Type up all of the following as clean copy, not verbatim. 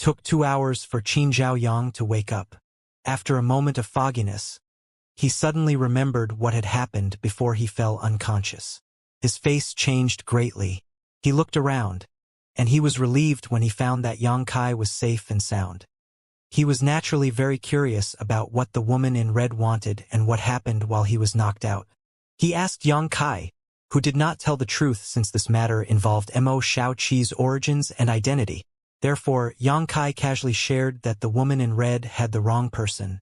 took 2 hours for Qin Zhaoyang to wake up. After a moment of fogginess, he suddenly remembered what had happened before he fell unconscious. His face changed greatly. He looked around, and he was relieved when he found that Yang Kai was safe and sound. He was naturally very curious about what the woman in red wanted and what happened while he was knocked out. He asked Yang Kai, who did not tell the truth since this matter involved Mo Shaoqi's origins and identity. Therefore, Yang Kai casually shared that the woman in red had the wrong person.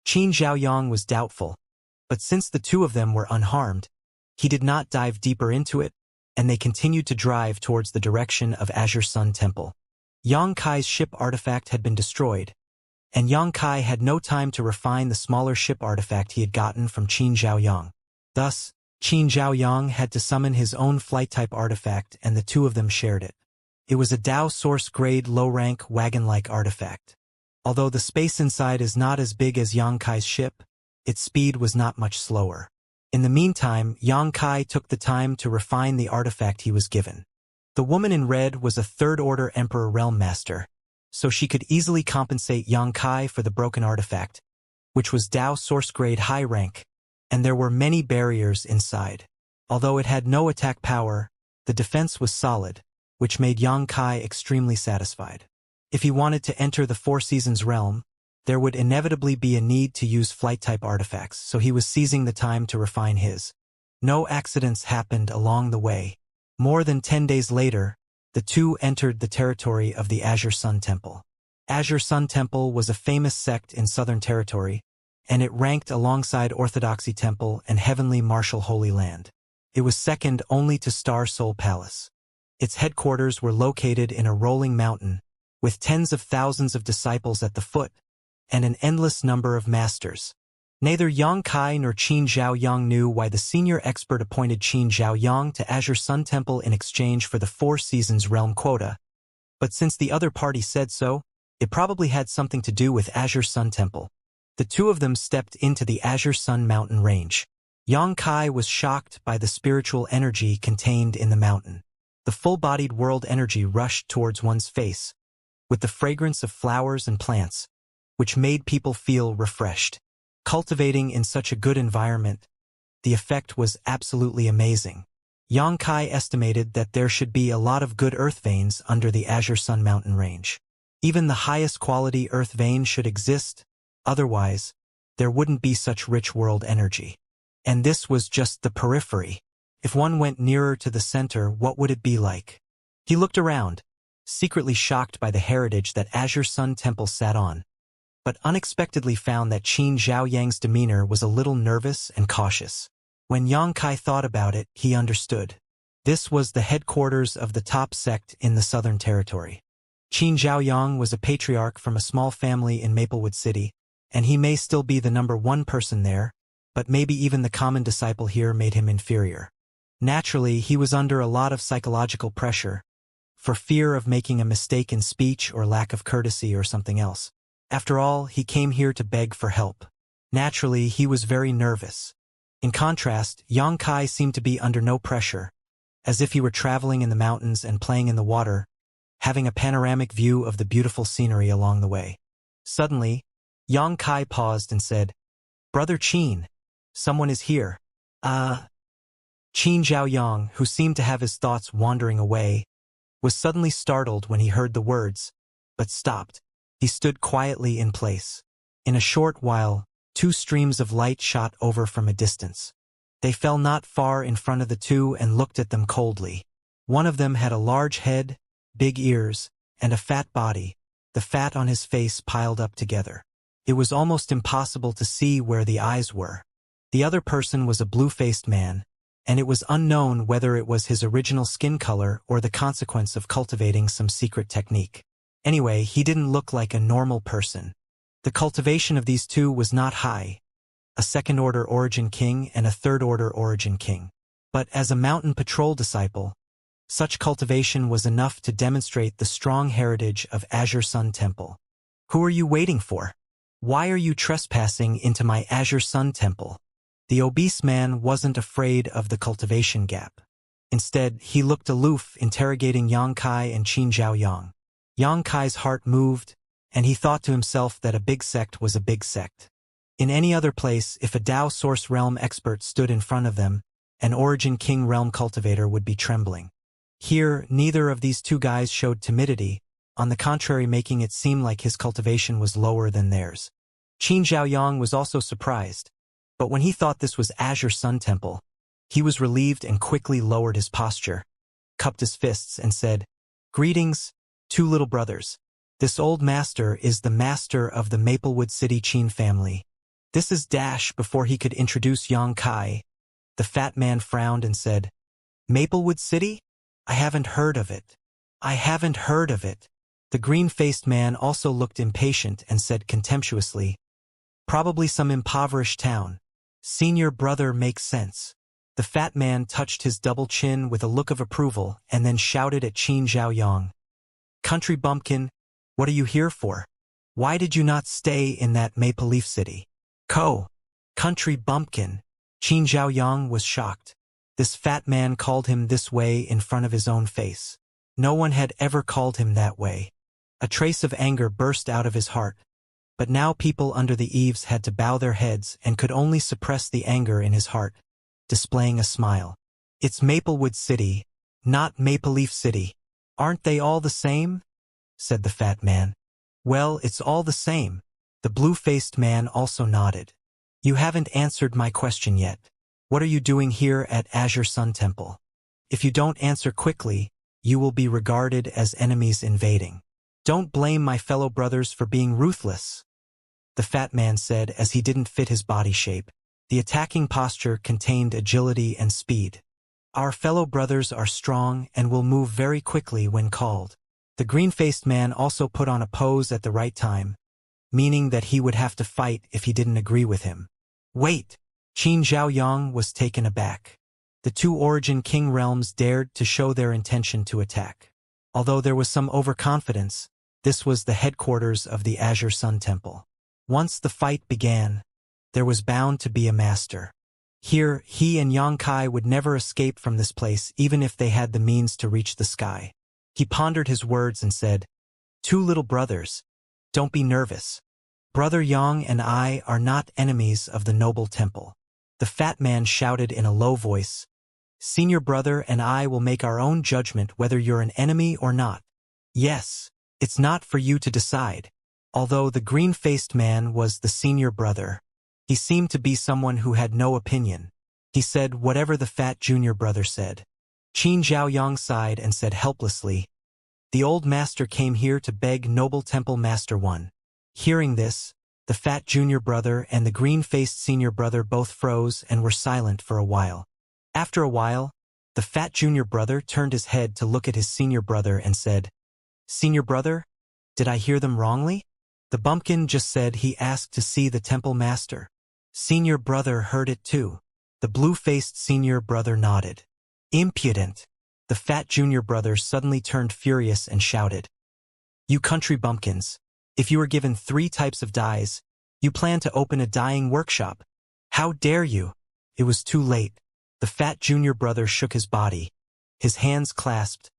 Qin Zhaoyang was doubtful, but since the two of them were unharmed, he did not dive deeper into it, and they continued to drive towards the direction of Azure Sun Temple. Yang Kai's ship artifact had been destroyed, and Yang Kai had no time to refine the smaller ship artifact he had gotten from Qin Zhaoyang. Thus, Qin Zhaoyang had to summon his own flight-type artifact, and the two of them shared it. It was a Dao Source-grade low-rank wagon-like artifact. Although the space inside is not as big as Yang Kai's ship, its speed was not much slower. In the meantime, Yang Kai took the time to refine the artifact he was given. The woman in red was a third-order Emperor Realm Master, so she could easily compensate Yang Kai for the broken artifact, which was Dao Source-grade high rank, and there were many barriers inside. Although it had no attack power, the defense was solid, which made Yang Kai extremely satisfied. If he wanted to enter the Four Seasons realm, there would inevitably be a need to use flight-type artifacts, so he was seizing the time to refine his. No accidents happened along the way. More than 10 days later, the two entered the territory of the Azure Sun Temple. Azure Sun Temple was a famous sect in Southern Territory, and it ranked alongside Orthodoxy Temple and Heavenly Martial Holy Land. It was second only to Star Soul Palace. Its headquarters were located in a rolling mountain, with tens of thousands of disciples at the foot, and an endless number of masters. Neither Yang Kai nor Qin Zhaoyang knew why the senior expert appointed Qin Zhaoyang to Azure Sun Temple in exchange for the Four Seasons realm quota, but since the other party said so, it probably had something to do with Azure Sun Temple. The two of them stepped into the Azure Sun mountain range. Yang Kai was shocked by the spiritual energy contained in the mountain. The full-bodied world energy rushed towards one's face, with the fragrance of flowers and plants, which made people feel refreshed. Cultivating in such a good environment, the effect was absolutely amazing. Yang Kai estimated that there should be a lot of good earth veins under the Azure Sun mountain range. Even the highest quality earth vein should exist, otherwise, there wouldn't be such rich world energy. And this was just the periphery. If one went nearer to the center, what would it be like? He looked around, secretly shocked by the heritage that Azure Sun Temple sat on, but unexpectedly found that Qin Zhaoyang's demeanor was a little nervous and cautious. When Yang Kai thought about it, he understood. This was the headquarters of the top sect in the Southern Territory. Qin Zhaoyang was a patriarch from a small family in Maplewood City, and he may still be the #1 person there, but maybe even the common disciple here made him inferior. Naturally, he was under a lot of psychological pressure, for fear of making a mistake in speech or lack of courtesy or something else. After all, he came here to beg for help. Naturally, he was very nervous. In contrast, Yang Kai seemed to be under no pressure, as if he were traveling in the mountains and playing in the water, having a panoramic view of the beautiful scenery along the way. Suddenly, Yang Kai paused and said, "Brother Qin, someone is here." Qin Zhaoyang, who seemed to have his thoughts wandering away, was suddenly startled when he heard the words, but stopped. He stood quietly in place. In a short while, 2 streams of light shot over from a distance. They fell not far in front of the two and looked at them coldly. One of them had a large head, big ears, and a fat body, the fat on his face piled up together. It was almost impossible to see where the eyes were. The other person was a blue-faced man, and it was unknown whether it was his original skin color or the consequence of cultivating some secret technique. Anyway, he didn't look like a normal person. The cultivation of these two was not high, a second-order origin king and a third-order origin king. But as a mountain patrol disciple, such cultivation was enough to demonstrate the strong heritage of Azure Sun Temple. "Who are you waiting for? Why are you trespassing into my Azure Sun Temple?" The obese man wasn't afraid of the cultivation gap. Instead, he looked aloof, interrogating Yang Kai and Qin Zhaoyang. Yang Kai's heart moved, and he thought to himself that a big sect was a big sect. In any other place, if a Tao Source Realm expert stood in front of them, an Origin King Realm cultivator would be trembling. Here, neither of these two guys showed timidity, on the contrary making it seem like his cultivation was lower than theirs. Qin Zhaoyang was also surprised, but when he thought this was Azure Sun Temple, he was relieved and quickly lowered his posture, cupped his fists and said, "Greetings, two little brothers. This old master is the master of the Maplewood City Qin family. This is Dash." Before he could introduce Yang Kai, the fat man frowned and said, "Maplewood City? I haven't heard of it. I haven't heard of it." The green-faced man also looked impatient and said contemptuously, "Probably some impoverished town. Senior brother makes sense." The fat man touched his double chin with a look of approval and then shouted at Qin Zhaoyang, "Country bumpkin, what are you here for? Why did you not stay in that Maple Leaf City?" Country bumpkin. Qin Zhaoyang was shocked. This fat man called him this way in front of his own face. No one had ever called him that way. A trace of anger burst out of his heart, but now people under the eaves had to bow their heads and could only suppress the anger in his heart, displaying a smile. "It's Maplewood City, not Maple Leaf City. Aren't they all the same?" said the fat man. "Well, it's all the same." The blue-faced man also nodded. "You haven't answered my question yet. What are you doing here at Azure Sun Temple? If you don't answer quickly, you will be regarded as enemies invading. Don't blame my fellow brothers for being ruthless," the fat man said as he didn't fit his body shape. The attacking posture contained agility and speed. "Our fellow brothers are strong and will move very quickly when called." The green-faced man also put on a pose at the right time, meaning that he would have to fight if he didn't agree with him. "Wait!" Qin Zhaoyang was taken aback. The two Origin King realms dared to show their intention to attack. Although there was some overconfidence, this was the headquarters of the Azure Sun Temple. Once the fight began, there was bound to be a master. Here, he and Yang Kai would never escape from this place even if they had the means to reach the sky. He pondered his words and said, "Two little brothers, don't be nervous. Brother Yang and I are not enemies of the noble temple." The fat man shouted in a low voice, "Senior brother and I will make our own judgment whether you're an enemy or not. Yes, it's not for you to decide." Although the green-faced man was the senior brother, he seemed to be someone who had no opinion. He said whatever the fat junior brother said. Qin Zhaoyang sighed and said helplessly, "The old master came here to beg Noble Temple Master 1. Hearing this, the fat junior brother and the green-faced senior brother both froze and were silent for a while. After a while, the fat junior brother turned his head to look at his senior brother and said, "Senior brother, did I hear them wrongly?" The bumpkin just said he asked to see the temple master. Senior brother heard it too. The blue-faced senior brother nodded. "Impudent!" The fat junior brother suddenly turned furious and shouted, "You country bumpkins, if you were given 3 types of dyes, you plan to open a dyeing workshop. How dare you?" It was too late. The fat junior brother shook his body, his hands clasped,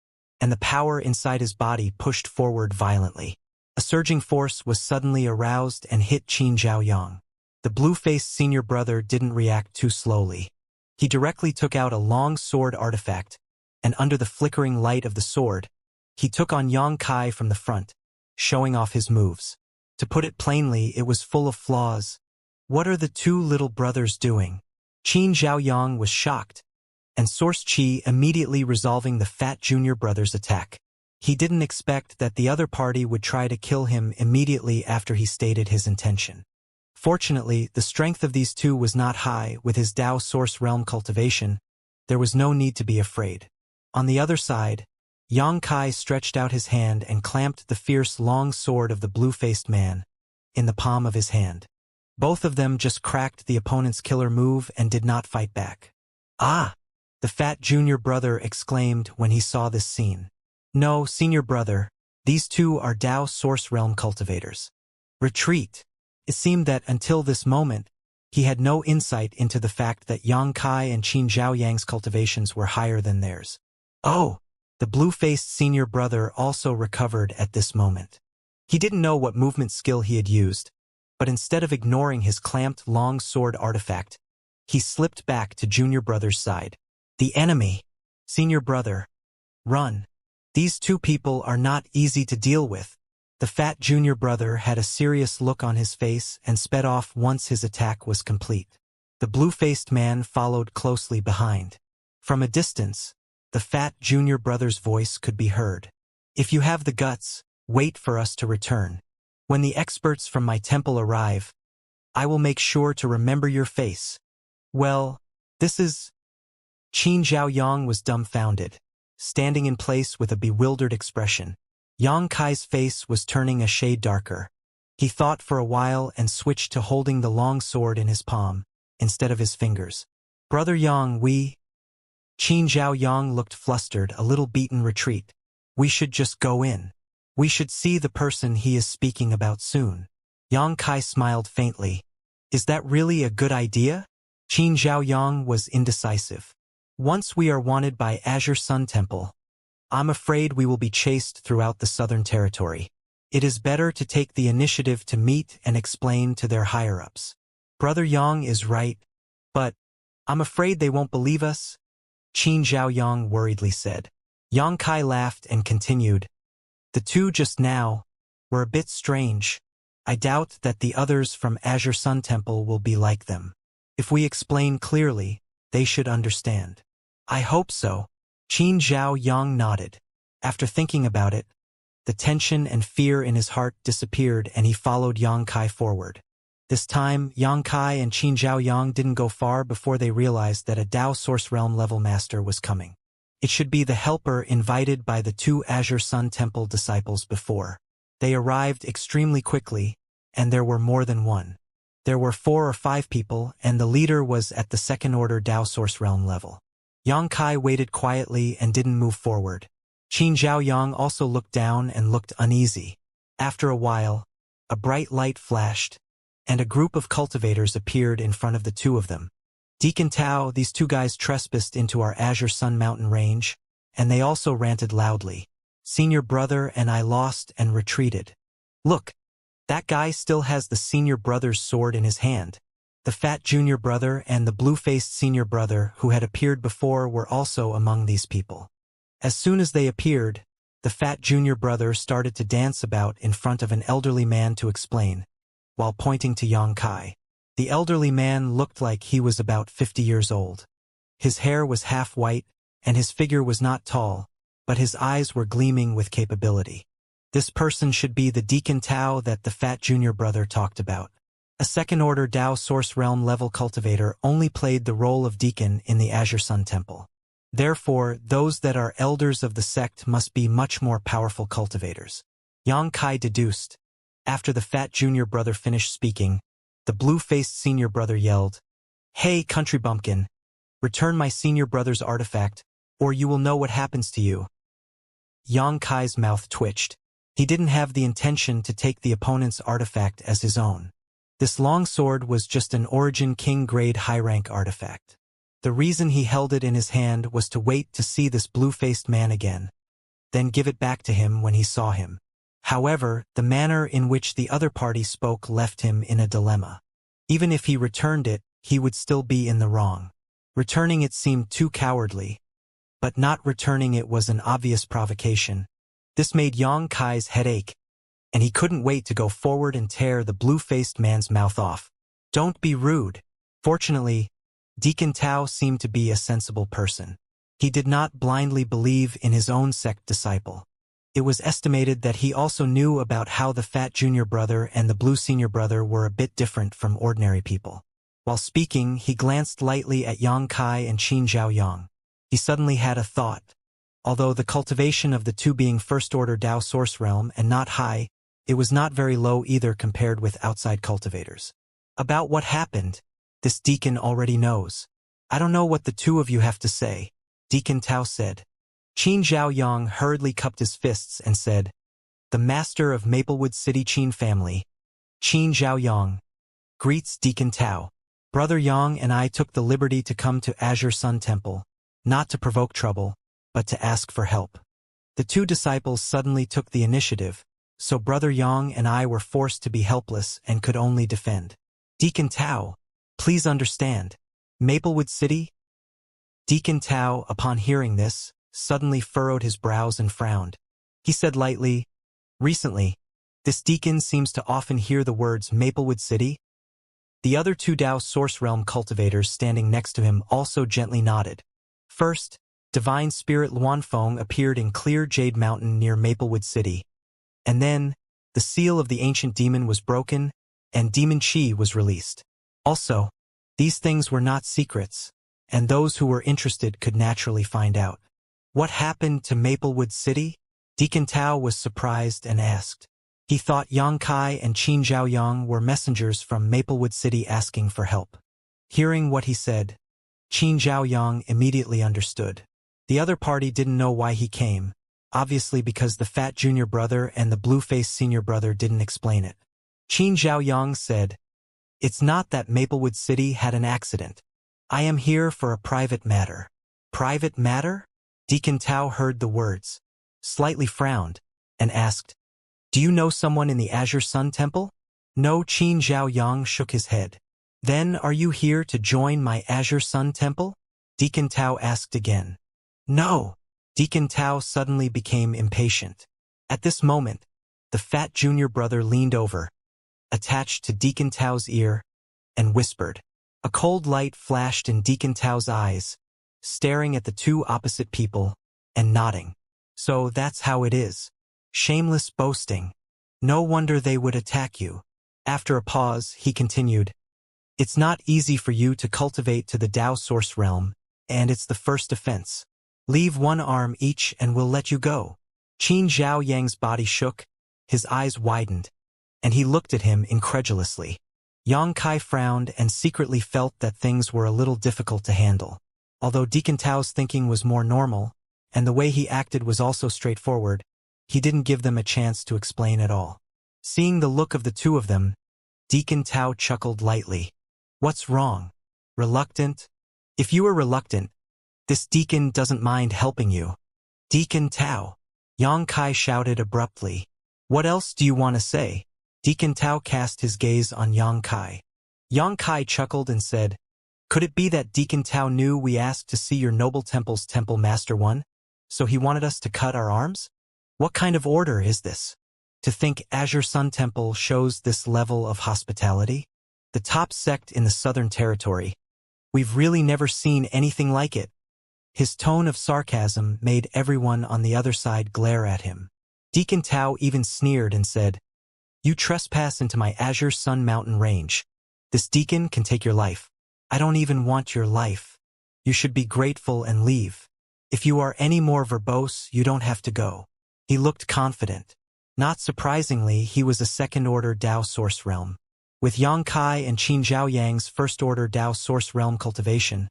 and the power inside his body pushed forward violently. A surging force was suddenly aroused and hit Qin Zhaoyang. The blue-faced senior brother didn't react too slowly. He directly took out a long sword artifact, and under the flickering light of the sword, he took on Yang Kai from the front, showing off his moves. To put it plainly, it was full of flaws. What are the two little brothers doing? Qin Zhaoyang was shocked, and Source Qi immediately resolving the fat junior brother's attack. He didn't expect that the other party would try to kill him immediately after he stated his intention. Fortunately, the strength of these two was not high. With his Tao Source Realm cultivation, there was no need to be afraid. On the other side, Yang Kai stretched out his hand and clamped the fierce long sword of the blue-faced man in the palm of his hand. Both of them just cracked the opponent's killer move and did not fight back. "Ah!" the fat junior brother exclaimed when he saw this scene. "No, senior brother, these two are Tao Source Realm cultivators. Retreat." It seemed that until this moment, he had no insight into the fact that Yang Kai and Qin Zhaoyang's cultivations were higher than theirs. "Oh!" The blue-faced senior brother also recovered at this moment. He didn't know what movement skill he had used, but instead of ignoring his clamped long sword artifact, he slipped back to junior brother's side. The enemy! Senior brother! Run! These two people are not easy to deal with. The fat junior brother had a serious look on his face and sped off once his attack was complete. The blue-faced man followed closely behind. From a distance, the fat junior brother's voice could be heard. If you have the guts, wait for us to return. When the experts from my temple arrive, I will make sure to remember your face. Well, this is... Qin Zhaoyang was dumbfounded, standing in place with a bewildered expression. Yang Kai's face was turning a shade darker. He thought for a while and switched to holding the long sword in his palm, instead of his fingers. Brother Yang, Qin Zhaoyang looked flustered, a little beaten retreat. We should just go in. We should see the person he is speaking about soon. Yang Kai smiled faintly. Is that really a good idea? Qin Zhaoyang was indecisive. Once we are wanted by Azure Sun Temple, I'm afraid we will be chased throughout the Southern Territory. It is better to take the initiative to meet and explain to their higher-ups. Brother Yang is right, but I'm afraid they won't believe us, Qin Zhaoyang worriedly said. Yang Kai laughed and continued. The two just now were a bit strange. I doubt that the others from Azure Sun Temple will be like them. If we explain clearly, they should understand. I hope so. Qin Zhaoyang nodded. After thinking about it, the tension and fear in his heart disappeared and he followed Yang Kai forward. This time, Yang Kai and Qin Zhaoyang didn't go far before they realized that a Dao Source Realm level master was coming. It should be the helper invited by the two Azure Sun Temple disciples before. They arrived extremely quickly, and there were more than one. There were 4 or 5 people, and the leader was at the second-order Dao Source Realm level. Yang Kai waited quietly and didn't move forward. Qin Zhaoyang also looked down and looked uneasy. After a while, a bright light flashed, and a group of cultivators appeared in front of the two of them. Deacon Tao, these two guys trespassed into our Azure Sun Mountain range, and they also ranted loudly. Senior brother and I lost and retreated. Look, that guy still has the senior brother's sword in his hand. The fat junior brother and the blue-faced senior brother who had appeared before were also among these people. As soon as they appeared, the fat junior brother started to dance about in front of an elderly man to explain, while pointing to Yang Kai. The elderly man looked like he was about 50 years old. His hair was half white, and his figure was not tall, but his eyes were gleaming with capability. This person should be the Deacon Tao that the fat junior brother talked about. A second-order Dao Source Realm level cultivator only played the role of deacon in the Azure Sun Temple. Therefore, those that are elders of the sect must be much more powerful cultivators. Yang Kai deduced. After the fat junior brother finished speaking, the blue-faced senior brother yelled, "Hey, country bumpkin! Return my senior brother's artifact, or you will know what happens to you." Yang Kai's mouth twitched. He didn't have the intention to take the opponent's artifact as his own. This long sword was just an Origin King grade high-rank artifact. The reason he held it in his hand was to wait to see this blue-faced man again, then give it back to him when he saw him. However, the manner in which the other party spoke left him in a dilemma. Even if he returned it, he would still be in the wrong. Returning it seemed too cowardly, but not returning it was an obvious provocation. This made Yang Kai's head ache, and he couldn't wait to go forward and tear the blue-faced man's mouth off. Don't be rude. Fortunately, Deacon Tao seemed to be a sensible person. He did not blindly believe in his own sect disciple. It was estimated that he also knew about how the fat junior brother and the blue senior brother were a bit different from ordinary people. While speaking, he glanced lightly at Yang Kai and Qin Zhaoyang. He suddenly had a thought. Although the cultivation of the two being first-order Dao Source Realm and not high, it was not very low either compared with outside cultivators. About what happened, this deacon already knows. I don't know what the two of you have to say, Deacon Tao said. Qin Zhaoyang hurriedly cupped his fists and said, "The master of Maplewood City Qin family, Qin Zhaoyang, greets Deacon Tao. Brother Yang and I took the liberty to come to Azure Sun Temple, not to provoke trouble, but to ask for help. The two disciples suddenly took the initiative, so Brother Yang and I were forced to be helpless and could only defend. Deacon Tao, please understand. Maplewood City? Deacon Tao, upon hearing this, suddenly furrowed his brows and frowned. He said lightly, "Recently, this deacon seems to often hear the words Maplewood City." The other two Dao Source Realm cultivators standing next to him also gently nodded. First, Divine Spirit Luanfeng appeared in Clear Jade Mountain near Maplewood City. And then, the seal of the ancient demon was broken, and Demon Chi was released. Also, these things were not secrets, and those who were interested could naturally find out. What happened to Maplewood City? Deacon Tao was surprised and asked. He thought Yang Kai and Qin Zhaoyang were messengers from Maplewood City asking for help. Hearing what he said, Qin Zhaoyang immediately understood. The other party didn't know why he came, obviously because the fat junior brother and the blue-faced senior brother didn't explain it. Qin Zhaoyang said, "It's not that Maplewood City had an accident. I am here for a private matter." Private matter? Deacon Tao heard the words, slightly frowned, and asked, "Do you know someone in the Azure Sun Temple?" No, Qin Zhaoyang shook his head. "Then are you here to join my Azure Sun Temple?" Deacon Tao asked again. "No." Deacon Tao suddenly became impatient. At this moment, the fat junior brother leaned over, attached to Deacon Tao's ear, and whispered. A cold light flashed in Deacon Tao's eyes, staring at the two opposite people, and nodding. "So that's how it is. Shameless boasting. No wonder they would attack you." After a pause, he continued, "It's not easy for you to cultivate to the Dao Source Realm, and it's the first offense. Leave one arm each and we'll let you go." Qin Zhaoyang's body shook, his eyes widened, and he looked at him incredulously. Yang Kai frowned and secretly felt that things were a little difficult to handle. Although Deacon Tao's thinking was more normal, and the way he acted was also straightforward, he didn't give them a chance to explain at all. Seeing the look of the two of them, Deacon Tao chuckled lightly. "What's wrong? Reluctant? If you are reluctant, this deacon doesn't mind helping you." "Deacon Tao," Yang Kai shouted abruptly. "What else do you want to say?" Deacon Tao cast his gaze on Yang Kai. Yang Kai chuckled and said, "Could it be that Deacon Tao knew we asked to see your noble temple's Temple Master One, so he wanted us to cut our arms? What kind of order is this? To think Azure Sun Temple shows this level of hospitality? The top sect in the Southern Territory. We've really never seen anything like it." His tone of sarcasm made everyone on the other side glare at him. Deacon Tao even sneered and said, "You trespass into my Azure Sun Mountain range. This deacon can take your life. I don't even want your life. You should be grateful and leave. If you are any more verbose, you don't have to go." He looked confident. Not surprisingly, he was a second-order Dao Source Realm. With Yang Kai and Qin Zhaoyang's first-order Dao Source Realm cultivation,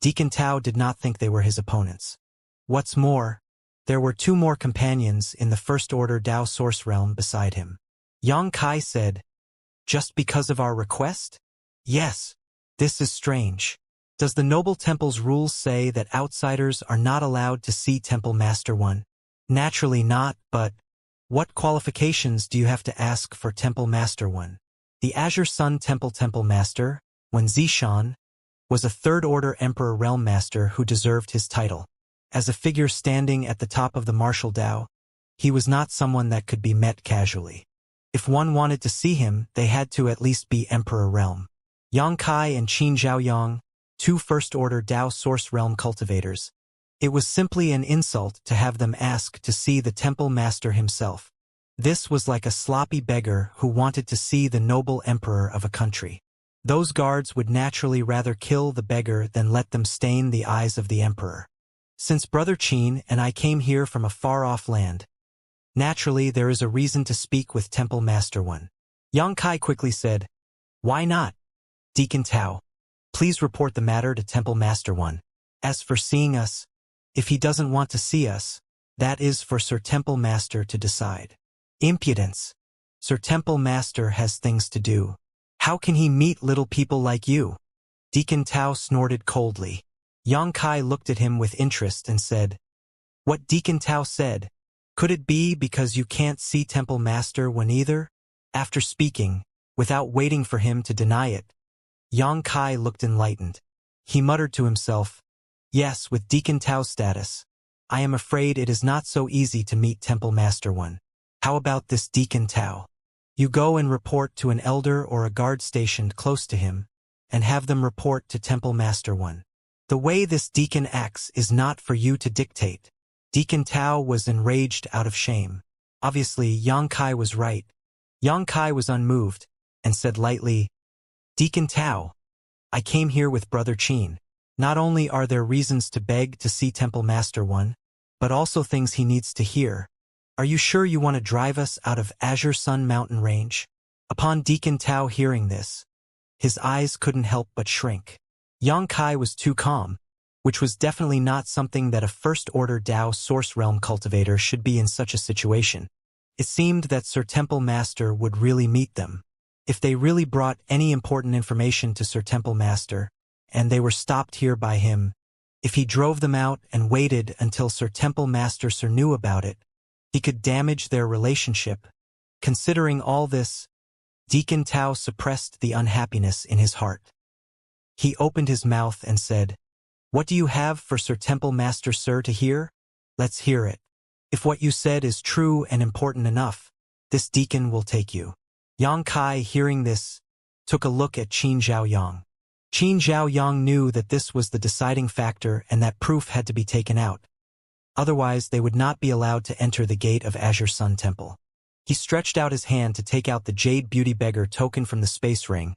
Deacon Tao did not think they were his opponents. What's more, there were two more companions in the first-order Dao Source Realm beside him. Yang Kai said, "Just because of our request?" "Yes. This is strange. Does the Noble Temple's rules say that outsiders are not allowed to see Temple Master One?" "Naturally not, but what qualifications do you have to ask for Temple Master One?" The Azure Sun Temple Master, Wen Zishan, was a third-order Emperor Realm Master who deserved his title. As a figure standing at the top of the martial Dao, he was not someone that could be met casually. If one wanted to see him, they had to at least be Emperor Realm. Yang Kai and Qin Zhaoyang, two first-order Dao Source Realm cultivators. It was simply an insult to have them ask to see the Temple Master himself. This was like a sloppy beggar who wanted to see the noble emperor of a country. Those guards would naturally rather kill the beggar than let them stain the eyes of the emperor. Since Brother Qin and I came here from a far-off land, naturally there is a reason to speak with Temple Master One. Yang Kai quickly said, "Why not? Deacon Tao, please report the matter to Temple Master One. As for seeing us, if he doesn't want to see us, that is for Sir Temple Master to decide." "Impudence. Sir Temple Master has things to do. How can he meet little people like you?" Deacon Tao snorted coldly. Yang Kai looked at him with interest and said, "What Deacon Tao said, Could it be because you can't see Temple Master when either? After speaking, without waiting for him to deny it, Yang Kai looked enlightened. He muttered to himself, "Yes, with Deacon Tao's status, I am afraid it is not so easy to meet Temple Master One. How about this Deacon Tao? You go and report to an elder or a guard stationed close to him, and have them report to Temple Master One. The way this deacon acts is not for you to dictate." Deacon Tao was enraged out of shame. Obviously, Yang Kai was right. Yang Kai was unmoved, and said lightly, "Deacon Tao, I came here with Brother Qin. Not only are there reasons to beg to see Temple Master One, but also things he needs to hear. Are you sure you want to drive us out of Azure Sun Mountain Range?" Upon Deacon Tao hearing this, his eyes couldn't help but shrink. Yang Kai was too calm, which was definitely not something that a first-order Dao Source Realm cultivator should be in such a situation. It seemed that Sir Temple Master would really meet them. If they really brought any important information to Sir Temple Master, and they were stopped here by him, if he drove them out and waited until Sir Temple Master Sir knew about it, he could damage their relationship. Considering all this, Deacon Tao suppressed the unhappiness in his heart. He opened his mouth and said, "What do you have for Sir Temple Master Sir to hear? Let's hear it. If what you said is true and important enough, this deacon will take you." Yang Kai, hearing this, took a look at Qin Zhaoyang. Qin Zhaoyang knew that this was the deciding factor and that proof had to be taken out. Otherwise, they would not be allowed to enter the gate of Azure Sun Temple. He stretched out his hand to take out the Jade Beauty Beggar token from the space ring,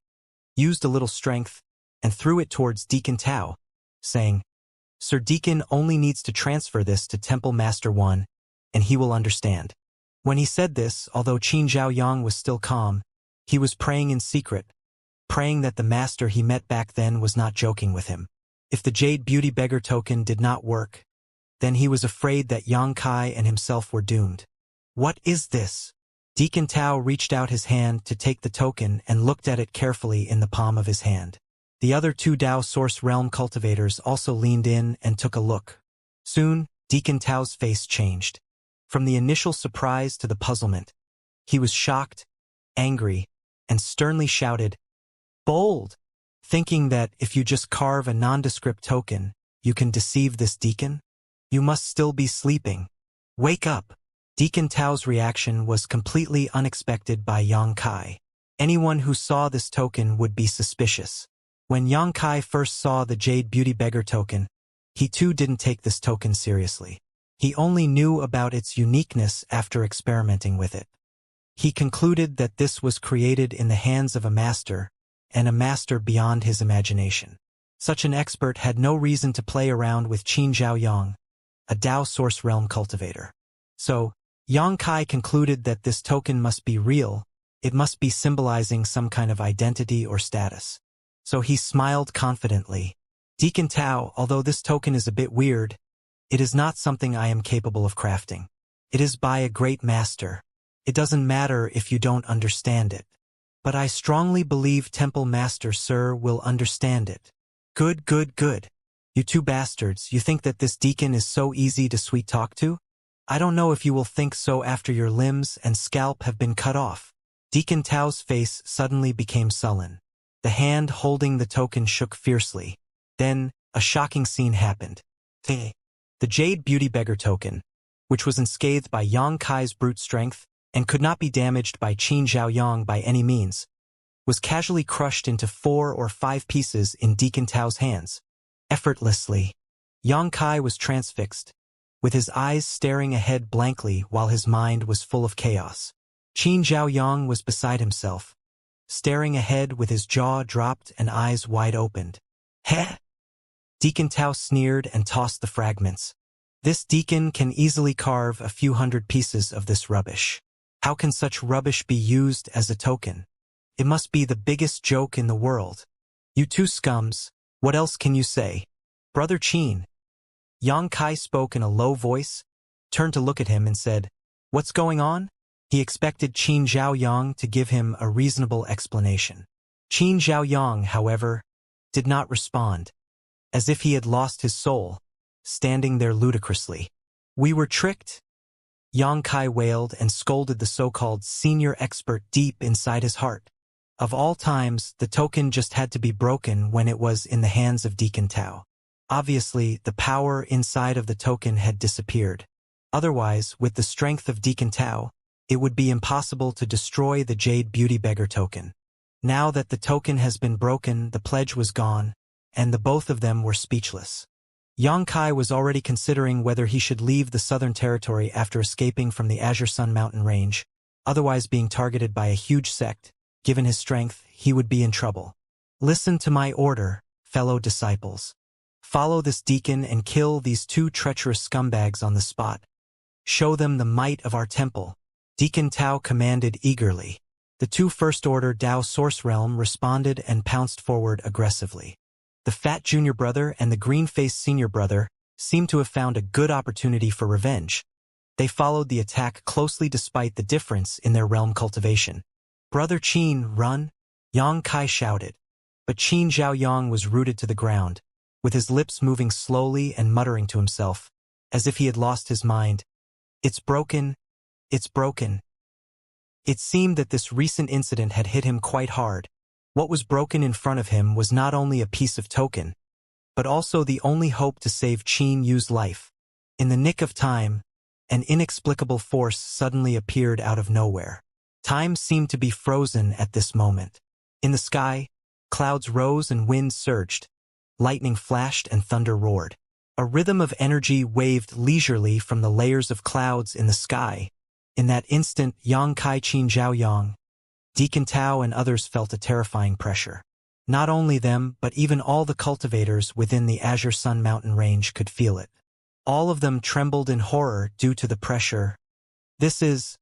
used a little strength, and threw it towards Deacon Tao, saying, "Sir Deacon only needs to transfer this to Temple Master One, and he will understand." When he said this, although Qin Zhaoyang was still calm, he was praying in secret, praying that the master he met back then was not joking with him. If the Jade Beauty Beggar token did not work, then he was afraid that Yang Kai and himself were doomed. "What is this?" Deacon Tao reached out his hand to take the token and looked at it carefully in the palm of his hand. The other two Dao Source Realm cultivators also leaned in and took a look. Soon, Deacon Tao's face changed. From the initial surprise to the puzzlement, he was shocked, angry, and sternly shouted, "Bold!" Thinking that if you just carve a nondescript token, you can deceive this deacon? You must still be sleeping. Wake up! Deacon Tao's reaction was completely unexpected by Yang Kai. Anyone who saw this token would be suspicious. When Yang Kai first saw the Jade Beauty Beggar token, he too didn't take this token seriously. He only knew about its uniqueness after experimenting with it. He concluded that this was created in the hands of a master, and a master beyond his imagination. Such an expert had no reason to play around with Qin Zhaoyang, a Dao Source Realm cultivator. So, Yang Kai concluded that this token must be real, it must be symbolizing some kind of identity or status. So he smiled confidently. "Deacon Tao, although this token is a bit weird, it is not something I am capable of crafting. It is by a great master. It doesn't matter if you don't understand it. But I strongly believe Temple Master Sir will understand it." Good, good, good. You two bastards, you think that this deacon is so easy to sweet talk to? I don't know if you will think so after your limbs and scalp have been cut off. Deacon Tao's face suddenly became sullen. The hand holding the token shook fiercely. Then, a shocking scene happened. The Jade Beauty Beggar token, which was unscathed by Yang Kai's brute strength and could not be damaged by Qin Zhaoyang by any means, was casually crushed into 4 or 5 pieces in Deacon Tao's hands. Effortlessly, Yang Kai was transfixed, with his eyes staring ahead blankly while his mind was full of chaos. Qin Zhaoyang was beside himself, staring ahead with his jaw dropped and eyes wide opened. "Heh!" Deacon Tao sneered and tossed the fragments. "This deacon can easily carve a few hundred pieces of this rubbish. How can such rubbish be used as a token? It must be the biggest joke in the world. You two scums, what else can you say?" "Brother Qin." Yang Kai spoke in a low voice, turned to look at him and said, "What's going on?" He expected Qin Zhaoyang to give him a reasonable explanation. Qin Zhaoyang, however, did not respond, as if he had lost his soul, standing there ludicrously. "We were tricked?" Yang Kai wailed and scolded the so-called senior expert deep inside his heart. Of all times, the token just had to be broken when it was in the hands of Deacon Tao. Obviously, the power inside of the token had disappeared. Otherwise, with the strength of Deacon Tao, it would be impossible to destroy the Jade Beauty Beggar token. Now that the token has been broken, the pledge was gone, and the both of them were speechless. Yang Kai was already considering whether he should leave the Southern Territory after escaping from the Azure Sun mountain range, otherwise being targeted by a huge sect. Given his strength, he would be in trouble. Listen to my order, fellow disciples. Follow this deacon and kill these two treacherous scumbags on the spot. Show them the might of our temple. Deacon Tao commanded eagerly. The two First Order Dao Source Realm responded and pounced forward aggressively. The fat junior brother and the green-faced senior brother seemed to have found a good opportunity for revenge. They followed the attack closely despite the difference in their realm cultivation. Brother Qin, run! Yang Kai shouted. But Qin Zhaoyang was rooted to the ground, with his lips moving slowly and muttering to himself, as if he had lost his mind. It's broken. It's broken. It seemed that this recent incident had hit him quite hard. What was broken in front of him was not only a piece of token, but also the only hope to save Qin Yu's life. In the nick of time, an inexplicable force suddenly appeared out of nowhere. Time seemed to be frozen at this moment. In the sky, clouds rose and wind surged. Lightning flashed and thunder roared. A rhythm of energy waved leisurely from the layers of clouds in the sky. In that instant, Yang Kai, Qin Zhaoyang, Deacon Tao and others felt a terrifying pressure. Not only them, but even all the cultivators within the Azure Sun mountain range could feel it. All of them trembled in horror due to the pressure. This is...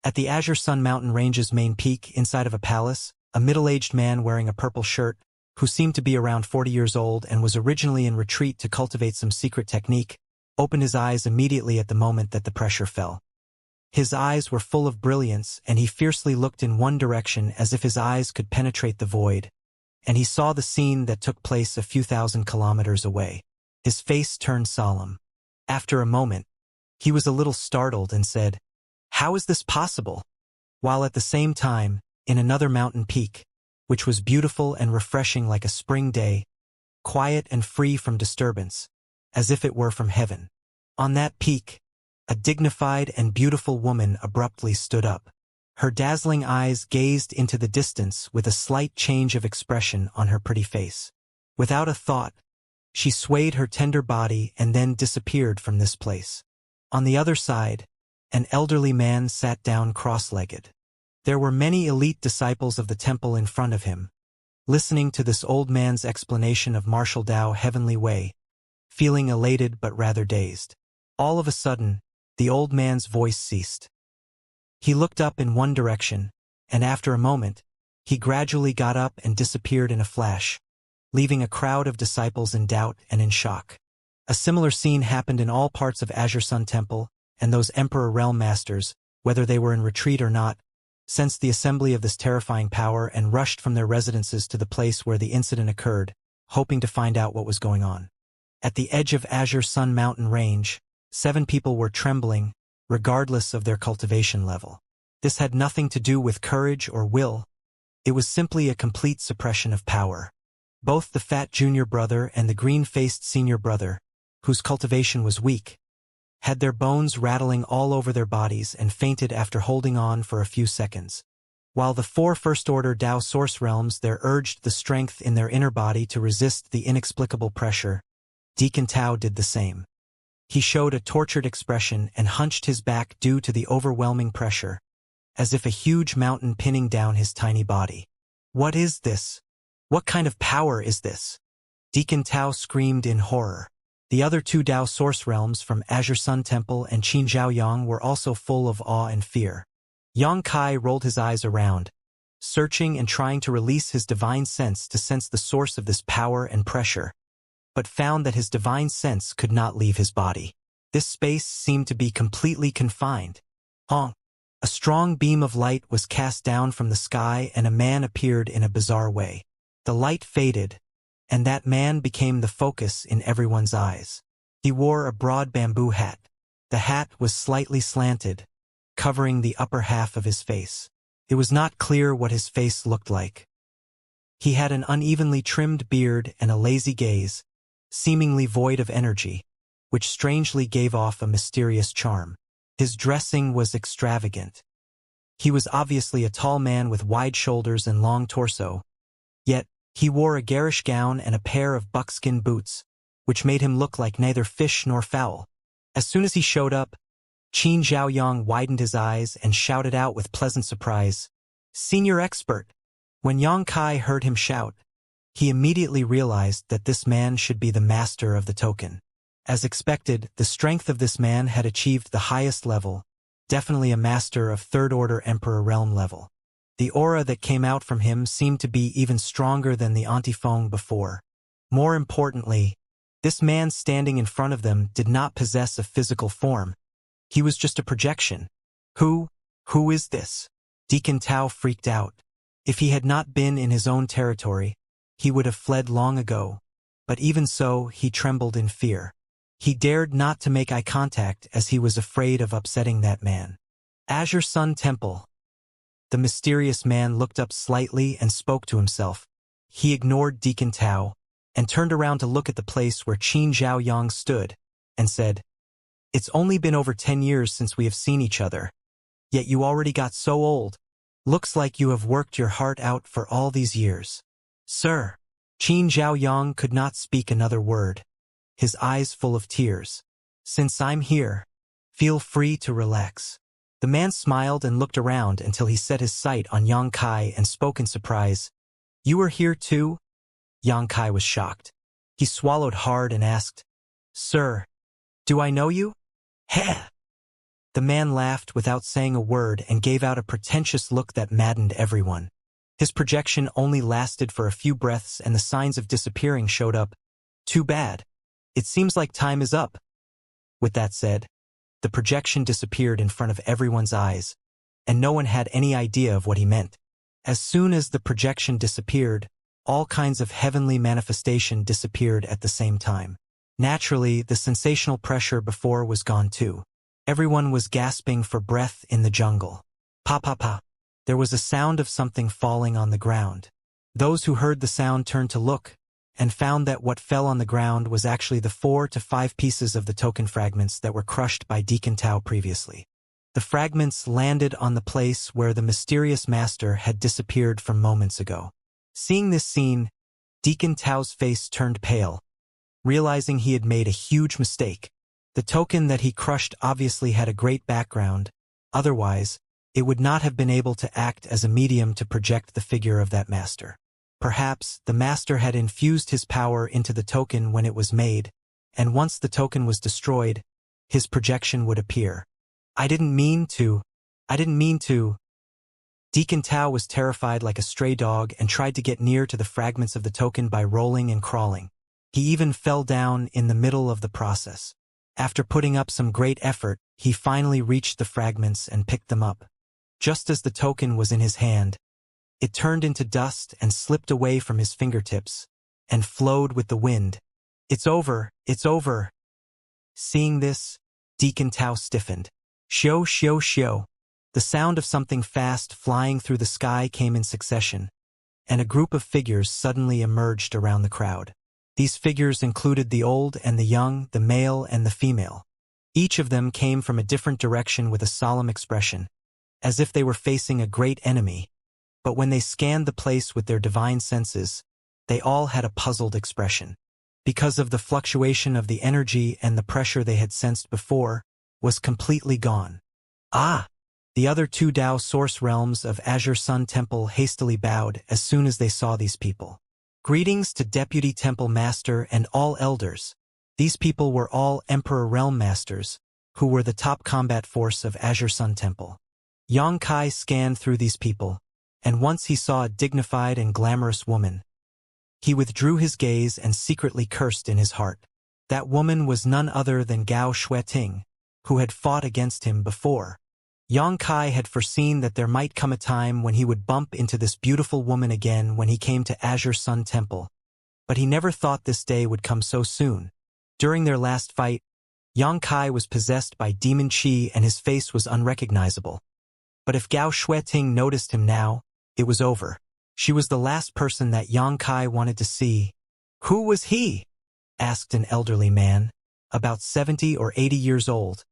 At the Azure Sun mountain range's main peak, inside of a palace, a middle-aged man wearing a purple shirt, who seemed to be around 40 years old and was originally in retreat to cultivate some secret technique, opened his eyes immediately at the moment that the pressure fell. His eyes were full of brilliance, and he fiercely looked in one direction as if his eyes could penetrate the void, and he saw the scene that took place a few thousand kilometers away. His face turned solemn. After a moment, he was a little startled and said, "How is this possible?" While at the same time, in another mountain peak, which was beautiful and refreshing like a spring day, quiet and free from disturbance, as if it were from heaven. On that peak, a dignified and beautiful woman abruptly stood up. Her dazzling eyes gazed into the distance with a slight change of expression on her pretty face. Without a thought, she swayed her tender body and then disappeared from this place. On the other side, an elderly man sat down cross-legged. There were many elite disciples of the temple in front of him, listening to this old man's explanation of martial Tao heavenly way, feeling elated but rather dazed. All of a sudden, the old man's voice ceased. He looked up in one direction, and after a moment, he gradually got up and disappeared in a flash, leaving a crowd of disciples in doubt and in shock. A similar scene happened in all parts of Azure Sun Temple, and those Emperor Realm Masters, whether they were in retreat or not, sensed the assembly of this terrifying power and rushed from their residences to the place where the incident occurred, hoping to find out what was going on. At the edge of Azure Sun mountain range, 7 people were trembling, regardless of their cultivation level. This had nothing to do with courage or will. It was simply a complete suppression of power. Both the fat junior brother and the green-faced senior brother, whose cultivation was weak, had their bones rattling all over their bodies and fainted after holding on for a few seconds. While the 4 First-Order Dao Source Realms there urged the strength in their inner body to resist the inexplicable pressure, Deacon Tao did the same. He showed a tortured expression and hunched his back due to the overwhelming pressure, as if a huge mountain pinning down his tiny body. "What is this? What kind of power is this?" Deacon Tao screamed in horror. The other 2 Dao Source Realms from Azure Sun Temple and Qin Zhaoyang were also full of awe and fear. Yang Kai rolled his eyes around, searching and trying to release his divine sense to sense the source of this power and pressure, but found that his divine sense could not leave his body. This space seemed to be completely confined. A strong beam of light was cast down from the sky and a man appeared in a bizarre way. The light faded, and that man became the focus in everyone's eyes. He wore a broad bamboo hat. The hat was slightly slanted, covering the upper half of his face. It was not clear what his face looked like. He had an unevenly trimmed beard and a lazy gaze, seemingly void of energy, which strangely gave off a mysterious charm. His dressing was extravagant. He was obviously a tall man with wide shoulders and long torso, yet he wore a garish gown and a pair of buckskin boots, which made him look like neither fish nor fowl. As soon as he showed up, Qin Zhaoyang widened his eyes and shouted out with pleasant surprise, "Senior expert!" When Yang Kai heard him shout, he immediately realized that this man should be the master of the token. As expected, the strength of this man had achieved the highest level, definitely a master of third-order Emperor realm level. The aura that came out from him seemed to be even stronger than the antifeng before. More importantly, this man standing in front of them did not possess a physical form. He was just a projection. Who is this? Deacon Tao freaked out. If he had not been in his own territory, he would have fled long ago, but even so, he trembled in fear. He dared not to make eye contact as he was afraid of upsetting that man. Azure Sun Temple. The mysterious man looked up slightly and spoke to himself. He ignored Deacon Tao and turned around to look at the place where Qin Zhaoyang stood, and said, "It's only been over 10 years since we have seen each other, yet you already got so old. Looks like you have worked your heart out for all these years." "Sir." Qin Zhaoyang could not speak another word, his eyes full of tears. "Since I'm here, feel free to relax." The man smiled and looked around until he set his sight on Yang Kai and spoke in surprise. "You are here too?" Yang Kai was shocked. He swallowed hard and asked, "Sir, do I know you?" "Heh!" The man laughed without saying a word and gave out a pretentious look that maddened everyone. His projection only lasted for a few breaths and the signs of disappearing showed up. "Too bad. It seems like time is up." With that said, the projection disappeared in front of everyone's eyes, and no one had any idea of what he meant. As soon as the projection disappeared, all kinds of heavenly manifestation disappeared at the same time. Naturally, the sensational pressure before was gone too. Everyone was gasping for breath in the jungle. Pa pa pa. There was a sound of something falling on the ground. Those who heard the sound turned to look, and found that what fell on the ground was actually the 4 to 5 pieces of the token fragments that were crushed by Deacon Tao previously. The fragments landed on the place where the mysterious master had disappeared from moments ago. Seeing this scene, Deacon Tao's face turned pale, realizing he had made a huge mistake. The token that he crushed obviously had a great background, otherwise, it would not have been able to act as a medium to project the figure of that master. Perhaps the master had infused his power into the token when it was made, and once the token was destroyed, his projection would appear. I didn't mean to. Deacon Tao was terrified like a stray dog and tried to get near to the fragments of the token by rolling and crawling. He even fell down in the middle of the process. After putting up some great effort, he finally reached the fragments and picked them up. Just as the token was in his hand, it turned into dust and slipped away from his fingertips, and flowed with the wind. It's over. Seeing this, Deacon Tao stiffened. Shio, shio, shio. The sound of something fast flying through the sky came in succession, and a group of figures suddenly emerged around the crowd. These figures included the old and the young, the male and the female. Each of them came from a different direction with a solemn expression, as if they were facing a great enemy. But when they scanned the place with their divine senses, they all had a puzzled expression. Because of the fluctuation of the energy and the pressure they had sensed before, was completely gone. Ah! The other 2 Dao source realms of Azure Sun Temple hastily bowed as soon as they saw these people. Greetings to Deputy Temple Master and all elders. These people were all Emperor Realm Masters, who were the top combat force of Azure Sun Temple. Yang Kai scanned through these people, and once he saw a dignified and glamorous woman, he withdrew his gaze and secretly cursed in his heart. That woman was none other than Gao Xueting, who had fought against him before. Yang Kai had foreseen that there might come a time when he would bump into this beautiful woman again when he came to Azure Sun Temple, but he never thought this day would come so soon. During their last fight, Yang Kai was possessed by demon qi and his face was unrecognizable. But if Gao Shueting noticed him now, it was over. She was the last person that Yang Kai wanted to see. "Who was he?" asked an elderly man, about 70 or 80 years old.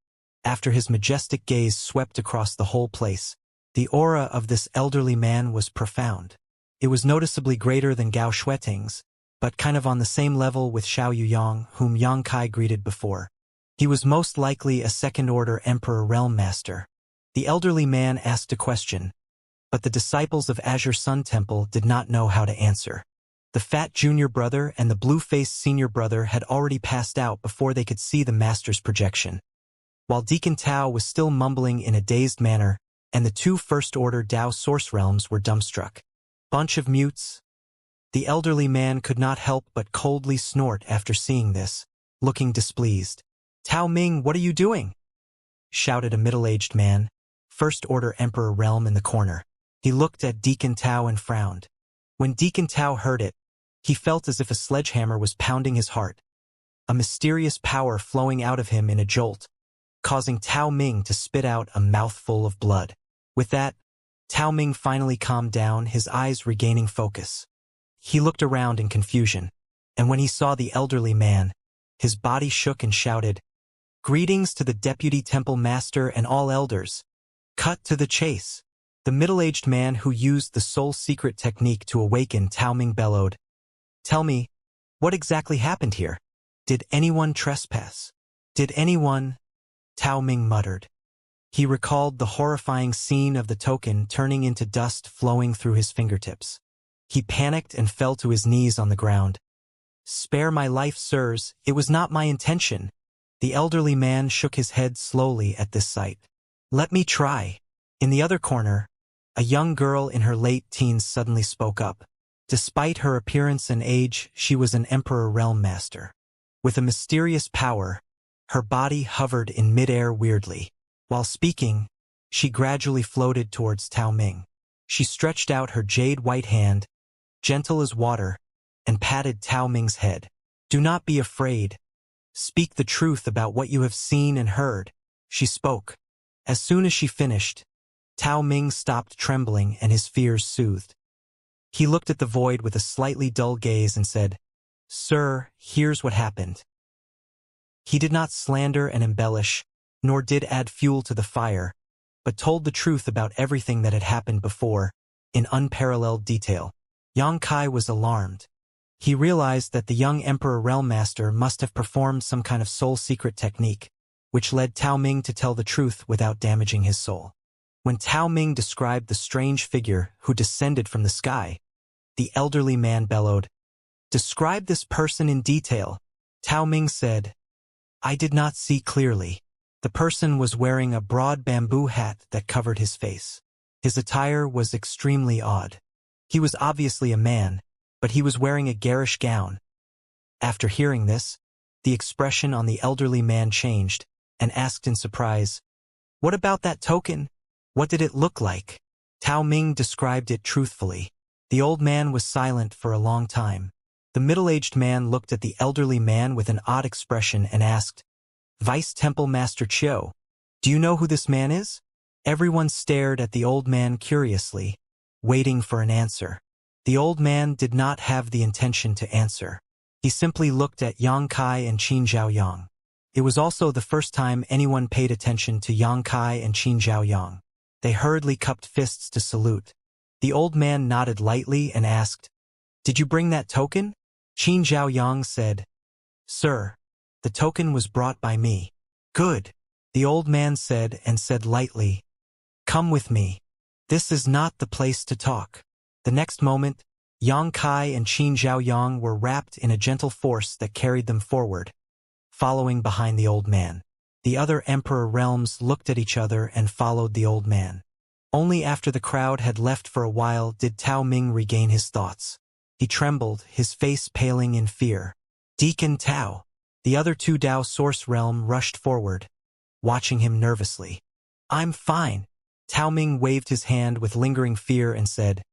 After his majestic gaze swept across the whole place, the aura of this elderly man was profound. It was noticeably greater than Gao Shueting's, but kind of on the same level with Xiao Yuyang, whom Yang Kai greeted before. He was most likely a second-order Emperor Realm Master. The elderly man asked a question, but the disciples of Azure Sun Temple did not know how to answer. The fat junior brother and the blue-faced senior brother had already passed out before they could see the master's projection. While Deacon Tao was still mumbling in a dazed manner, and the two first-order Dao source realms were dumbstruck. "Bunch of mutes." The elderly man could not help but coldly snort after seeing this, looking displeased. "Tao Ming, what are you doing?" shouted a middle-aged man, first-order Emperor Realm in the corner. He looked at Deacon Tao and frowned. When Deacon Tao heard it, he felt as if a sledgehammer was pounding his heart, a mysterious power flowing out of him in a jolt, causing Tao Ming to spit out a mouthful of blood. With that, Tao Ming finally calmed down, his eyes regaining focus. He looked around in confusion, and when he saw the elderly man, his body shook and shouted, "Greetings to the Deputy Temple Master and all elders. Cut to the chase." The middle-aged man who used the soul secret technique to awaken Tao Ming bellowed, "Tell me, what exactly happened here? Did anyone trespass? Did anyone?" Tao Ming muttered. He recalled the horrifying scene of the token turning into dust flowing through his fingertips. He panicked and fell to his knees on the ground. "Spare my life, sirs, it was not my intention." The elderly man shook his head slowly at this sight. "Let me try." In the other corner, a young girl in her late teens suddenly spoke up. Despite her appearance and age, she was an Emperor Realm Master. With a mysterious power, her body hovered in midair weirdly. While speaking, she gradually floated towards Tao Ming. She stretched out her jade-white hand, gentle as water, and patted Tao Ming's head. "Do not be afraid. Speak the truth about what you have seen and heard." She spoke. As soon as she finished, Tao Ming stopped trembling and his fears soothed. He looked at the void with a slightly dull gaze and said, "Sir, here's what happened." He did not slander and embellish, nor did add fuel to the fire, but told the truth about everything that had happened before, in unparalleled detail. Yang Kai was alarmed. He realized that the young Emperor Realm Master must have performed some kind of soul secret technique, which led Tao Ming to tell the truth without damaging his soul. When Tao Ming described the strange figure who descended from the sky, the elderly man bellowed, "Describe this person in detail." Tao Ming said, "I did not see clearly." The person was wearing a broad bamboo hat that covered his face. His attire was extremely odd. He was obviously a man, but he was wearing a garish gown. After hearing this, the expression on the elderly man changed, and asked in surprise, "What about that token? What did it look like?" Tao Ming described it truthfully. The old man was silent for a long time. The middle-aged man looked at the elderly man with an odd expression and asked, "Vice Temple Master Chiu, do you know who this man is?" Everyone stared at the old man curiously, waiting for an answer. The old man did not have the intention to answer. He simply looked at Yang Kai and Qin Zhaoyang. It was also the first time anyone paid attention to Yang Kai and Qin Zhaoyang. They hurriedly cupped fists to salute. The old man nodded lightly and asked, "Did you bring that token?" Qin Zhaoyang said, "Sir, the token was brought by me." "Good," the old man said and said lightly, "Come with me. This is not the place to talk." The next moment, Yang Kai and Qin Zhaoyang were wrapped in a gentle force that carried them forward, following behind the old man. The other Emperor realms looked at each other and followed the old man. Only after the crowd had left for a while did Tao Ming regain his thoughts. He trembled, his face paling in fear. "Deacon Tao." The other two Dao source realm rushed forward, watching him nervously. "I'm fine." Tao Ming waved his hand with lingering fear and said,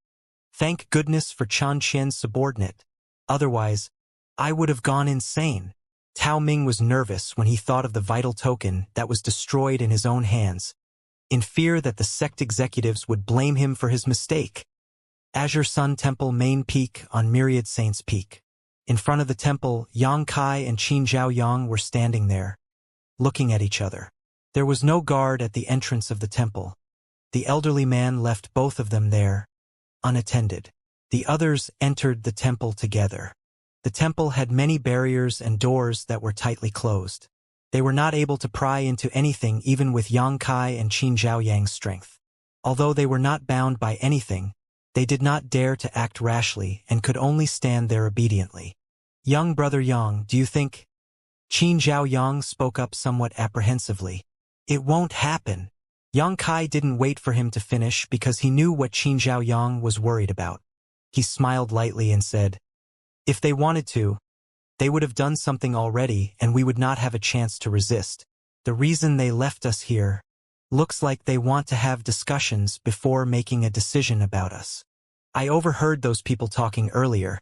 "Thank goodness for Chan Qian's subordinate. Otherwise, I would have gone insane." Tao Ming was nervous when he thought of the vital token that was destroyed in his own hands, in fear that the sect executives would blame him for his mistake. Azure Sun Temple Main Peak on Myriad Saints Peak. In front of the temple, Yang Kai and Qin Zhaoyang were standing there, looking at each other. There was no guard at the entrance of the temple. The elderly man left both of them there, unattended. The others entered the temple together. The temple had many barriers and doors that were tightly closed. They were not able to pry into anything even with Yang Kai and Qin Zhaoyang's strength. Although they were not bound by anything, they did not dare to act rashly and could only stand there obediently. Young brother Yang, do you think? Qin Zhaoyang spoke up somewhat apprehensively. It won't happen. Yang Kai didn't wait for him to finish because he knew what Qin Zhaoyang was worried about. He smiled lightly and said, if they wanted to, they would have done something already and we would not have a chance to resist. The reason they left us here looks like they want to have discussions before making a decision about us. I overheard those people talking earlier.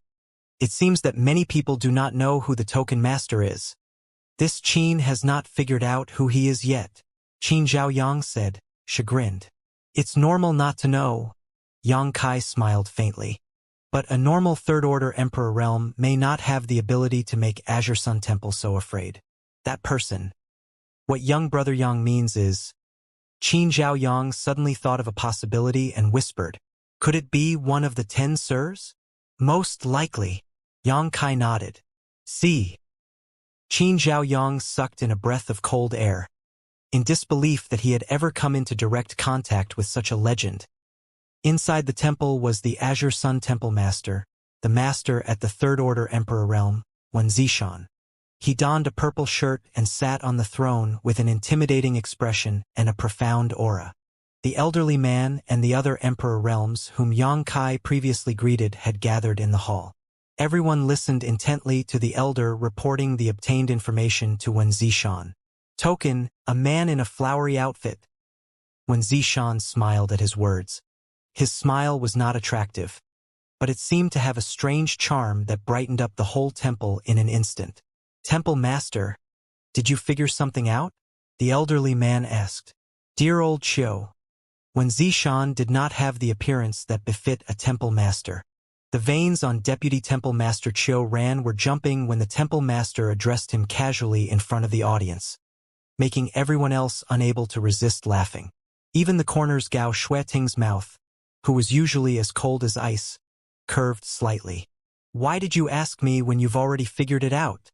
It seems that many people do not know who the token master is. This Qin has not figured out who he is yet, Qin Zhaoyang said, chagrined. It's normal not to know. Yang Kai smiled faintly. But a normal third-order emperor realm may not have the ability to make Azure Sun Temple so afraid. That person. What young brother Yang means is, Qin Zhaoyang suddenly thought of a possibility and whispered, could it be one of the 10 sirs? Most likely. Yang Kai nodded. See. Qin Zhaoyang sucked in a breath of cold air, in disbelief that he had ever come into direct contact with such a legend. Inside the temple was the Azure Sun Temple Master, the master at the Third Order Emperor Realm, Wen Zishan. He donned a purple shirt and sat on the throne with an intimidating expression and a profound aura. The elderly man and the other Emperor Realms whom Yang Kai previously greeted had gathered in the hall. Everyone listened intently to the elder reporting the obtained information to Wen Zishan. Token, a man in a flowery outfit. Wen Zishan smiled at his words. His smile was not attractive, but it seemed to have a strange charm that brightened up the whole temple in an instant. Temple Master, did you figure something out? The elderly man asked. Dear old Qiu. Wen Zishan did not have the appearance that befit a temple master. The veins on Deputy Temple Master Qiu Ran were jumping when the temple master addressed him casually in front of the audience, making everyone else unable to resist laughing. Even the corner's Gao Shueting's mouth, who was usually as cold as ice, curved slightly. Why did you ask me when you've already figured it out?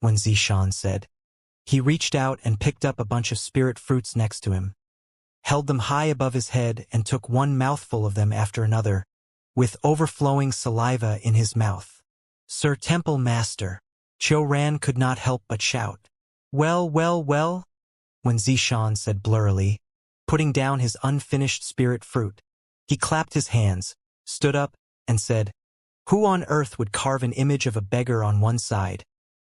Wen Zishan said. He reached out and picked up a bunch of spirit fruits next to him, held them high above his head and took one mouthful of them after another, with overflowing saliva in his mouth. Sir Temple Master, Qiu Ran could not help but shout. Well, Wen Zishan said blurrily, putting down his unfinished spirit fruit. He clapped his hands, stood up, and said, who on earth would carve an image of a beggar on one side,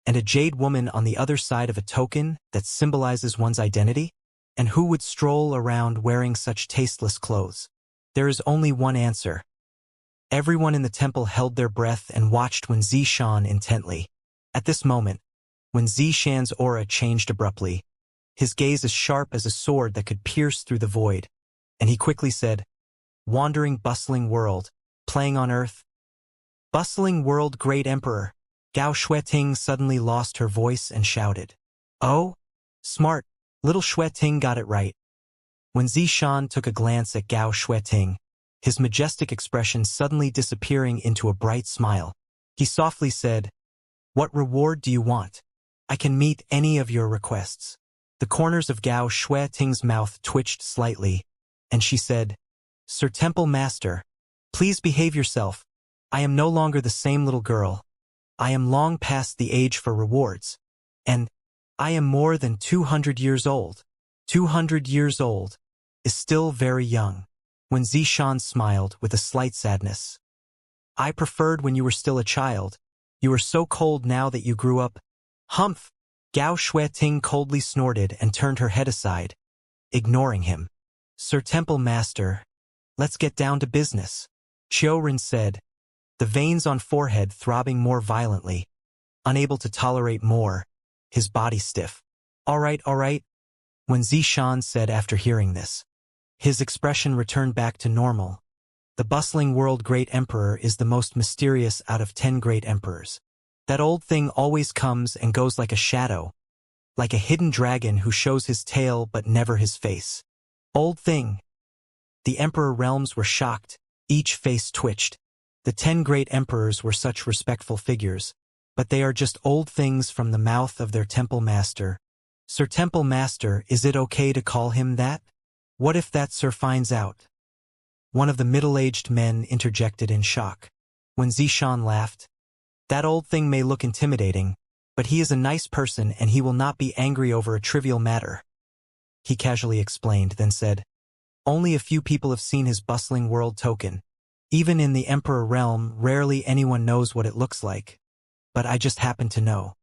and a jade woman on the other side of a token that symbolizes one's identity? And who would stroll around wearing such tasteless clothes? There is only one answer. Everyone in the temple held their breath and watched Wen Zishan intently. At this moment, Wen Zishan's aura changed abruptly, his gaze as sharp as a sword that could pierce through the void, and he quickly said, wandering bustling world, playing on earth. Bustling world great emperor. Gao Shueting suddenly lost her voice and shouted. Oh? Smart, little Shueting got it right. When Zishan took a glance at Gao Shueting, his majestic expression suddenly disappearing into a bright smile, he softly said, what reward do you want? I can meet any of your requests. The corners of Gao Shueting's mouth twitched slightly, and she said, Sir Temple Master, please behave yourself. I am no longer the same little girl. I am long past the age for rewards. And I am more than 200 years old. 200 years old is still very young. When Zishan smiled with a slight sadness. I preferred when you were still a child. You are so cold now that you grew up. Humph! Gao Shueting coldly snorted and turned her head aside, ignoring him. Sir Temple Master, let's get down to business, Qiu Ran said, the veins on forehead throbbing more violently. unable to tolerate more, his body stiff. All right, when Zishan said after hearing this. His expression returned back to normal. The bustling world great emperor is the most mysterious out of 10 great emperors. That old thing always comes and goes like a shadow, like a hidden dragon who shows his tail but never his face. Old thing. The emperor realms were shocked, each face twitched. The 10 great emperors were such respectful figures, but they are just old things from the mouth of their temple master. Sir Temple Master, is it okay to call him that? What if that Sir finds out? One of the middle-aged men interjected in shock. When Zishan laughed, that old thing may look intimidating, but he is a nice person and he will not be angry over a trivial matter. He casually explained, then said, only a few people have seen his bustling world token. Even in the Emperor realm, rarely anyone knows what it looks like. But I just happen to know.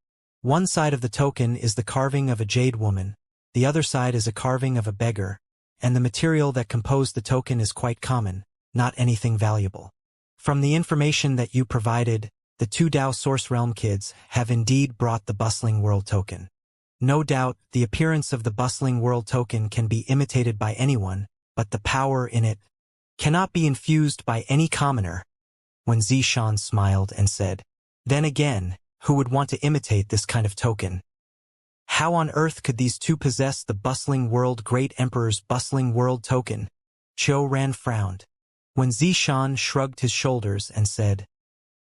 One side of the token is the carving of a jade woman, the other side is a carving of a beggar, and the material that composed the token is quite common, not anything valuable. From the information that you provided, the 2 Dao Source Realm kids have indeed brought the bustling world token. No doubt, the appearance of the bustling world token can be imitated by anyone, but the power in it cannot be infused by any commoner. When Zishan smiled and said, then again, who would want to imitate this kind of token? How on earth could these two possess the bustling world great emperor's bustling world token? Qiu Ran frowned. When Zishan shrugged his shoulders and said,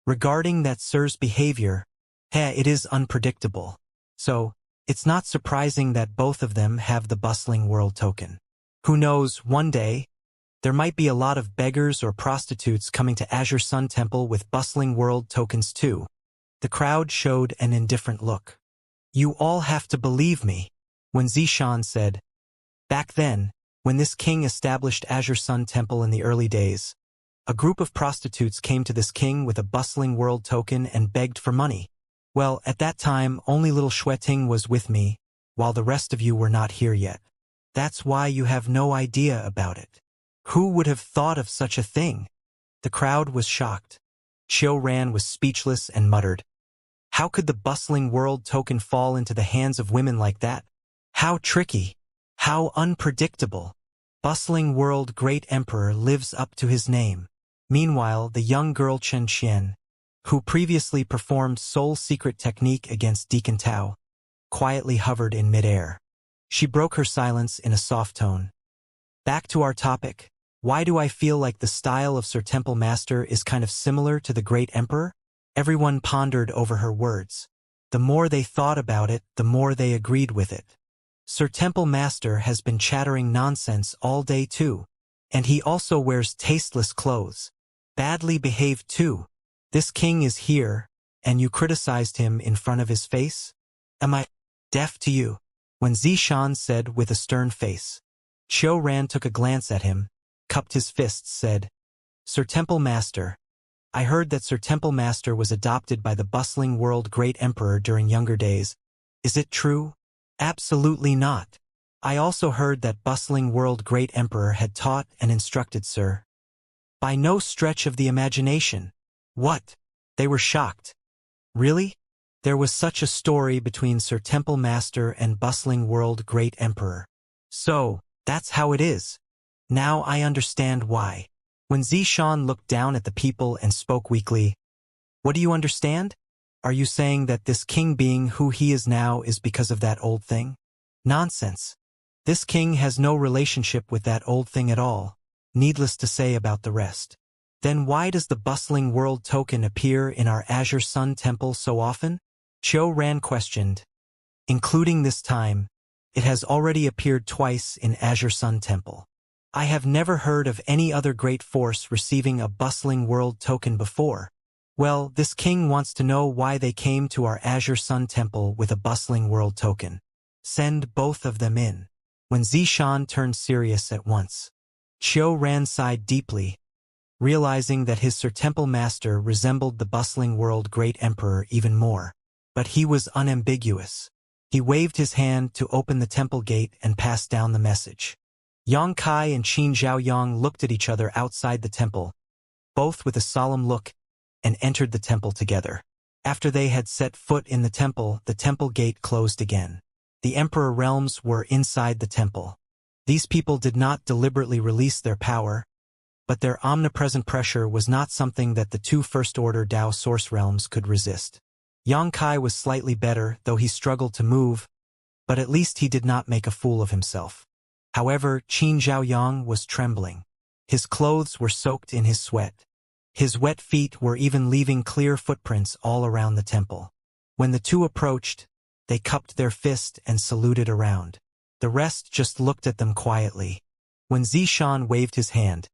regarding that sir's behavior, it is unpredictable. So, it's not surprising that both of them have the bustling world token. Who knows, one day, there might be a lot of beggars or prostitutes coming to Azure Sun Temple with bustling world tokens too. The crowd showed an indifferent look. You all have to believe me. When Zishan said, back then, when this king established Azure Sun Temple in the early days, a group of prostitutes came to this king with a bustling world token and begged for money. Well, at that time, only little Xueting was with me, while the rest of you were not here yet. That's why you have no idea about it. Who would have thought of such a thing? The crowd was shocked. Qiu Ran was speechless and muttered, how could the bustling world token fall into the hands of women like that? How tricky. How unpredictable. Bustling world great emperor lives up to his name. Meanwhile, the young girl Chen Qian, who previously performed soul secret technique against Deacon Tao, quietly hovered in midair. She broke her silence in a soft tone. Back to our topic. Why do I feel like the style of Sir Temple Master is kind of similar to the great emperor? Everyone pondered over her words. The more they thought about it, the more they agreed with it. Sir Temple Master has been chattering nonsense all day too. And he also wears tasteless clothes. Badly behaved too. This king is here, and you criticized him in front of his face? Am I deaf to you? When Zishan said with a stern face. Qiu Ran took a glance at him, cupped his fists, said, Sir Temple Master, I heard that Sir Temple Master was adopted by the bustling world great emperor during younger days. Is it true? Absolutely not. I also heard that bustling world great emperor had taught and instructed Sir. By no stretch of the imagination. What? They were shocked. Really? There was such a story between Sir Temple Master and bustling world great emperor. So, that's how it is. Now I understand why. When Zishan looked down at the people and spoke weakly, what do you understand? Are you saying that this king being who he is now is because of that old thing? Nonsense. This king has no relationship with that old thing at all, needless to say about the rest. Then why does the bustling world token appear in our Azure Sun Temple so often? Qiu Ran questioned. Including this time, it has already appeared twice in Azure Sun Temple. I have never heard of any other great force receiving a bustling world token before. Well, this king wants to know why they came to our Azure Sun Temple with a bustling world token. Send both of them in. When Zishan turned serious at once, Qiu Ran sighed deeply, realizing that his Sir Temple Master resembled the bustling world great emperor even more. But he was unambiguous. He waved his hand to open the temple gate and pass down the message. Yang Kai and Qin Zhaoyang looked at each other outside the temple, both with a solemn look, and entered the temple together. After they had set foot in the temple gate closed again. The emperor realms were inside the temple. These people did not deliberately release their power, but their omnipresent pressure was not something that the two first-order Dao source realms could resist. Yang Kai was slightly better, though he struggled to move, but at least he did not make a fool of himself. However, Qin Zhaoyang was trembling. His clothes were soaked in his sweat. His wet feet were even leaving clear footprints all around the temple. When the two approached, they cupped their fist and saluted around. The rest just looked at them quietly. When Zishan waved his hand,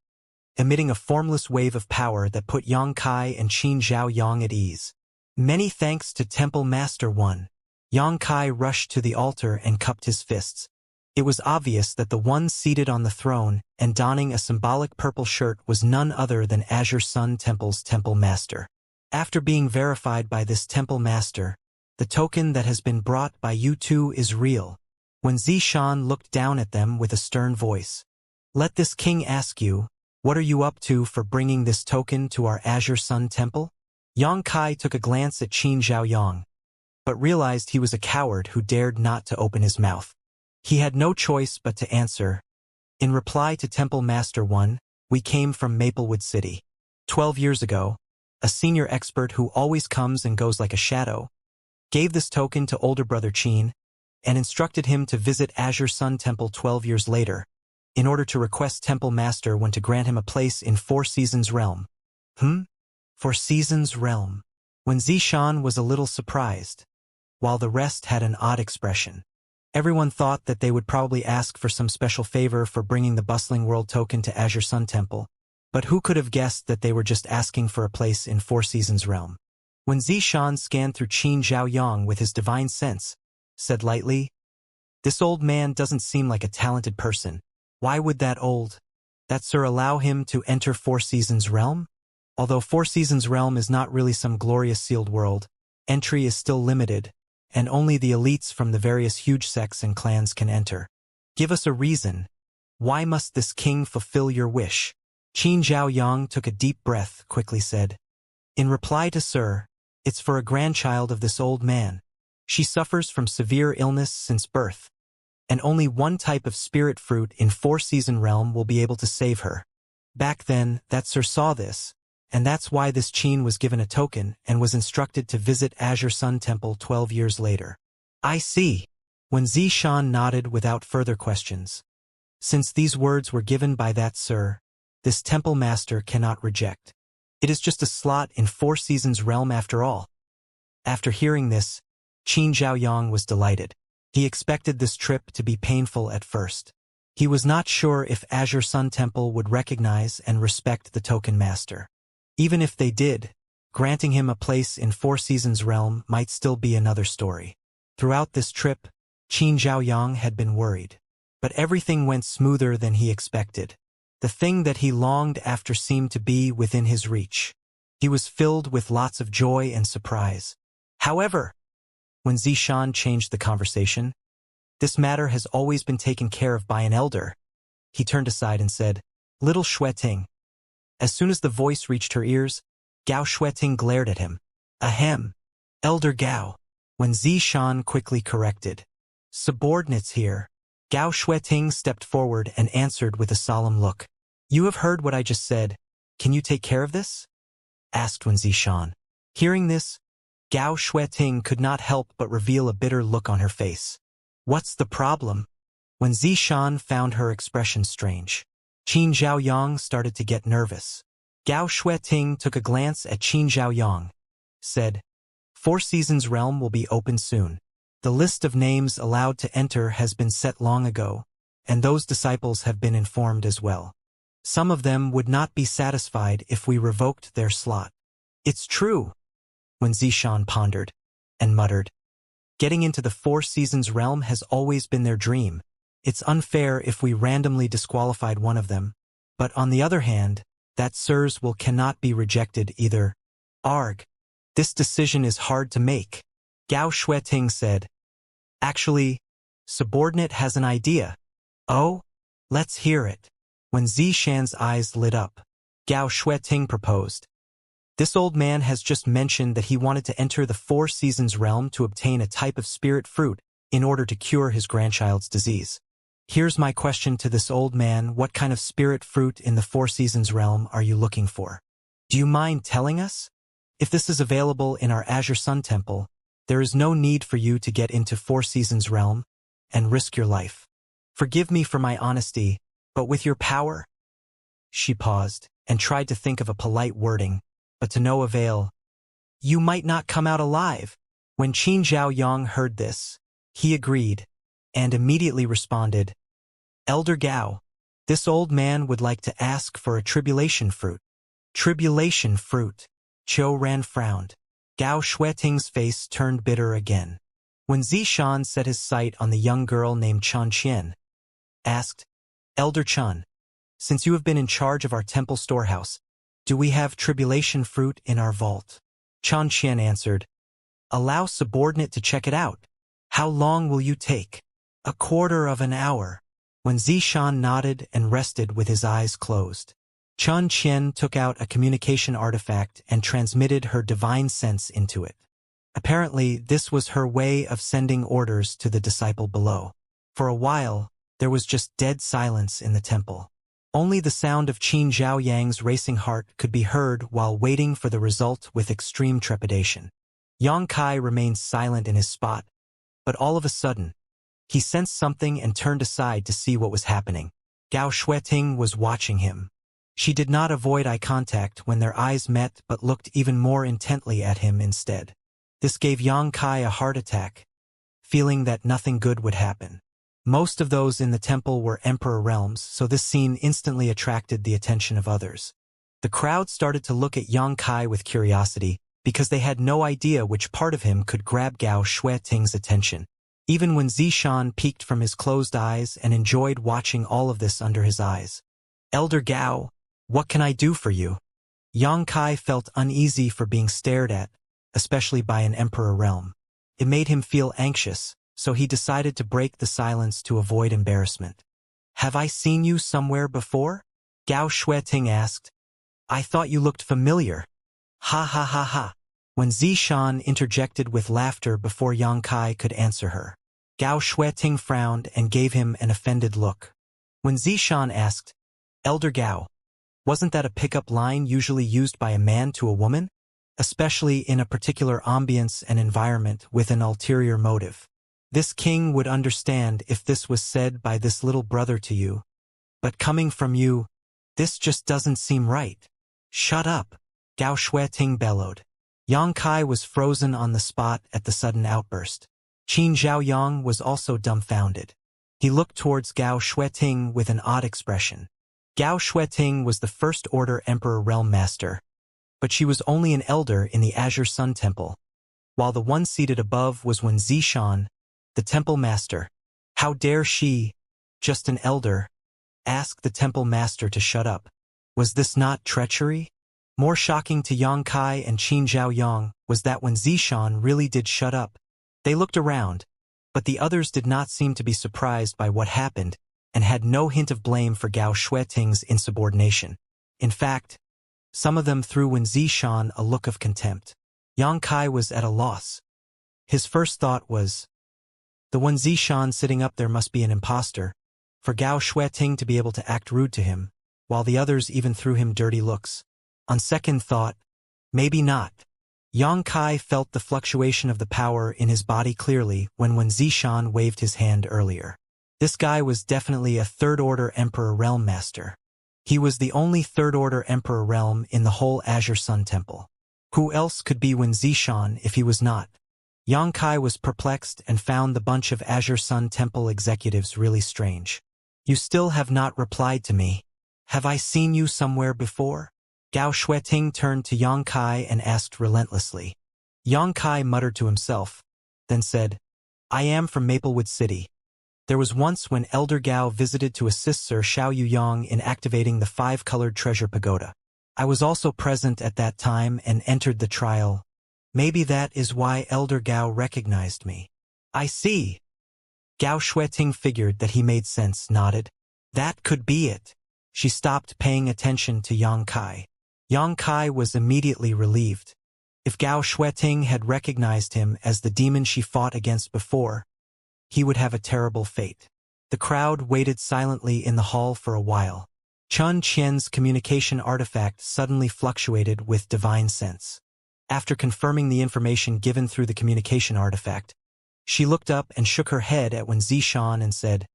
emitting a formless wave of power that put Yang Kai and Qin Zhaoyang at ease. Many thanks to Temple Master 1. Yang Kai rushed to the altar and cupped his fists. It was obvious that the one seated on the throne and donning a symbolic purple shirt was none other than Azure Sun Temple's Temple Master. After being verified by this Temple Master, the token that has been brought by you two is real. When Zishan looked down at them with a stern voice. Let this king ask you, what are you up to for bringing this token to our Azure Sun Temple? Yang Kai took a glance at Qin Zhaoyang, but realized he was a coward who dared not to open his mouth. He had no choice but to answer. In reply to Temple Master 1, we came from Maplewood City. 12 years ago, a senior expert who always comes and goes like a shadow, gave this token to older brother Qin, and instructed him to visit Azure Sun Temple 12 years later, in order to request Temple Master 1 to grant him a place in Four Seasons Realm. Four Seasons Realm. When Zishan was a little surprised, while the rest had an odd expression. Everyone thought that they would probably ask for some special favor for bringing the bustling world token to Azure Sun Temple, but who could have guessed that they were just asking for a place in Four Seasons Realm? When Zishan scanned through Qin Zhaoyang with his divine sense, said lightly, this old man doesn't seem like a talented person. Why would that sir allow him to enter Four Seasons Realm? Although Four Seasons Realm is not really some glorious sealed world, entry is still limited, and only the elites from the various huge sects and clans can enter. Give us a reason. Why must this king fulfill your wish? Qin Zhaoyang took a deep breath, quickly said. In reply to Sir, it's for a grandchild of this old man. She suffers from severe illness since birth, and only one type of spirit fruit in Four Season Realm will be able to save her. Back then, that Sir saw this, and that's why this Qin was given a token and was instructed to visit Azure Sun Temple 12 years later. I see. When Zishan nodded without further questions. Since these words were given by that Sir, this Temple Master cannot reject. It is just a slot in Four Seasons Realm after all. After hearing this, Qin Zhaoyang was delighted. He expected this trip to be painful at first. He was not sure if Azure Sun Temple would recognize and respect the Token Master. Even if they did, granting him a place in Four Seasons Realm might still be another story. Throughout this trip, Qin Zhaoyang had been worried. But everything went smoother than he expected. The thing that he longed after seemed to be within his reach. He was filled with lots of joy and surprise. However, when Zishan changed the conversation, this matter has always been taken care of by an elder. He turned aside and said, Little Xueting. As soon as the voice reached her ears, Gao Xueting glared at him. Ahem. Elder Gao. When Zishan quickly corrected. Subordinates here. Gao Xueting stepped forward and answered with a solemn look. You have heard what I just said. Can you take care of this? Asked Wen Zishan. Hearing this, Gao Xueting could not help but reveal a bitter look on her face. What's the problem? When Zishan found her expression strange, Qin Zhaoyang started to get nervous. Gao Xueting took a glance at Qin Zhaoyang, said, Four Seasons Realm will be open soon. The list of names allowed to enter has been set long ago, and those disciples have been informed as well. Some of them would not be satisfied if we revoked their slot. It's true. When Zishan pondered and muttered, getting into the Four Seasons Realm has always been their dream. It's unfair if we randomly disqualified one of them, but on the other hand, that Sirs will cannot be rejected either. Arg. This decision is hard to make. Gao Xueting said. Actually, subordinate has an idea. Oh? Let's hear it. When Zishan's eyes lit up, Gao Xueting proposed. This old man has just mentioned that he wanted to enter the Four Seasons realm to obtain a type of spirit fruit in order to cure his grandchild's disease. Here's my question to this old man: what kind of spirit fruit in the Four Seasons realm are you looking for? Do you mind telling us? If this is available in our Azure Sun Temple, there is no need for you to get into Four Seasons realm and risk your life. Forgive me for my honesty, but with your power? She paused and tried to think of a polite wording, but to no avail. You might not come out alive. When Qin Zhaoyang heard this, he agreed, and immediately responded, Elder Gao, this old man would like to ask for a tribulation fruit. Tribulation fruit. Qiu Ran frowned. Gao Shueting's face turned bitter again. When Zishan set his sight on the young girl named Chan Qian, asked, Elder Chun, since you have been in charge of our temple storehouse, do we have tribulation fruit in our vault? Chan Qian answered, allow subordinate to check it out. How long will you take? A quarter of an hour. When Zishan nodded and rested with his eyes closed, Chan Qian took out a communication artifact and transmitted her divine sense into it. Apparently, this was her way of sending orders to the disciple below. For a while, there was just dead silence in the temple. Only the sound of Qin Zhaoyang's racing heart could be heard while waiting for the result with extreme trepidation. Yang Kai remained silent in his spot, but all of a sudden, he sensed something and turned aside to see what was happening. Gao Shueting was watching him. She did not avoid eye contact when their eyes met but looked even more intently at him instead. This gave Yang Kai a heart attack, feeling that nothing good would happen. Most of those in the temple were emperor realms, so this scene instantly attracted the attention of others. The crowd started to look at Yang Kai with curiosity, because they had no idea which part of him could grab Gao Shueting's attention. Even when Zishan peeked from his closed eyes and enjoyed watching all of this under his eyes. Elder Gao, what can I do for you? Yang Kai felt uneasy for being stared at, especially by an emperor realm. It made him feel anxious, so he decided to break the silence to avoid embarrassment. Have I seen you somewhere before? Gao Shueting asked. I thought you looked familiar. Ha ha ha ha. When Zishan interjected with laughter before Yang Kai could answer her, Gao Shueting frowned and gave him an offended look. When Zishan asked, Elder Gao, wasn't that a pickup line usually used by a man to a woman? Especially in a particular ambience and environment with an ulterior motive. This king would understand if this was said by this little brother to you. But coming from you, this just doesn't seem right. Shut up, Gao Shueting bellowed. Yang Kai was frozen on the spot at the sudden outburst. Qin Zhaoyang was also dumbfounded. He looked towards Gao Shueting with an odd expression. Gao Shueting was the First Order Emperor Realm Master, but she was only an elder in the Azure Sun Temple, while the one seated above was Wen Zishan, the Temple Master. How dare she, just an elder, ask the Temple Master to shut up? Was this not treachery? More shocking to Yang Kai and Qin Zhaoyang was that when Zishan really did shut up, they looked around, but the others did not seem to be surprised by what happened and had no hint of blame for Gao Shueting's insubordination. In fact, some of them threw Wen Zishan a look of contempt. Yang Kai was at a loss. His first thought was, the Wen Zishan sitting up there must be an imposter, for Gao Shueting to be able to act rude to him, while the others even threw him dirty looks. On second thought, maybe not. Yang Kai felt the fluctuation of the power in his body clearly when Zishan waved his hand earlier. This guy was definitely a Third-Order Emperor Realm Master. He was the only Third-Order Emperor Realm in the whole Azure Sun Temple. Who else could be Wen Zishan if he was not? Yang Kai was perplexed and found the bunch of Azure Sun Temple executives really strange. You still have not replied to me. Have I seen you somewhere before? Gao Shueting turned to Yang Kai and asked relentlessly. Yang Kai muttered to himself, then said, I am from Maplewood City. There was once when Elder Gao visited to assist Sir Xiao Yuyang in activating the 5-colored treasure pagoda. I was also present at that time and entered the trial. Maybe that is why Elder Gao recognized me. I see. Gao Shueting figured that he made sense, nodded. That could be it. She stopped paying attention to Yang Kai. Yang Kai was immediately relieved. If Gao Shueting had recognized him as the demon she fought against before, he would have a terrible fate. The crowd waited silently in the hall for a while. Chun Qian's communication artifact suddenly fluctuated with divine sense. After confirming the information given through the communication artifact, she looked up and shook her head at Wen Zishan and said,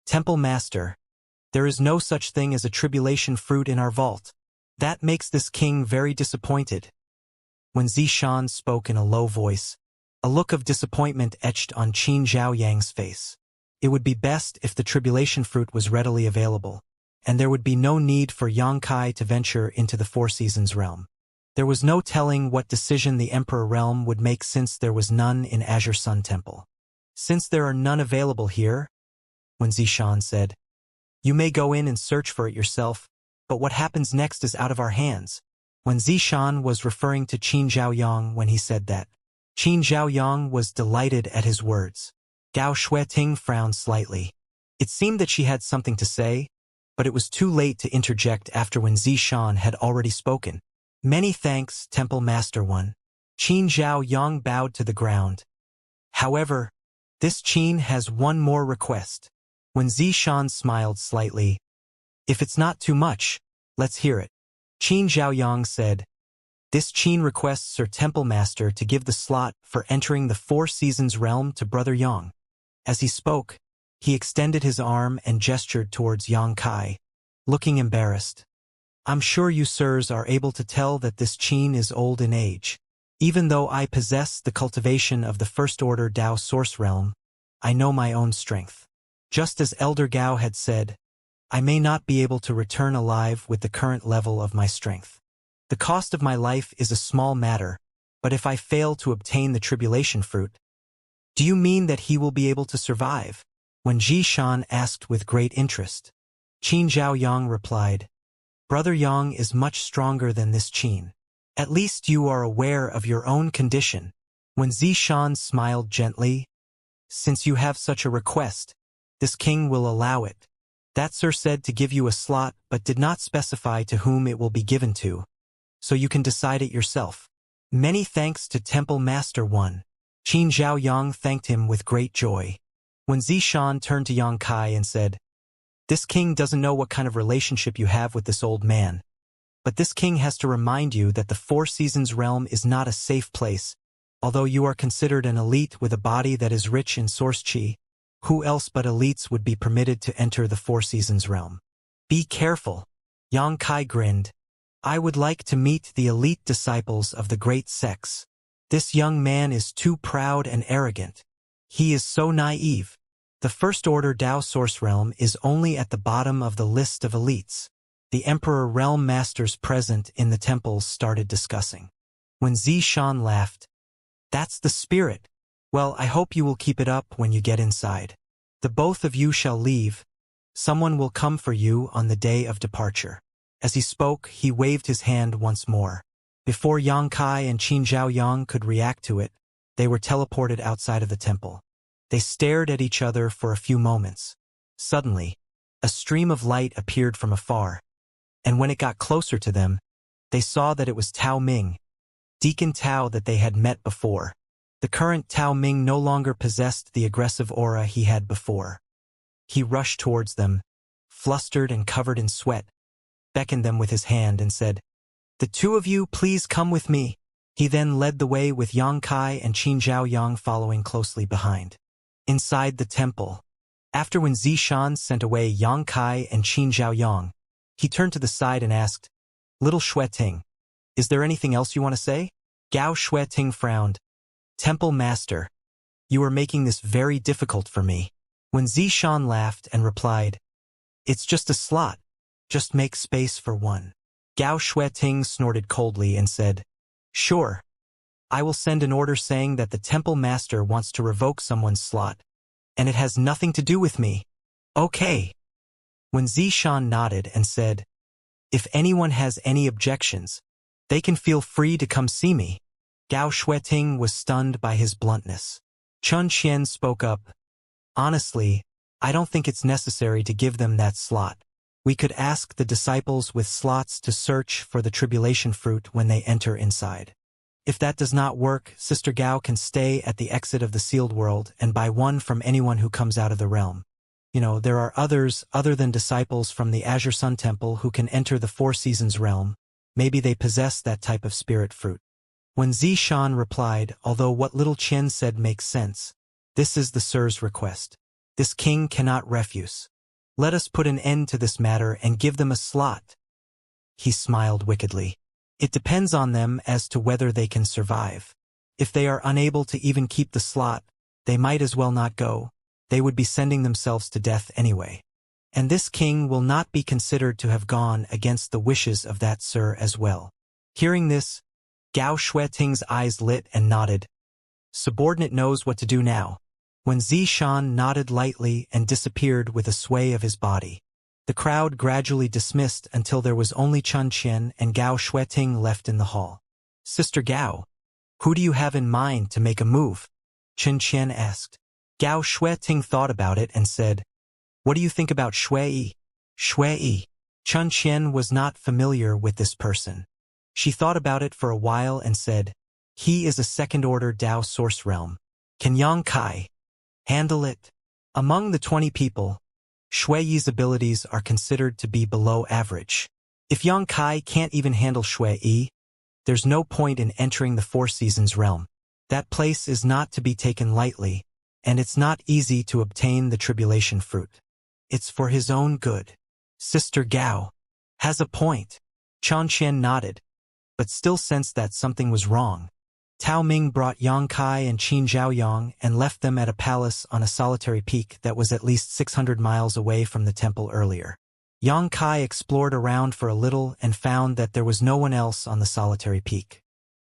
"Temple Master, there is no such thing as a tribulation fruit in our vault. That makes this king very disappointed." When Zishan spoke in a low voice, a look of disappointment etched on Qin Zhaoyang's face. It would be best if the tribulation fruit was readily available, and there would be no need for Yang Kai to venture into the Four Seasons realm. There was no telling what decision the Emperor realm would make since there was none in Azure Sun Temple. "Since there are none available here," Wen Zishan said, "you may go in and search for it yourself, but what happens next is out of our hands." Wen Zishan was referring to Qin Zhaoyang when he said that. Qin Zhaoyang was delighted at his words. Gao Shueting frowned slightly. It seemed that she had something to say, but it was too late to interject after Wen Zishan had already spoken. "Many thanks, Temple Master One." Qin Zhaoyang bowed to the ground. "However, this Qin has one more request." Wen Zishan smiled slightly. "If it's not too much, let's hear it." Qin Zhaoyang said, "This Qin requests Sir Temple Master to give the slot for entering the Four Seasons realm to Brother Yang." As he spoke, he extended his arm and gestured towards Yang Kai, looking embarrassed. "I'm sure you sirs are able to tell that this Qin is old in age. Even though I possess the cultivation of the First Order Dao Source Realm, I know my own strength. Just as Elder Gao had said, I may not be able to return alive with the current level of my strength. The cost of my life is a small matter, but if I fail to obtain the tribulation fruit—" "Do you mean that he will be able to survive?" When Zishan asked with great interest. Qin Zhaoyang replied, "Brother Yang is much stronger than this Qin. At least you are aware of your own condition." When Zishan smiled gently, "Since you have such a request, this king will allow it. That sir said to give you a slot but did not specify to whom it will be given to, so you can decide it yourself." "Many thanks to Temple Master One." Qin Zhaoyang thanked him with great joy. When Zishan turned to Yang Kai and said, "This king doesn't know what kind of relationship you have with this old man, but this king has to remind you that the Four Seasons realm is not a safe place. Although you are considered an elite with a body that is rich in source chi, who else but elites would be permitted to enter the Four Seasons realm? Be careful." Yang Kai grinned. "I would like to meet the elite disciples of the great sects. This young man is too proud and arrogant. He is so naive. The First Order Dao Source Realm is only at the bottom of the list of elites." The Emperor Realm Masters present in the temples started discussing. When Zishan laughed, "That's the spirit. Well, I hope you will keep it up when you get inside. The both of you shall leave. Someone will come for you on the day of departure." As he spoke, he waved his hand once more. Before Yang Kai and Qin Zhaoyang could react to it, they were teleported outside of the temple. They stared at each other for a few moments. Suddenly, a stream of light appeared from afar, and when it got closer to them, they saw that it was Tao Ming, Deacon Tao that they had met before. The current Tao Ming no longer possessed the aggressive aura he had before. He rushed towards them, flustered and covered in sweat, beckoned them with his hand and said, "The two of you please come with me." He then led the way with Yang Kai and Qin Zhaoyang following closely behind. Inside the temple, after when Zishan sent away Yang Kai and Qin Zhaoyang, he turned to the side and asked, "Little Shueting, is there anything else you want to say?" Gao Shueting frowned. "Temple Master, you are making this very difficult for me." When Zishan laughed and replied, "It's just a slot. Just make space for one." Gao Shueting snorted coldly and said, "Sure. I will send an order saying that the Temple Master wants to revoke someone's slot, and it has nothing to do with me." "Okay." When Zishan nodded and said, "If anyone has any objections, they can feel free to come see me." Gao Shueting was stunned by his bluntness. Chun Qian spoke up, "Honestly, I don't think it's necessary to give them that slot. We could ask the disciples with slots to search for the tribulation fruit when they enter inside. If that does not work, Sister Gao can stay at the exit of the sealed world and buy one from anyone who comes out of the realm. There are others other than disciples from the Azure Sun Temple who can enter the Four Seasons realm. Maybe they possess that type of spirit fruit. When Zishan replied, although what little Qian said makes sense, this is the Sir's request. This king cannot refuse. Let us put an end to this matter and give them a slot. He smiled wickedly. It depends on them as to whether they can survive. If they are unable to even keep the slot, they might as well not go. They would be sending themselves to death anyway. And this king will not be considered to have gone against the wishes of that Sir as well. Hearing this, Gao Shueting's eyes lit and nodded. Subordinate knows what to do now. When Zishan nodded lightly and disappeared with a sway of his body, the crowd gradually dismissed until there was only Chun Qian and Gao Shueting left in the hall. Sister Gao, who do you have in mind to make a move? Chun Qian asked. Gao Shueting thought about it and said, What do you think about Shui? Shui. Chun Qian was not familiar with this person. She thought about it for a while and said, He is a second-order Dao source realm. Can Yang Kai handle it? Among the 20 people, Shui's abilities are considered to be below average. If Yang Kai can't even handle Shui, there's no point in entering the Four Seasons realm. That place is not to be taken lightly, and it's not easy to obtain the tribulation fruit. It's for his own good. Sister Gao has a point. Chun Qian nodded, but still sensed that something was wrong. Tao Ming brought Yang Kai and Qin Zhaoyang and left them at a palace on a solitary peak that was at least 600 miles away from the temple earlier. Yang Kai explored around for a little and found that there was no one else on the solitary peak.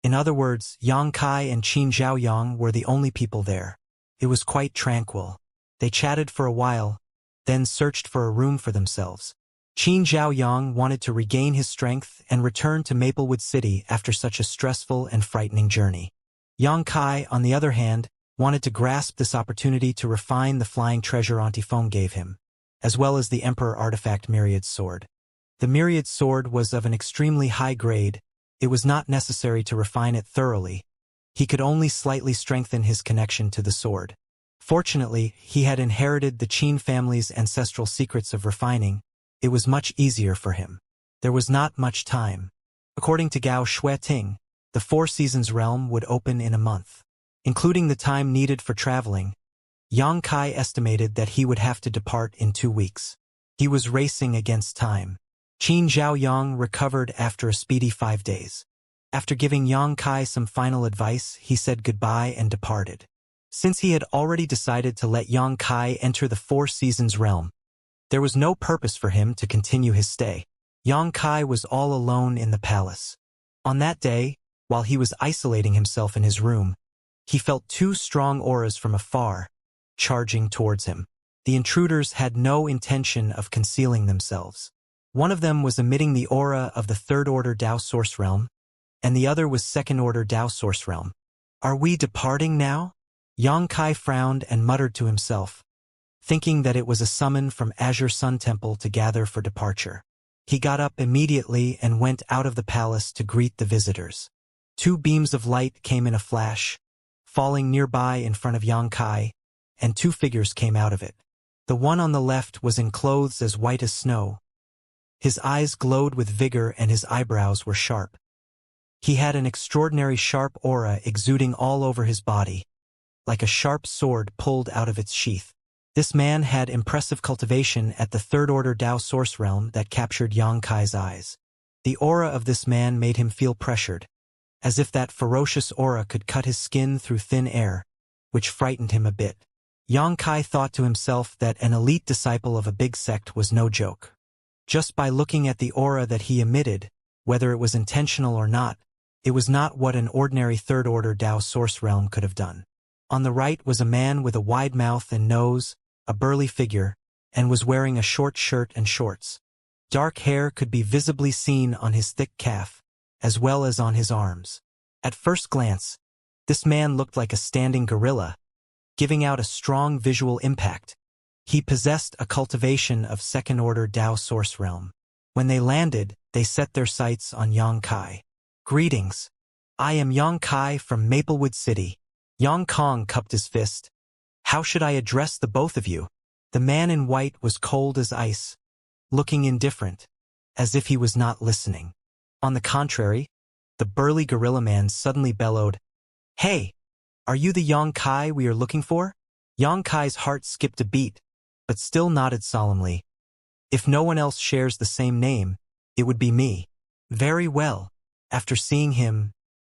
In other words, Yang Kai and Qin Zhaoyang were the only people there. It was quite tranquil. They chatted for a while, then searched for a room for themselves. Qin Zhaoyang wanted to regain his strength and return to Maplewood City after such a stressful and frightening journey. Yang Kai, on the other hand, wanted to grasp this opportunity to refine the flying treasure Antifone gave him, as well as the Emperor Artifact Myriad Sword. The Myriad Sword was of an extremely high grade. It was not necessary to refine it thoroughly. He could only slightly strengthen his connection to the sword. Fortunately, he had inherited the Qin family's ancestral secrets of refining. It was much easier for him. There was not much time. According to Gao Shueting, the Four Seasons realm would open in a month. Including the time needed for traveling, Yang Kai estimated that he would have to depart in 2 weeks. He was racing against time. Qin Zhaoyang recovered after a speedy 5 days. After giving Yang Kai some final advice, he said goodbye and departed. Since he had already decided to let Yang Kai enter the Four Seasons realm, there was no purpose for him to continue his stay. Yang Kai was all alone in the palace. On that day, while he was isolating himself in his room, he felt 2 strong auras from afar, charging towards him. The intruders had no intention of concealing themselves. One of them was emitting the aura of the third-order Dao Source Realm, and the other was second-order Dao Source Realm. Are we departing now? Yang Kai frowned and muttered to himself, thinking that it was a summon from Azure Sun Temple to gather for departure. He got up immediately and went out of the palace to greet the visitors. 2 beams of light came in a flash, falling nearby in front of Yang Kai, and 2 figures came out of it. The one on the left was in clothes as white as snow. His eyes glowed with vigor and his eyebrows were sharp. He had an extraordinary sharp aura exuding all over his body, like a sharp sword pulled out of its sheath. This man had impressive cultivation at the third-order Dao Source Realm that captured Yang Kai's eyes. The aura of this man made him feel pressured, as if that ferocious aura could cut his skin through thin air, which frightened him a bit. Yang Kai thought to himself that an elite disciple of a big sect was no joke. Just by looking at the aura that he emitted, whether it was intentional or not, it was not what an ordinary third-order Dao Source Realm could have done. On the right was a man with a wide mouth and nose, a burly figure, and was wearing a short shirt and shorts. Dark hair could be visibly seen on his thick calf, as well as on his arms. At first glance, this man looked like a standing gorilla, giving out a strong visual impact. He possessed a cultivation of second-order Dao source realm. When they landed, they set their sights on Yang Kai. Greetings. I am Yang Kai from Maplewood City. Yang Kong cupped his fist. How should I address the both of you? The man in white was cold as ice, looking indifferent, as if he was not listening. On the contrary, the burly gorilla man suddenly bellowed, Hey! Are you the Yang Kai we are looking for? Yang Kai's heart skipped a beat, but still nodded solemnly. If no one else shares the same name, it would be me. Very well. After seeing him,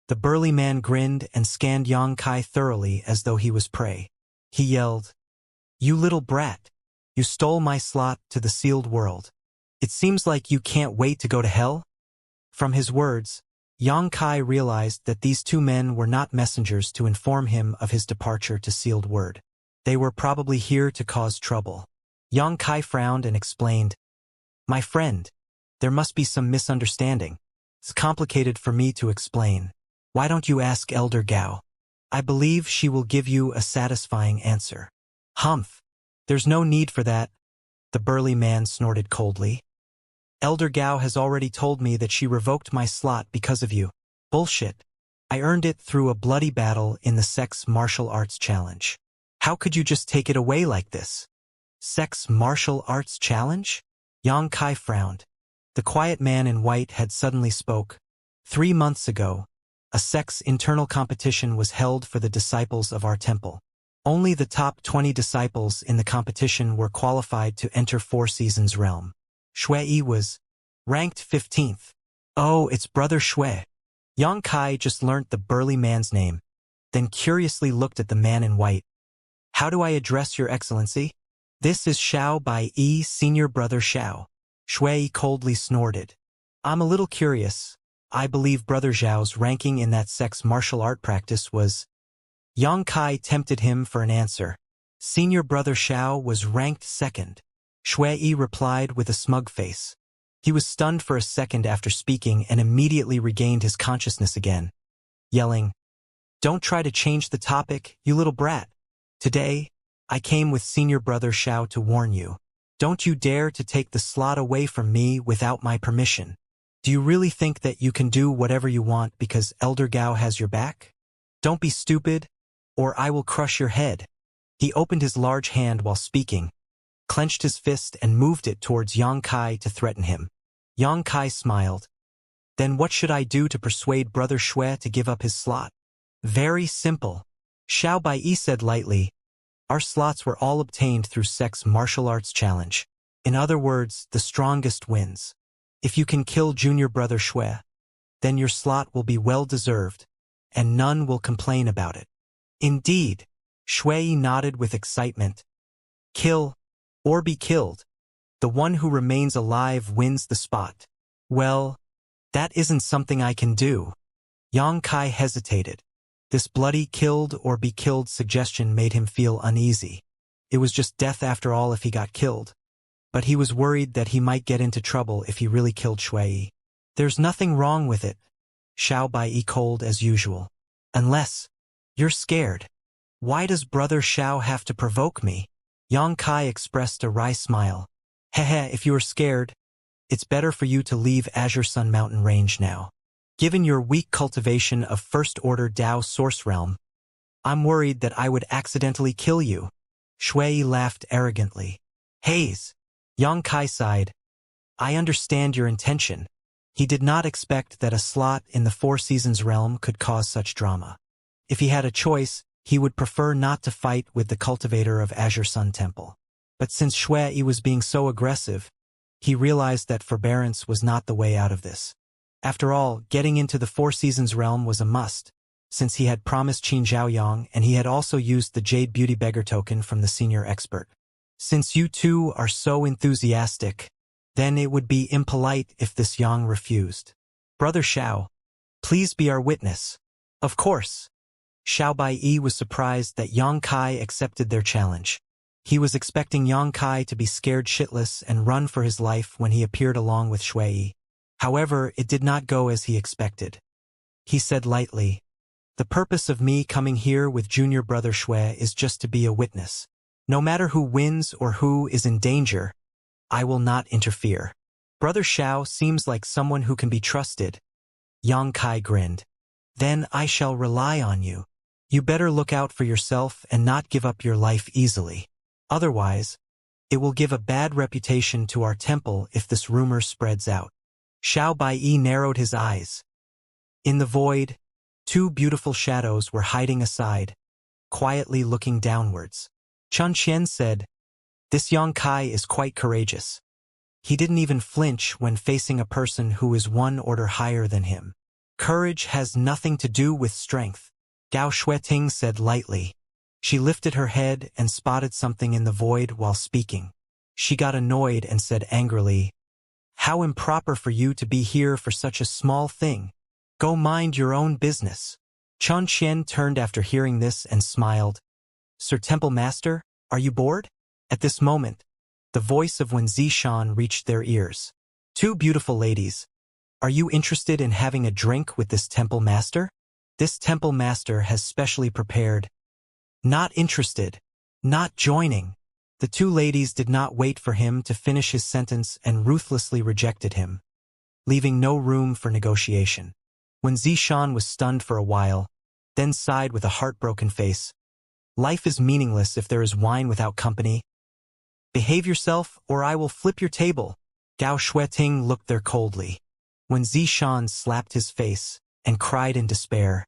the burly man grinned and scanned Yang Kai thoroughly as though he was prey. He yelled, You little brat! You stole my slot to the sealed world. It seems like you can't wait to go to hell? From his words, Yang Kai realized that these two men were not messengers to inform him of his departure to sealed word. They were probably here to cause trouble. Yang Kai frowned and explained, My friend, there must be some misunderstanding. It's complicated for me to explain. Why don't you ask Elder Gao? I believe she will give you a satisfying answer. Humph. There's no need for that, the burly man snorted coldly. Elder Gao has already told me that she revoked my slot because of you. Bullshit. I earned it through a bloody battle in the Sex Martial Arts Challenge. How could you just take it away like this? Sex Martial Arts Challenge? Yang Kai frowned. The quiet man in white had suddenly spoke. 3 months ago, a sex internal competition was held for the disciples of our temple. Only the top 20 disciples in the competition were qualified to enter Four Seasons realm. Shui was ranked 15th. Oh, it's Brother Shui. Yang Kai just learnt the burly man's name, then curiously looked at the man in white. How do I address your excellency? This is Xiao Bai Yi, senior brother Xiao. Shui coldly snorted. I'm a little curious. I believe Brother Zhao's ranking in that sex martial art practice was... Yang Kai tempted him for an answer. Senior brother Xiao was ranked 2nd. Shui replied with a smug face. He was stunned for a second after speaking and immediately regained his consciousness again, yelling, Don't try to change the topic, you little brat. Today, I came with senior brother Xiao to warn you. Don't you dare to take the slot away from me without my permission. Do you really think that you can do whatever you want because Elder Gao has your back? Don't be stupid, or I will crush your head. He opened his large hand while speaking, clenched his fist and moved it towards Yang Kai to threaten him. Yang Kai smiled. Then what should I do to persuade Brother Shui to give up his slot? Very simple. Xiao Baiyi said lightly. Our slots were all obtained through Sex Martial Arts Challenge. In other words, the strongest wins. If you can kill Junior Brother Shui, then your slot will be well-deserved, and none will complain about it. Indeed, Shui nodded with excitement. Kill, or be killed. The one who remains alive wins the spot. Well, that isn't something I can do. Yang Kai hesitated. This bloody killed or be killed suggestion made him feel uneasy. It was just death after all if he got killed. But he was worried that he might get into trouble if he really killed Shui. There's nothing wrong with it. Xiao Baiyi cold as usual. Unless you're scared. Why does Brother Xiao have to provoke me? Yang Kai expressed a wry smile. Hehe, if you are scared, it's better for you to leave Azure Sun Mountain Range now. Given your weak cultivation of first-order Dao Source Realm, I'm worried that I would accidentally kill you. Shui laughed arrogantly. Haze. Yang Kai sighed. I understand your intention. He did not expect that a slot in the Four Seasons realm could cause such drama. If he had a choice, he would prefer not to fight with the cultivator of Azure Sun Temple. But since Shui was being so aggressive, he realized that forbearance was not the way out of this. After all, getting into the Four Seasons realm was a must, since he had promised Qin Zhaoyang and he had also used the Jade Beauty Beggar token from the senior expert. Since you two are so enthusiastic, then it would be impolite if this Yang refused. Brother Xiao, please be our witness. Of course. Xiao Baiyi was surprised that Yang Kai accepted their challenge. He was expecting Yang Kai to be scared shitless and run for his life when he appeared along with Shui. However, it did not go as he expected. He said lightly, The purpose of me coming here with Junior Brother Shui is just to be a witness. No matter who wins or who is in danger, I will not interfere. Brother Xiao seems like someone who can be trusted. Yang Kai grinned. Then I shall rely on you. You better look out for yourself and not give up your life easily. Otherwise, it will give a bad reputation to our temple if this rumor spreads out. Xiao Baiyi narrowed his eyes. In the void, two beautiful shadows were hiding aside, quietly looking downwards. Chun Qian said, "This Yang Kai is quite courageous. He didn't even flinch when facing a person who is one order higher than him. Courage has nothing to do with strength," Gao Shueting said lightly. She lifted her head and spotted something in the void while speaking. She got annoyed and said angrily, "How improper for you to be here for such a small thing. Go mind your own business." Chun Qian turned after hearing this and smiled. "Sir Temple Master, are you bored?" At this moment, the voice of Wen Zishan reached their ears. "Two beautiful ladies. Are you interested in having a drink with this temple master? This temple master has specially prepared." "Not interested. Not joining." The two ladies did not wait for him to finish his sentence and ruthlessly rejected him, leaving no room for negotiation. When Zishan was stunned for a while, then sighed with a heartbroken face. "Life is meaningless if there is wine without company. Behave yourself or I will flip your table." Gao Shueting looked there coldly. When Zishan slapped his face and cried in despair,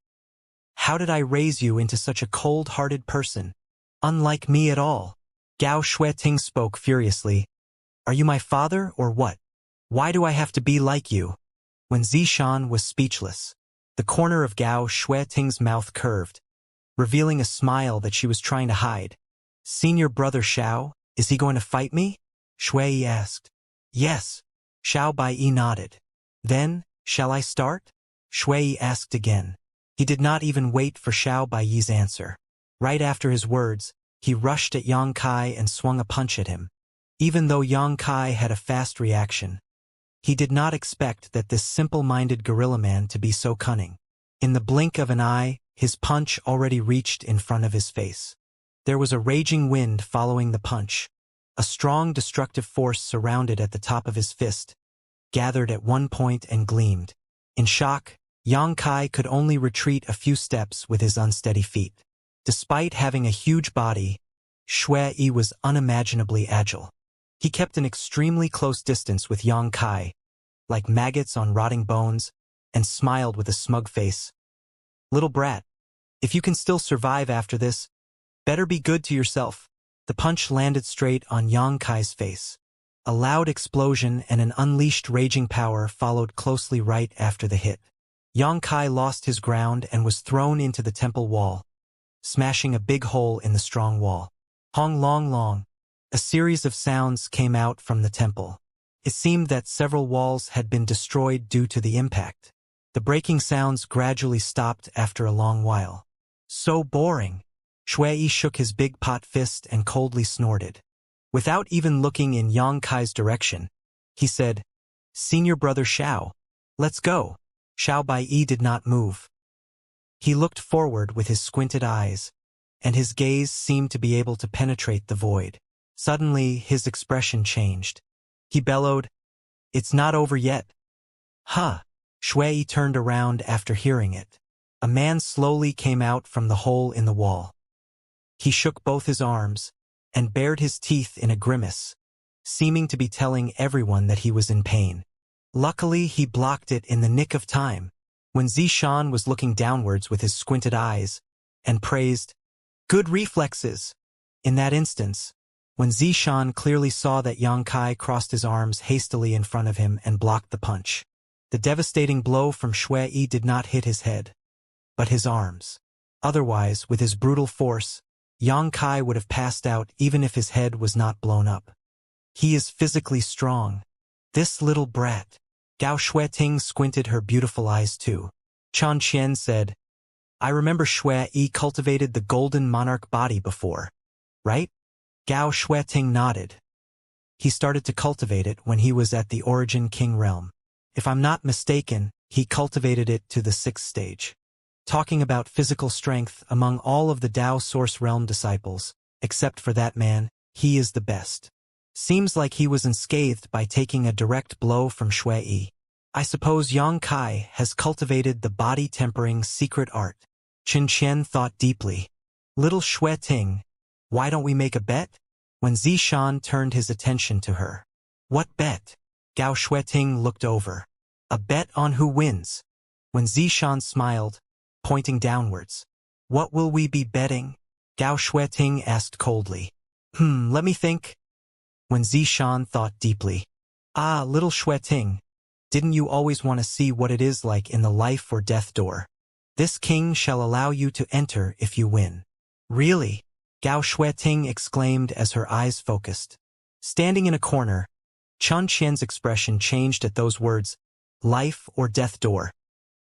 "How did I raise you into such a cold-hearted person? Unlike me at all." Gao Shueting spoke furiously. "Are you my father or what? Why do I have to be like you?" When Zishan was speechless, the corner of Gao Shueting's mouth curved, revealing a smile that she was trying to hide. "Senior brother Xiao, is he going to fight me?" Shui asked. "Yes." Xiao Baiyi nodded. "Then, shall I start?" Shui asked again. He did not even wait for Xiao Baiyi's answer. Right after his words, he rushed at Yang Kai and swung a punch at him. Even though Yang Kai had a fast reaction, he did not expect that this simple-minded gorilla man to be so cunning. In the blink of an eye, his punch already reached in front of his face. There was a raging wind following the punch. A strong destructive force surrounded at the top of his fist, gathered at one point and gleamed. In shock, Yang Kai could only retreat a few steps with his unsteady feet. Despite having a huge body, Shui was unimaginably agile. He kept an extremely close distance with Yang Kai, like maggots on rotting bones, and smiled with a smug face. "Little brat, if you can still survive after this, better be good to yourself." The punch landed straight on Yang Kai's face. A loud explosion and an unleashed raging power followed closely right after the hit. Yang Kai lost his ground and was thrown into the temple wall, smashing a big hole in the strong wall. Hong long long. A series of sounds came out from the temple. It seemed that several walls had been destroyed due to the impact. The breaking sounds gradually stopped after a long while. "So boring." Shui shook his big pot fist and coldly snorted. Without even looking in Yang Kai's direction, he said, "Senior brother Xiao, let's go." Xiao Baiyi did not move. He looked forward with his squinted eyes, and his gaze seemed to be able to penetrate the void. Suddenly, his expression changed. He bellowed, "It's not over yet." "Huh." Shui turned around after hearing it. A man slowly came out from the hole in the wall. He shook both his arms and bared his teeth in a grimace, seeming to be telling everyone that he was in pain. Luckily, he blocked it in the nick of time, when Zishan was looking downwards with his squinted eyes, and praised, "Good reflexes." In that instance, when Zishan clearly saw that Yang Kai crossed his arms hastily in front of him and blocked the punch. The devastating blow from Shui did not hit his head, but his arms. Otherwise, with his brutal force, Yang Kai would have passed out even if his head was not blown up. He is physically strong. This little brat. Gao Shueting squinted her beautiful eyes too. Chan Qian said, "I remember Shui cultivated the golden monarch body before, right?" Gao Shueting nodded. He started to cultivate it when he was at the Origin King realm. If I'm not mistaken, he cultivated it to the 6th stage. Talking about physical strength among all of the Dao Source Realm disciples, Except for that man, he is the best. Seems like he was unscathed by taking a direct blow from Shui. I suppose Yang Kai has cultivated the body-tempering secret art. Qin Qian thought deeply. Little Shui Ting, why don't we make a bet? When Zishan turned his attention to her. What bet? Gao Shueting looked over. A bet on who wins. When Zishan smiled, pointing downwards. What will we be betting? Gao Shueting asked coldly. Let me think. When Zishan thought deeply. Ah, little Shueting, didn't you always want to see what it is like in the life or death door? This king shall allow you to enter if you win. Really? Gao Shueting exclaimed as her eyes focused. Standing in a corner, Chun Qian's expression changed at those words, life or death door.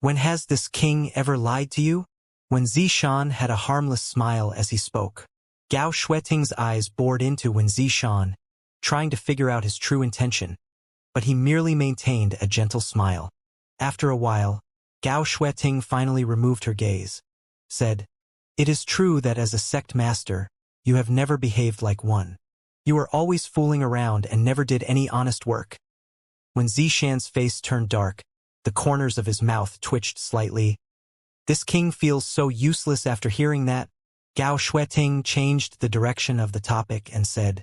When has this king ever lied to you? When Zishan had a harmless smile as he spoke. Gao Shueting's eyes bored into When Zishan, trying to figure out his true intention, but he merely maintained a gentle smile. After a while, Gao Shueting finally removed her gaze, said, It is true that as a sect master, you have never behaved like one. You are always fooling around and never did any honest work. When Zishan's face turned dark, the corners of his mouth twitched slightly. This king feels so useless after hearing that. Gao Shueting changed the direction of the topic and said,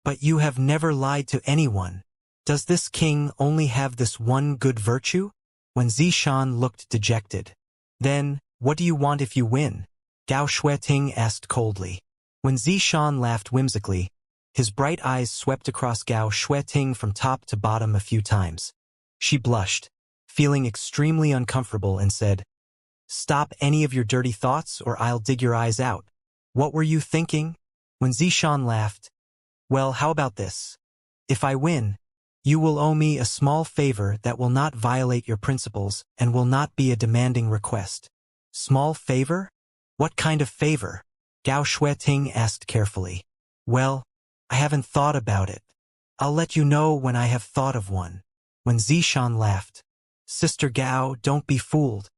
But you have never lied to anyone. Does this king only have this one good virtue? When Zishan looked dejected. Then, what do you want if you win? Gao Shueting asked coldly. When Zishan laughed whimsically, his bright eyes swept across Gao Shueting from top to bottom a few times. She blushed, feeling extremely uncomfortable, and said, Stop any of your dirty thoughts or I'll dig your eyes out. What were you thinking? When Zishan laughed, Well, how about this? If I win, you will owe me a small favor that will not violate your principles and will not be a demanding request. Small favor? What kind of favor? Gao Shueting asked carefully. Well, I haven't thought about it. I'll let you know when I have thought of one. When Zishan laughed. Sister Gao, don't be fooled.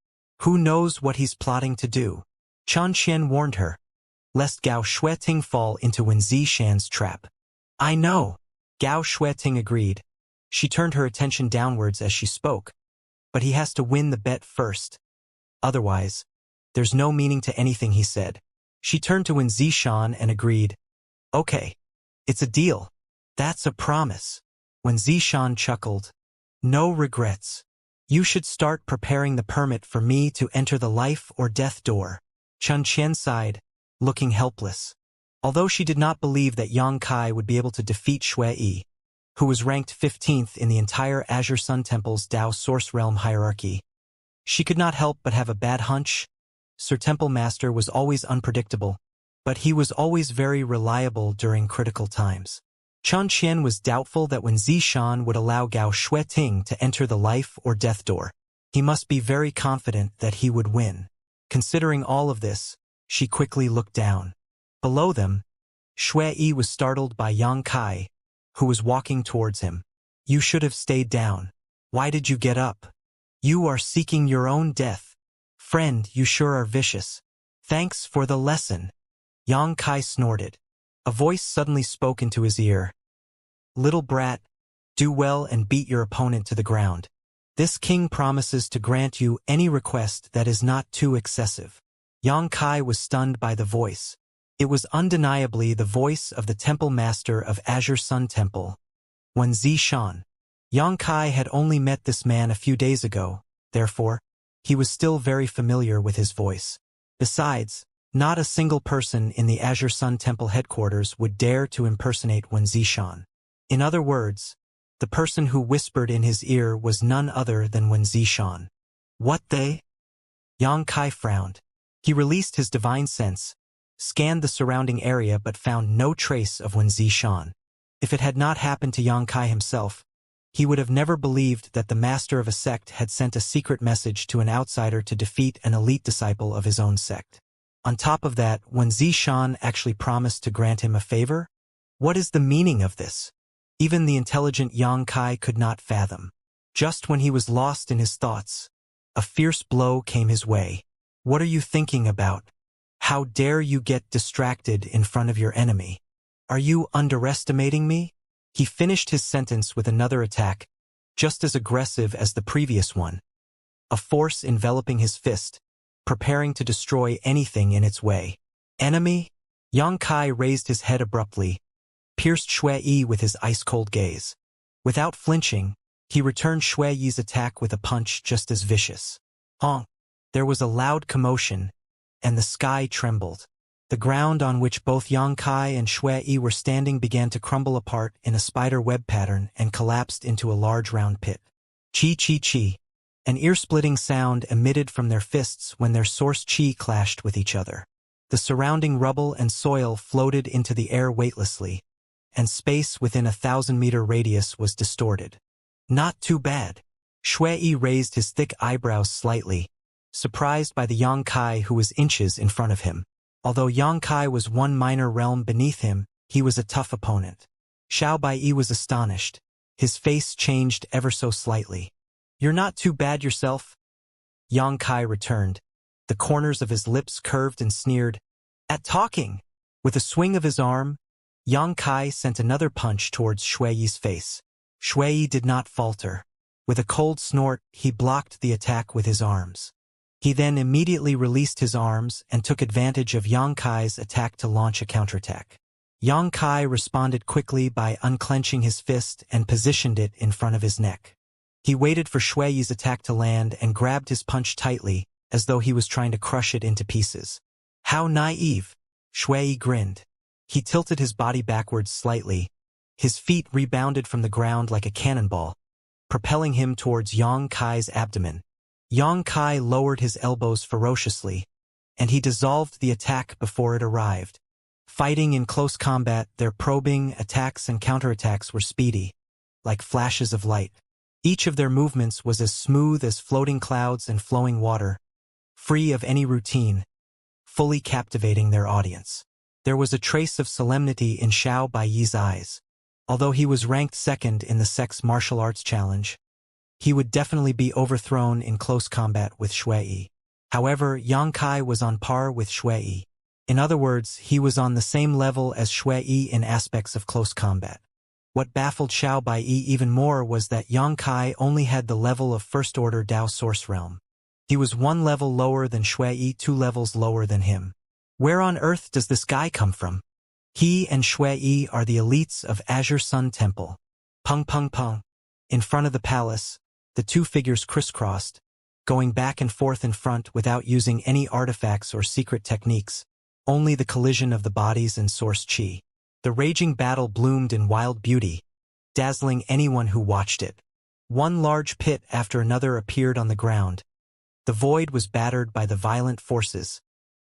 Who knows what he's plotting to do? Chun Qian warned her, lest Gao Shueting fall into Wen Zishan's trap. I know. Gao Shueting agreed. She turned her attention downwards as she spoke. But he has to win the bet first. Otherwise, there's no meaning to anything he said. She turned to Wen Zishan and agreed. Okay. It's a deal. That's a promise. When Zishan chuckled. No regrets. You should start preparing the permit for me to enter the life or death door. Chun Qian sighed, looking helpless. Although she did not believe that Yang Kai would be able to defeat Shui, who was ranked 15th in the entire Azure Sun Temple's Dao Source Realm hierarchy, she could not help but have a bad hunch. Sir Temple Master was always unpredictable, but he was always very reliable during critical times. Chun Qian was doubtful that when Zishan would allow Gao Shueting to enter the life or death door, he must be very confident that he would win. Considering all of this, she quickly looked down. Below them, Shui was startled by Yang Kai, who was walking towards him. You should have stayed down. Why did you get up? You are seeking your own death. Friend, you sure are vicious. Thanks for the lesson. Yang Kai snorted. A voice suddenly spoke into his ear. Little brat, do well and beat your opponent to the ground. This king promises to grant you any request that is not too excessive. Yang Kai was stunned by the voice. It was undeniably the voice of the Temple Master of Azure Sun Temple, Wen Zishan. Yang Kai had only met this man a few days ago, therefore, he was still very familiar with his voice. Besides, not a single person in the Azure Sun Temple headquarters would dare to impersonate Wen Zishan. In other words, the person who whispered in his ear was none other than Wen Zishan. What they? Yang Kai frowned. He released his divine sense, scanned the surrounding area but found no trace of Wen Zishan. If it had not happened to Yang Kai himself, he would have never believed that the master of a sect had sent a secret message to an outsider to defeat an elite disciple of his own sect. On top of that, Wen Zishan actually promised to grant him a favor? What is the meaning of this? Even the intelligent Yang Kai could not fathom. Just when he was lost in his thoughts, a fierce blow came his way. What are you thinking about? How dare you get distracted in front of your enemy? Are you underestimating me? He finished his sentence with another attack, just as aggressive as the previous one, a force enveloping his fist, preparing to destroy anything in its way. Enemy? Yang Kai raised his head abruptly, pierced Shui Yi with his ice-cold gaze. Without flinching, he returned Shui Yi's attack with a punch just as vicious. There was a loud commotion, and the sky trembled. The ground on which both Yang Kai and Shui Yi were standing began to crumble apart in a spider web pattern and collapsed into a large round pit. Chi chi chi. An ear-splitting sound emitted from their fists when their source chi clashed with each other. The surrounding rubble and soil floated into the air weightlessly, and space within a 1,000-meter radius was distorted. Not too bad. Shui Yi raised his thick eyebrows slightly, surprised by the Yang Kai who was inches in front of him. Although Yang Kai was one minor realm beneath him, he was a tough opponent. Xiao Baiyi was astonished. His face changed ever so slightly. "You're not too bad yourself?" Yang Kai returned. The corners of his lips curved and sneered. "At talking!" With a swing of his arm, Yang Kai sent another punch towards Shui Yi's face. Shui Yi did not falter. With a cold snort, he blocked the attack with his arms. He then immediately released his arms and took advantage of Yang Kai's attack to launch a counterattack. Yang Kai responded quickly by unclenching his fist and positioned it in front of his neck. He waited for Shui Yi's attack to land and grabbed his punch tightly, as though he was trying to crush it into pieces. "How naive!" Shui Yi grinned. He tilted his body backwards slightly. His feet rebounded from the ground like a cannonball, propelling him towards Yang Kai's abdomen. Yang Kai lowered his elbows ferociously, and he dissolved the attack before it arrived. Fighting in close combat, their probing attacks and counterattacks were speedy, like flashes of light. Each of their movements was as smooth as floating clouds and flowing water, free of any routine, fully captivating their audience. There was a trace of solemnity in Xiao Baiyi's eyes. Although he was ranked second in the Sex Martial Arts Challenge, he would definitely be overthrown in close combat with Shui Yi. However, Yang Kai was on par with Shui Yi. In other words, he was on the same level as Shui Yi in aspects of close combat. What baffled Xiao Baiyi even more was that Yang Kai only had the level of first-order Dao Source Realm. He was one level lower than Shui Yi, 2 levels lower than him. Where on earth does this guy come from? He and Shui Yi are the elites of Azure Sun Temple. Pung pung pung. In front of the palace, the two figures crisscrossed, going back and forth in front without using any artifacts or secret techniques, only the collision of the bodies and source chi. The raging battle bloomed in wild beauty, dazzling anyone who watched it. One large pit after another appeared on the ground. The void was battered by the violent forces,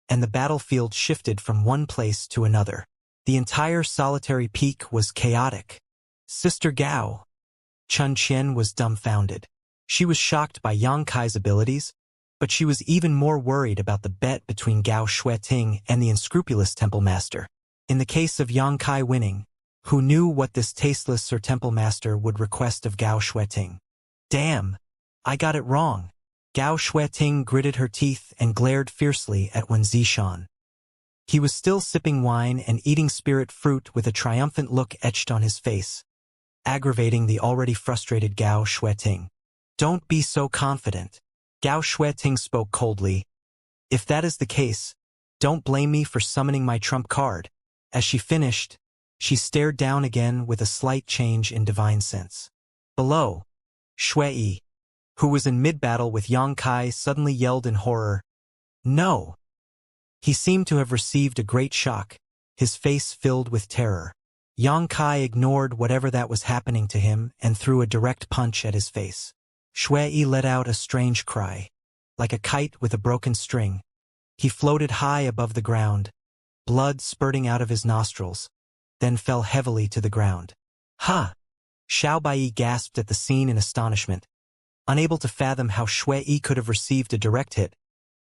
and the battlefield shifted from one place to another. The entire solitary peak was chaotic. Sister Gao. Chun Qian was dumbfounded. She was shocked by Yang Kai's abilities, but she was even more worried about the bet between Gao Xueting and the unscrupulous temple master. In the case of Yang Kai winning, who knew what this tasteless Sir Temple Master would request of Gao Xueting? "Damn! I got it wrong." Gao Xueting gritted her teeth and glared fiercely at Wen Zishan. He was still sipping wine and eating spirit fruit with a triumphant look etched on his face, aggravating the already frustrated Gao Xueting. "Don't be so confident." Gao Xueting spoke coldly. "If that is the case, don't blame me for summoning my trump card." As she finished, she stared down again with a slight change in divine sense. Below, Shui Yi, who was in mid-battle with Yang Kai, suddenly yelled in horror, "No!" He seemed to have received a great shock, his face filled with terror. Yang Kai ignored whatever that was happening to him and threw a direct punch at his face. Shui Yi let out a strange cry. Like a kite with a broken string, he floated high above the ground, blood spurting out of his nostrils, then fell heavily to the ground. "Ha!" Xiao Baiyi gasped at the scene in astonishment, unable to fathom how Shui Yi could have received a direct hit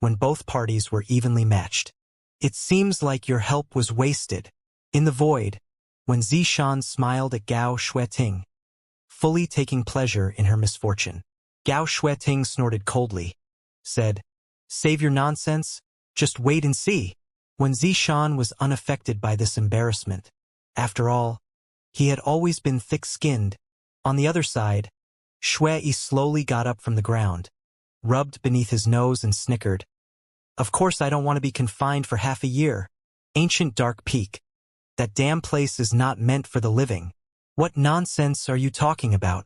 when both parties were evenly matched. "It seems like your help was wasted." In the void, when Zishan smiled at Gao Xueting, fully taking pleasure in her misfortune. Gao Xueting snorted coldly, said, "Save your nonsense, just wait and see." when Zishan was unaffected by this embarrassment. After all, he had always been thick-skinned. On the other side, Shui slowly got up from the ground, rubbed beneath his nose and snickered. Of course I don't want to be confined for half a year. Ancient Dark Peak. That damn place is not meant for the living. What nonsense are you talking about?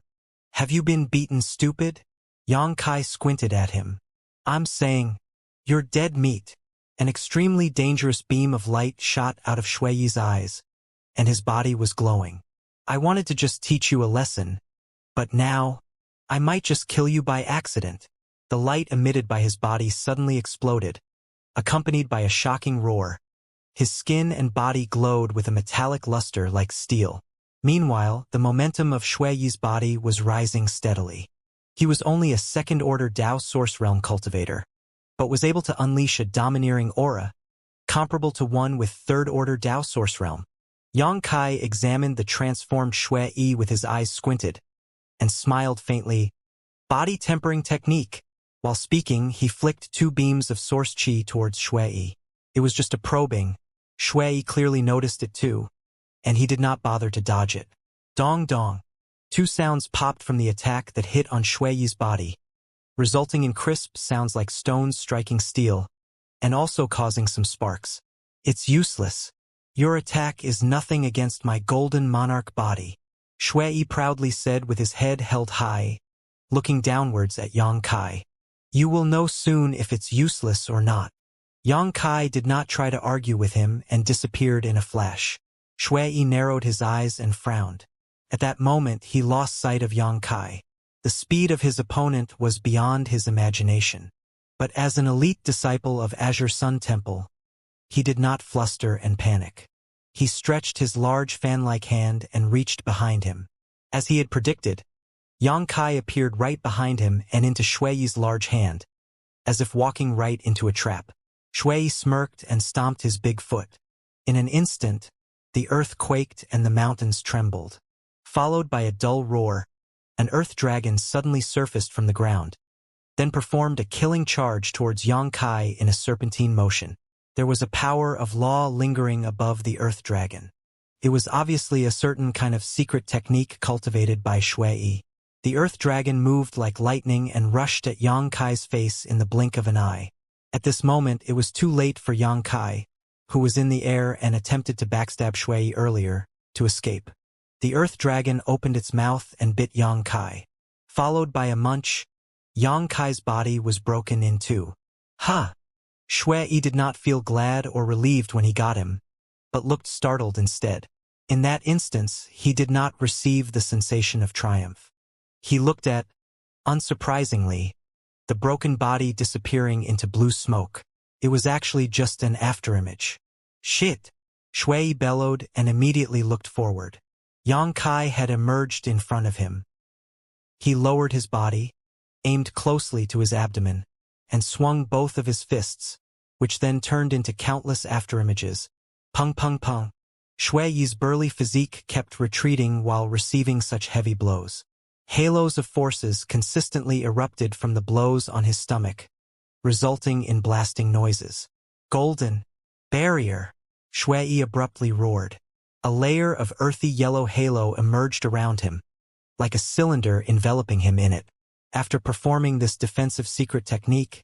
Have you been beaten stupid? Yang Kai squinted at him. I'm saying, you're dead meat. An extremely dangerous beam of light shot out of Shui's eyes, and his body was glowing. I wanted to just teach you a lesson, but now, I might just kill you by accident. The light emitted by his body suddenly exploded, accompanied by a shocking roar. His skin and body glowed with a metallic luster like steel. Meanwhile, the momentum of Shui's body was rising steadily. He was only a second-order Dao Source Realm cultivator, but was able to unleash a domineering aura, comparable to one with third-order Dao Source Realm. Yang Kai examined the transformed Shui with his eyes squinted, and smiled faintly. Body tempering technique. While speaking, he flicked 2 beams of source chi towards Shui. It was just a probing. Shui clearly noticed it too, and he did not bother to dodge it. Dong dong. 2 sounds popped from the attack that hit on Shui's body, resulting in crisp sounds like stones striking steel, and also causing some sparks. It's useless. Your attack is nothing against my golden monarch body, Shui proudly said with his head held high, looking downwards at Yang Kai. You will know soon if it's useless or not. Yang Kai did not try to argue with him and disappeared in a flash. Shui narrowed his eyes and frowned. At that moment he lost sight of Yang Kai. The speed of his opponent was beyond his imagination. But as an elite disciple of Azure Sun Temple, he did not fluster and panic. He stretched his large fan-like hand and reached behind him. As he had predicted, Yang Kai appeared right behind him and into Shui's large hand, as if walking right into a trap. Shui smirked and stomped his big foot. In an instant, the earth quaked and the mountains trembled. Followed by a dull roar, an earth dragon suddenly surfaced from the ground, then performed a killing charge towards Yang Kai in a serpentine motion. There was a power of law lingering above the earth dragon. It was obviously a certain kind of secret technique cultivated by Shui. The earth dragon moved like lightning and rushed at Yang Kai's face in the blink of an eye. At this moment it was too late for Yang Kai, who was in the air and attempted to backstab Shui earlier, to escape. The earth dragon opened its mouth and bit Yang Kai. Followed by a munch, Yang Kai's body was broken in 2. Ha! Shui did not feel glad or relieved when he got him, but looked startled instead. In that instance, he did not receive the sensation of triumph. He looked at, unsurprisingly, the broken body disappearing into blue smoke. It was actually just an afterimage. Shit! Shui bellowed and immediately looked forward. Yang Kai had emerged in front of him. He lowered his body, aimed closely to his abdomen, and swung both of his fists, which then turned into countless afterimages. Pung pung pung. Shui's burly physique kept retreating while receiving such heavy blows. Halos of forces consistently erupted from the blows on his stomach, resulting in blasting noises. Golden barrier, Shui abruptly roared. A layer of earthy yellow halo emerged around him, like a cylinder enveloping him in it. After performing this defensive secret technique,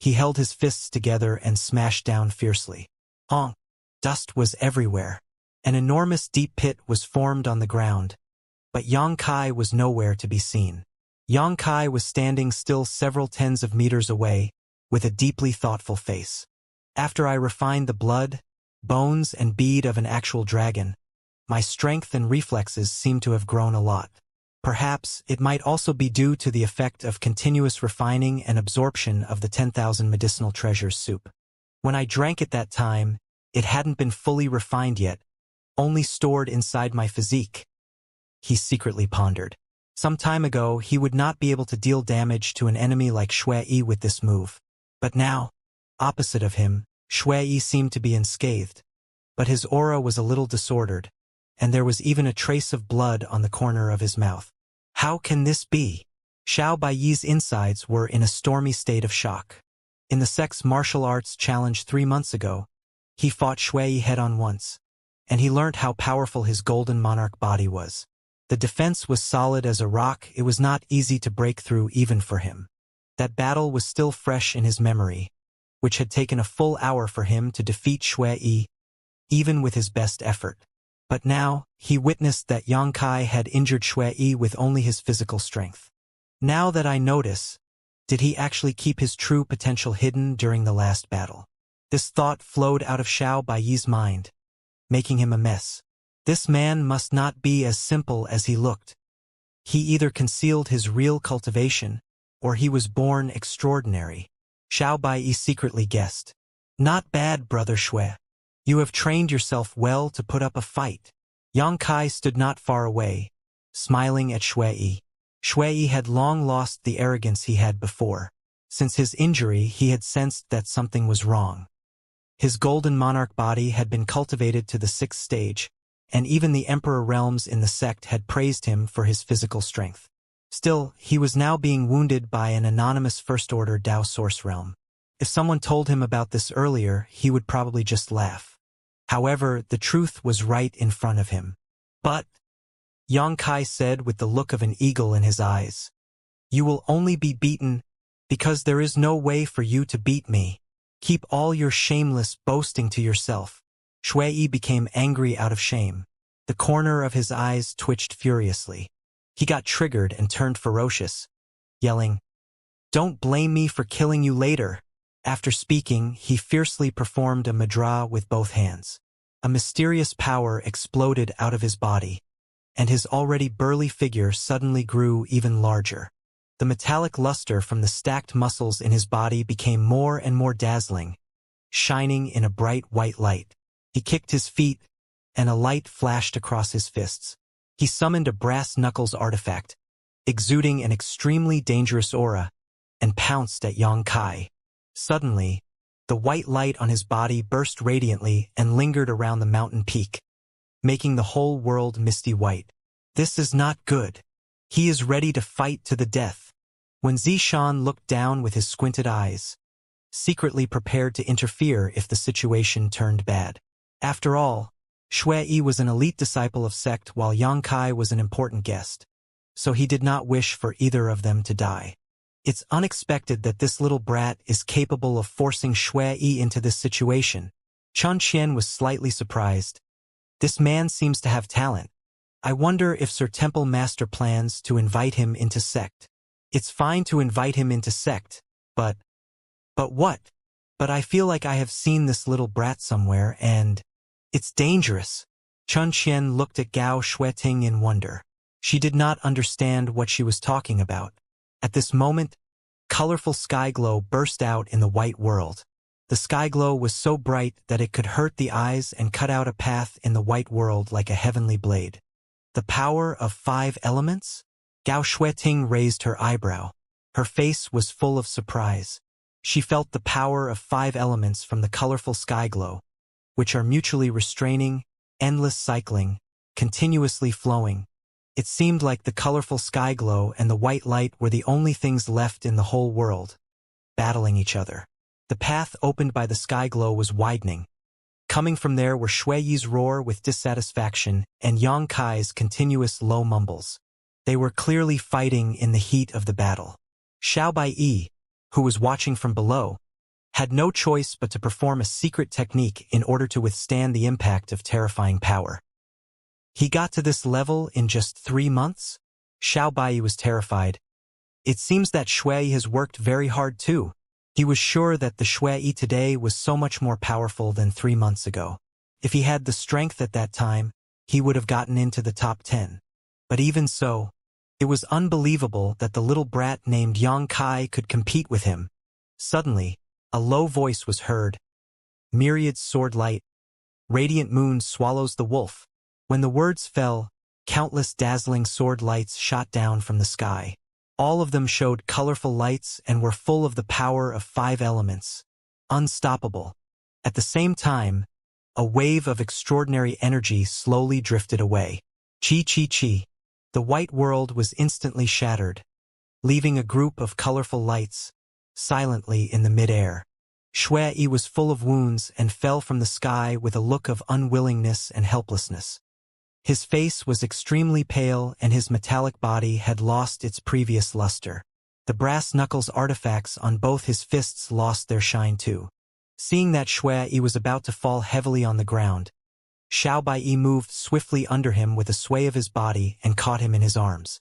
he held his fists together and smashed down fiercely. Honk! Dust was everywhere. An enormous deep pit was formed on the ground, but Yang Kai was nowhere to be seen. Yang Kai was standing still several tens of meters away, with a deeply thoughtful face. After I refined the blood, bones and bead of an actual dragon, my strength and reflexes seem to have grown a lot. Perhaps it might also be due to the effect of continuous refining and absorption of the 10,000 medicinal treasures soup. When I drank it that time, it hadn't been fully refined yet, only stored inside my physique. He secretly pondered. Some time ago, he would not be able to deal damage to an enemy like Shui with this move. But now, opposite of him, Shui seemed to be unscathed, but his aura was a little disordered, and there was even a trace of blood on the corner of his mouth. How can this be? Xiao Baiyi's insides were in a stormy state of shock. In the sex martial arts challenge 3 months ago, He fought Shui head-on once, and he learnt how powerful his golden monarch body was. The defense was solid as a rock. It was not easy to break through even for him. That battle was still fresh in his memory, which had taken a full hour for him to defeat Shui, even with his best effort. But now, he witnessed that Xianxia had injured Shui with only his physical strength. Now that I notice, did he actually keep his true potential hidden during the last battle? This thought flowed out of Xiao Baiyi's mind, making him a mess. This man must not be as simple as he looked. He either concealed his real cultivation, or he was born extraordinary. Xiao Baiyi secretly guessed. Not bad, brother Shui. You have trained yourself well to put up a fight. Xianxia stood not far away, smiling at Shui. Shui had long lost the arrogance he had before. Since his injury, he had sensed that something was wrong. His golden monarch body had been cultivated to the 6th stage, and even the emperor realms in the sect had praised him for his physical strength. Still, he was now being wounded by an anonymous first-order Dao source realm. If someone told him about this earlier, he would probably just laugh. However, the truth was right in front of him. But, Xianxia said with the look of an eagle in his eyes, you will only be beaten because there is no way for you to beat me. Keep all your shameless boasting to yourself. Shui became angry out of shame. The corner of his eyes twitched furiously. He got triggered and turned ferocious, yelling, "Don't blame me for killing you later." After speaking, he fiercely performed a mudra with both hands. A mysterious power exploded out of his body, and his already burly figure suddenly grew even larger. The metallic luster from the stacked muscles in his body became more and more dazzling, shining in a bright white light. He kicked his feet, and a light flashed across his fists. He summoned a brass knuckles artifact, exuding an extremely dangerous aura, and pounced at Xianxia. Suddenly, the white light on his body burst radiantly and lingered around the mountain peak, making the whole world misty white. This is not good. He is ready to fight to the death. When Zishan looked down with his squinted eyes, secretly prepared to interfere if the situation turned bad. After all, Shui was an elite disciple of sect while Xianxia was an important guest, so he did not wish for either of them to die. It's unexpected that this little brat is capable of forcing Shui into this situation. Chun Qian was slightly surprised. This man seems to have talent. I wonder if Sir Temple Master plans to invite him into sect. It's fine to invite him into sect, but what? But I feel like I have seen this little brat somewhere and it's dangerous. Chun Qian looked at Gao Xueting in wonder. She did not understand what she was talking about. At this moment, colorful sky glow burst out in the white world. The sky glow was so bright that it could hurt the eyes and cut out a path in the white world like a heavenly blade. The power of 5 elements? Gao Xueting raised her eyebrow. Her face was full of surprise. She felt the power of 5 elements from the colorful sky glow, which are mutually restraining, endless cycling, continuously flowing. It seemed like the colorful sky glow and the white light were the only things left in the whole world, battling each other. The path opened by the sky glow was widening. Coming from there were Shui's roar with dissatisfaction and Xianxia's continuous low mumbles. They were clearly fighting in the heat of the battle. Xiao Baiyi, who was watching from below, had no choice but to perform a secret technique in order to withstand the impact of terrifying power. He got to this level in just 3 months? Xiao Baiyi was terrified. It seems that Shui has worked very hard too. He was sure that the Shui today was so much more powerful than 3 months ago. If he had the strength at that time, he would have gotten into the top 10. But even so, it was unbelievable that the little brat named Xianxia could compete with him. Suddenly, a low voice was heard. Myriad sword light. Radiant moon swallows the wolf. When the words fell, countless dazzling sword lights shot down from the sky. All of them showed colorful lights and were full of the power of 5 elements. Unstoppable. At the same time, a wave of extraordinary energy slowly drifted away. Chi chi chi. The white world was instantly shattered, leaving a group of colorful lights, silently in the mid-air. Shui was full of wounds and fell from the sky with a look of unwillingness and helplessness. His face was extremely pale and his metallic body had lost its previous luster. The brass knuckles artifacts on both his fists lost their shine too. Seeing that Shui was about to fall heavily on the ground, Xiao Bai moved swiftly under him with a sway of his body and caught him in his arms.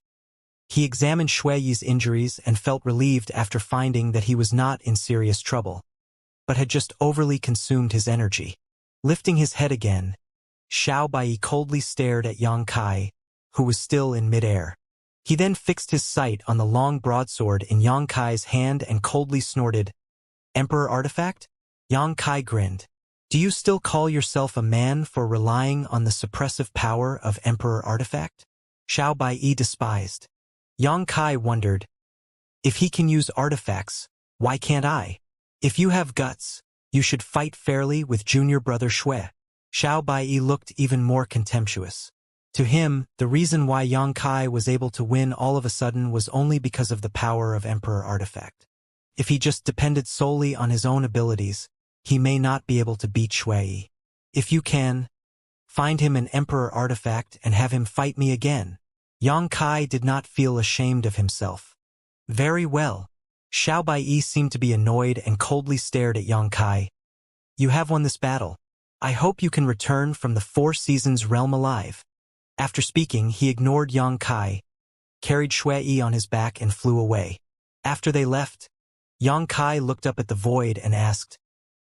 He examined Shui's injuries and felt relieved after finding that he was not in serious trouble, but had just overly consumed his energy. Lifting his head again, Xiao Bai coldly stared at Yang Kai, who was still in midair. He then fixed his sight on the long broadsword in Yang Kai's hand and coldly snorted, "Emperor artifact?" Yang Kai grinned. "Do you still call yourself a man for relying on the suppressive power of Emperor artifact?" Xiao Bai despised. Yang Kai wondered, "If he can use artifacts, why can't I? If you have guts, you should fight fairly with junior brother Shui." Xiao Bai looked even more contemptuous. To him, the reason why Yang Kai was able to win all of a sudden was only because of the power of Emperor artifact. If he just depended solely on his own abilities, he may not be able to beat Shui. "If you can, find him an Emperor artifact and have him fight me again." Yang Kai did not feel ashamed of himself. "Very well." Xiao Bai seemed to be annoyed and coldly stared at Yang Kai. "You have won this battle. I hope you can return from the Four Seasons realm alive." After speaking, he ignored Yang Kai, carried Shui on his back and flew away. After they left, Yang Kai looked up at the void and asked,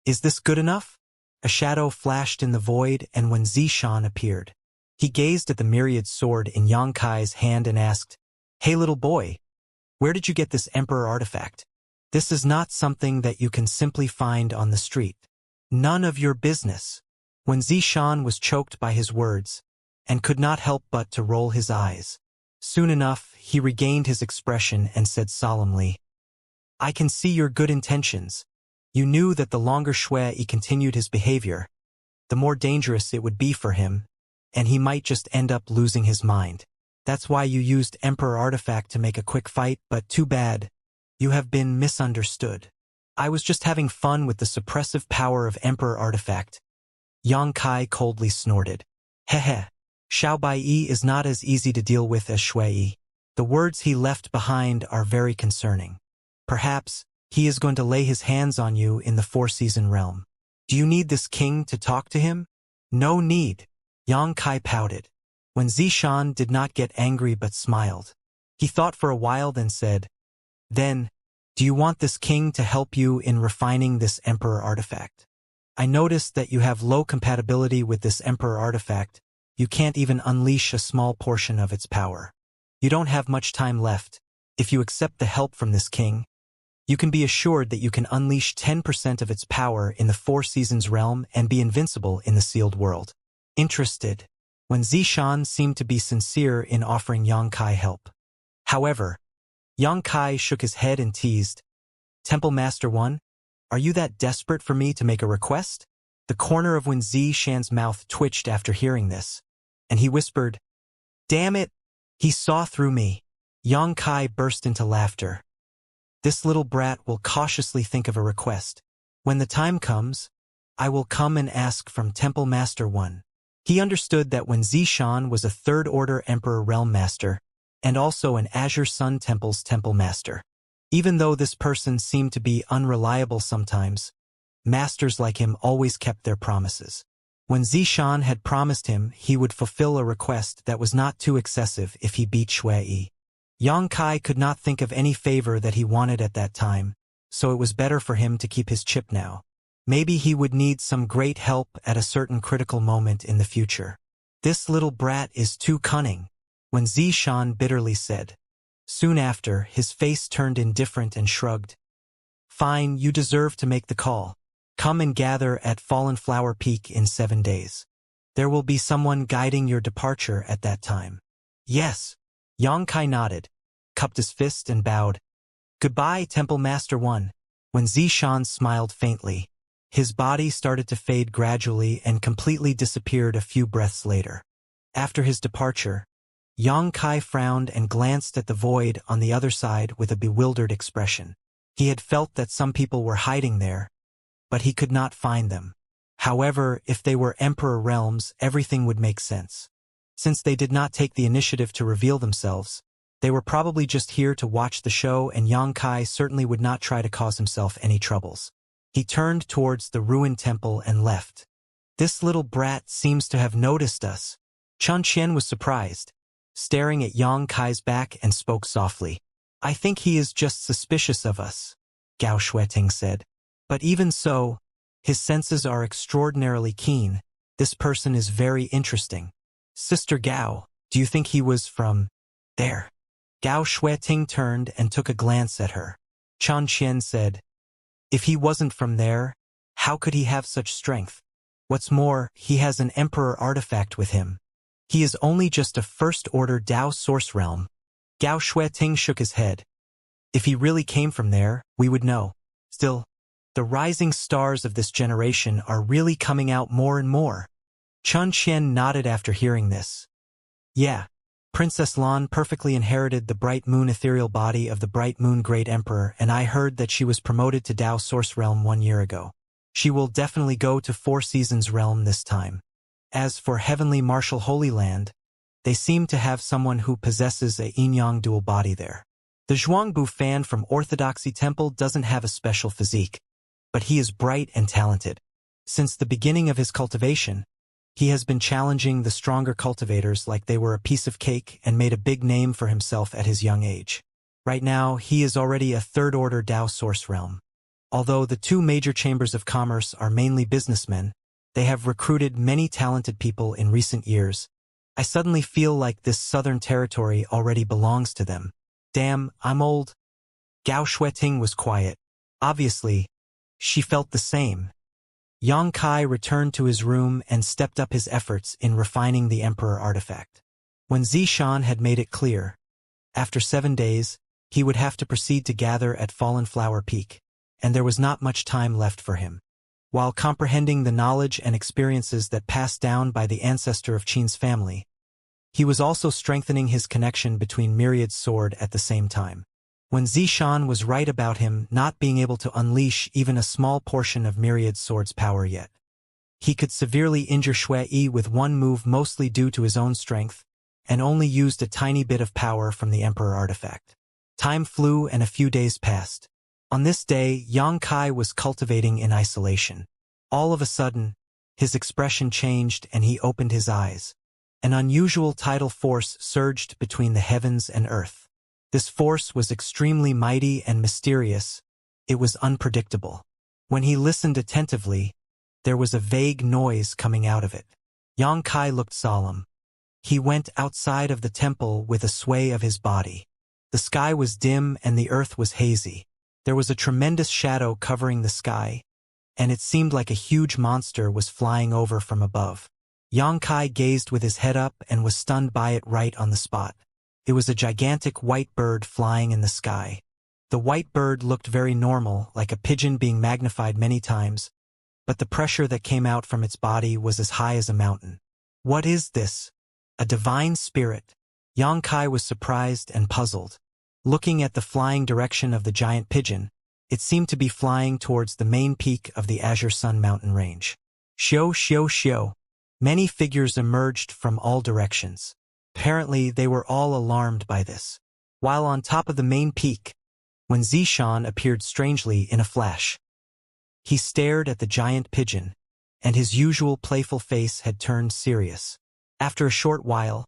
"Is this good enough?" A shadow flashed in the void and when Zishan appeared, he gazed at the myriad sword in Yang Kai's hand and asked, "Hey little boy, where did you get this Emperor artifact? This is not something that you can simply find on the street." "None of your business." When Zishan was choked by his words, and could not help but to roll his eyes. Soon enough, he regained his expression and said solemnly, "I can see your good intentions. You knew that the longer Shui continued his behavior, the more dangerous it would be for him, and he might just end up losing his mind. That's why you used Emperor artifact to make a quick fight, but too bad. You have been misunderstood. I was just having fun with the suppressive power of Emperor artifact." Yang Kai coldly snorted. "Hehe. Xiao Bai is not as easy to deal with as Shui. The words he left behind are very concerning. Perhaps he is going to lay his hands on you in the Four-Season realm. Do you need this king to talk to him?" "No need." Yang Kai pouted. When Zishan did not get angry but smiled. He thought for a while then said, "Then, do you want this king to help you in refining this Emperor artifact? I noticed that you have low compatibility with this Emperor artifact. You can't even unleash a small portion of its power. You don't have much time left. If you accept the help from this king, you can be assured that you can unleash 10% of its power in the Four Seasons realm and be invincible in the sealed world." Interested. When Zishan seemed to be sincere in offering Yang Kai help. However, Yang Kai shook his head and teased, "Temple Master 1, are you that desperate for me to make a request?" The corner of Wen Zishan's mouth twitched after hearing this, and he whispered, "Damn it, he saw through me." Yang Kai burst into laughter. "This little brat will cautiously think of a request. When the time comes, I will come and ask from Temple Master 1. He understood that when Zishan was a Third-Order Emperor Realm Master, and also an Azure Sun Temple's Temple Master. Even though this person seemed to be unreliable sometimes, masters like him always kept their promises. When Zishan had promised him he would fulfill a request that was not too excessive if he beat Shui. Yang Kai could not think of any favor that he wanted at that time, so it was better for him to keep his chip now. Maybe he would need some great help at a certain critical moment in the future. "This little brat is too cunning," when Zishan bitterly said. Soon after, his face turned indifferent and shrugged. "Fine, you deserve to make the call. Come and gather at Fallen Flower Peak in 7 days. There will be someone guiding your departure at that time." "Yes." Yang Kai nodded, cupped his fist and bowed. "Goodbye, Temple Master 1. When Zishan smiled faintly, his body started to fade gradually and completely disappeared a few breaths later. After his departure, Yang Kai frowned and glanced at the void on the other side with a bewildered expression. He had felt that some people were hiding there, but he could not find them. However, if they were Emperor realms, everything would make sense. Since they did not take the initiative to reveal themselves, they were probably just here to watch the show, and Yang Kai certainly would not try to cause himself any troubles. He turned towards the ruined temple and left. This little brat seems to have noticed us. Chun Qian was surprised, staring at Yang Kai's back, and spoke softly. I think he is just suspicious of us, Gao Shueting said. But even so, his senses are extraordinarily keen. This person is very interesting. Sister Gao, do you think he was from there? Gao Shueting turned and took a glance at her. Chun Qian said, if he wasn't from there, how could he have such strength? What's more, he has an emperor artifact with him. He is only just a first-order Dao source realm. Gao Shueting shook his head. If he really came from there, we would know. Still, the rising stars of this generation are really coming out more and more. Chun Qian nodded after hearing this. Yeah, Princess Lan perfectly inherited the bright moon ethereal body of the bright moon great emperor, and I heard that she was promoted to Dao source realm 1 year ago. She will definitely go to Four Seasons realm this time. As for Heavenly Martial Holy Land, they seem to have someone who possesses a yin-yang dual body there. The Zhuangbu fan from Orthodoxy Temple doesn't have a special physique, but he is bright and talented. Since the beginning of his cultivation, he has been challenging the stronger cultivators like they were a piece of cake and made a big name for himself at his young age. Right now, he is already a third-order Dao source realm. Although the 2 major chambers of commerce are mainly businessmen, they have recruited many talented people in recent years. I suddenly feel like this southern territory already belongs to them. Damn, I'm old. Gao Shueting was quiet. Obviously, she felt the same. Yang Kai returned to his room and stepped up his efforts in refining the Emperor artifact. When Zishan had made it clear, after 7 days, he would have to proceed to gather at Fallen Flower Peak, and there was not much time left for him. While comprehending the knowledge and experiences that passed down by the ancestor of Qin's family, he was also strengthening his connection between Myriad's sword at the same time. When Zishan was right about him not being able to unleash even a small portion of Myriad's sword's power yet, he could severely injure Shui with one move, mostly due to his own strength, and only used a tiny bit of power from the Emperor artifact. Time flew and a few days passed. On this day, Yang Kai was cultivating in isolation. All of a sudden, his expression changed and he opened his eyes. An unusual tidal force surged between the heavens and earth. This force was extremely mighty and mysterious. It was unpredictable. When he listened attentively, there was a vague noise coming out of it. Yang Kai looked solemn. He went outside of the temple with a sway of his body. The sky was dim and the earth was hazy. There was a tremendous shadow covering the sky, and it seemed like a huge monster was flying over from above. Yang Kai gazed with his head up and was stunned by it right on the spot. It was a gigantic white bird flying in the sky. The white bird looked very normal, like a pigeon being magnified many times, but the pressure that came out from its body was as high as a mountain. What is this? A divine spirit? Yang Kai was surprised and puzzled. Looking at the flying direction of the giant pigeon, it seemed to be flying towards the main peak of the Azure Sun mountain range. Xiao, xiao, xiao. Many figures emerged from all directions. Apparently, they were all alarmed by this. While on top of the main peak, when Zishan appeared strangely in a flash, he stared at the giant pigeon, and his usual playful face had turned serious. After a short while,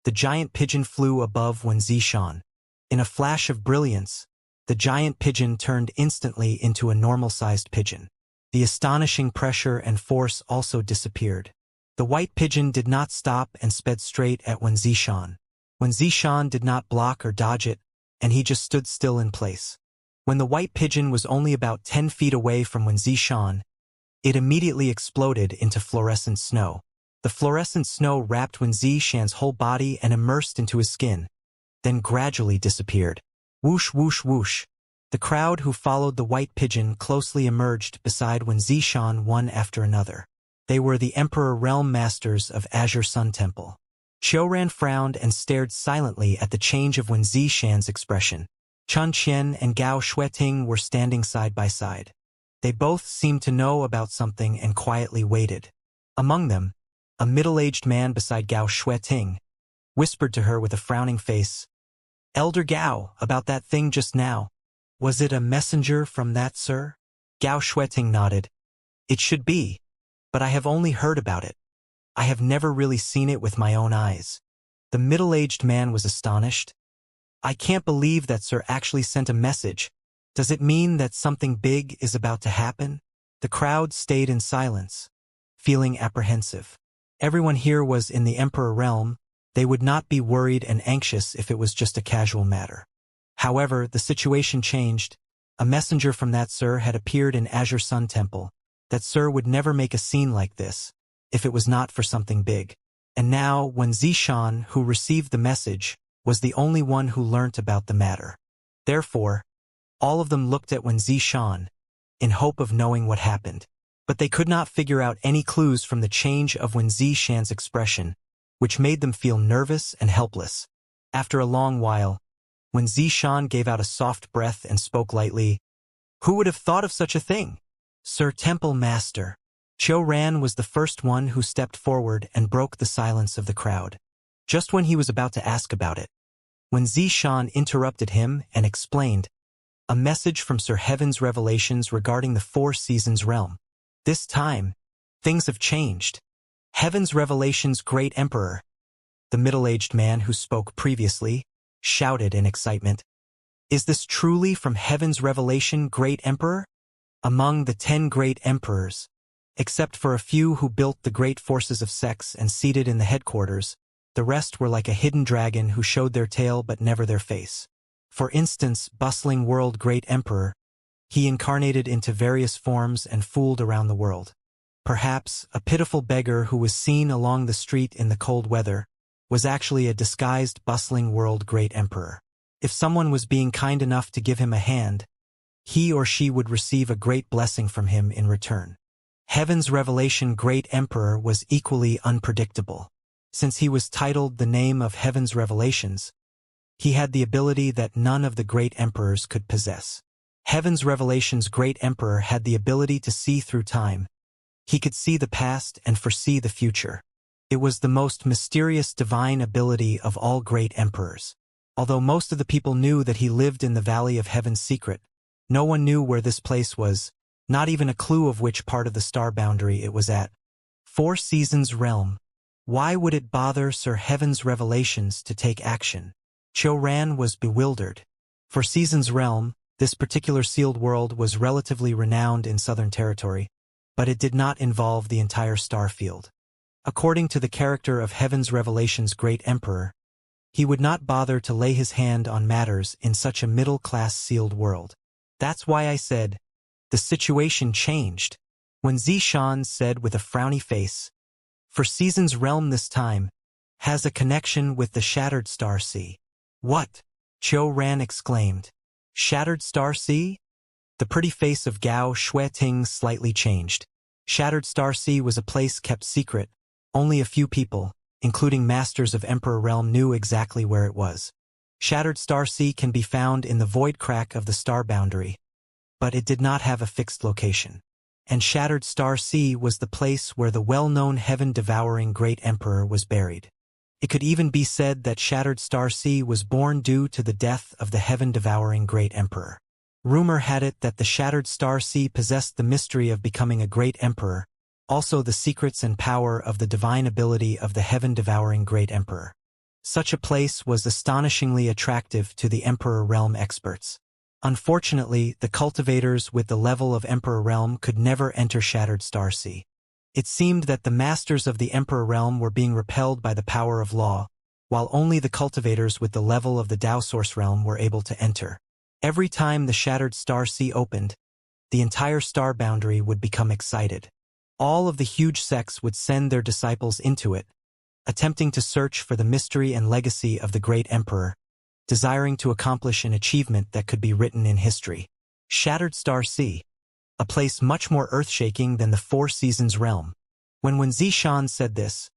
the giant pigeon flew above when Zishan. In a flash of brilliance, the giant pigeon turned instantly into a normal-sized pigeon. The astonishing pressure and force also disappeared. The white pigeon did not stop and sped straight at Wen Zishan. Wen Zishan did not block or dodge it, and he just stood still in place. When the white pigeon was only about 10 feet away from Wen Zishan, it immediately exploded into fluorescent snow. The fluorescent snow wrapped Wen Zishan's whole body and immersed into his skin, then gradually disappeared. Whoosh, whoosh, whoosh. The crowd who followed the white pigeon closely emerged beside Wen Zishan one after another. They were the Emperor Realm Masters of Azure Sun Temple. Qiuran frowned and stared silently at the change of Wen Zishan's expression. Chun Qian and Gao Shueting were standing side by side. They both seemed to know about something and quietly waited. Among them, a middle-aged man beside Gao Shueting whispered to her with a frowning face, "Elder Gao, about that thing just now. Was it a messenger from that, sir?" Gao Shueting nodded. "It should be, but I have only heard about it. I have never really seen it with my own eyes." The middle-aged man was astonished. "I can't believe that sir actually sent a message. Does it mean that something big is about to happen?" The crowd stayed in silence, feeling apprehensive. Everyone here was in the Emperor realm. They would not be worried and anxious if it was just a casual matter. However, the situation changed. A messenger from that sir had appeared in Azure Sun Temple. That sir would never make a scene like this, if it was not for something big. And now, when Zishan, who received the message, was the only one who learnt about the matter. Therefore, all of them looked at Wen Zishan, in hope of knowing what happened. But they could not figure out any clues from the change of Wen Zishan's expression, which made them feel nervous and helpless. After a long while, Wen Zishan gave out a soft breath and spoke lightly. "Who would have thought of such a thing? Sir Temple Master." Qiu Ran was the first one who stepped forward and broke the silence of the crowd. Just when he was about to ask about it, Wen Zishan interrupted him and explained, "A message from Sir Heaven's revelations regarding the Four Seasons realm. This time, things have changed. Heaven's revelations, Great Emperor." The middle-aged man who spoke previously shouted in excitement, "Is this truly from Heaven's revelation, Great Emperor?" Among the 10 great emperors, except for a few who built the great forces of sex and seated in the headquarters, the rest were like a hidden dragon who showed their tail but never their face. For instance, bustling world Great Emperor, he incarnated into various forms and fooled around the world. Perhaps a pitiful beggar who was seen along the street in the cold weather was actually a disguised bustling world Great Emperor. If someone was being kind enough to give him a hand, he or she would receive a great blessing from him in return. Heaven's revelation Great Emperor was equally unpredictable. Since he was titled the name of Heaven's revelations, he had the ability that none of the great emperors could possess. Heaven's revelations Great Emperor had the ability to see through time. He could see the past and foresee the future. It was the most mysterious divine ability of all great emperors. Although most of the people knew that he lived in the Valley of Heaven's Secret, no one knew where this place was, not even a clue of which part of the star boundary it was at. Four Seasons realm. Why would it bother Sir Heaven's revelations to take action? Qiu Ran was bewildered. For Seasons realm, this particular sealed world was relatively renowned in Southern Territory, but it did not involve the entire star field. According to the character of Heaven's revelations Great Emperor, he would not bother to lay his hand on matters in such a middle-class sealed world. That's why I said, the situation changed. When Zishan said with a frowny face, "For Seasons realm this time has a connection with the Shattered Star Sea." "What?" Qiu Ran exclaimed. "Shattered Star Sea?" The pretty face of Gao Shueting slightly changed. Shattered Star Sea was a place kept secret. Only a few people, including masters of Emperor Realm, knew exactly where it was. Shattered Star Sea can be found in the void crack of the star boundary, but it did not have a fixed location. And Shattered Star Sea was the place where the well-known heaven-devouring Great Emperor was buried. It could even be said that Shattered Star Sea was born due to the death of the heaven-devouring Great Emperor. Rumor had it that the Shattered Star Sea possessed the mystery of becoming a Great Emperor, also the secrets and power of the divine ability of the heaven-devouring Great Emperor. Such a place was astonishingly attractive to the Emperor Realm experts. Unfortunately, the cultivators with the level of Emperor Realm could never enter Shattered Star Sea. It seemed that the masters of the Emperor Realm were being repelled by the power of law, while only the cultivators with the level of the Tao Source Realm were able to enter. Every time the Shattered Star Sea opened, the entire star boundary would become excited. All of the huge sects would send their disciples into it, attempting to search for the mystery and legacy of the Great Emperor, desiring to accomplish an achievement that could be written in history. Shattered Star Sea, a place much more earth-shaking than the Four Seasons realm. When Zishan said this,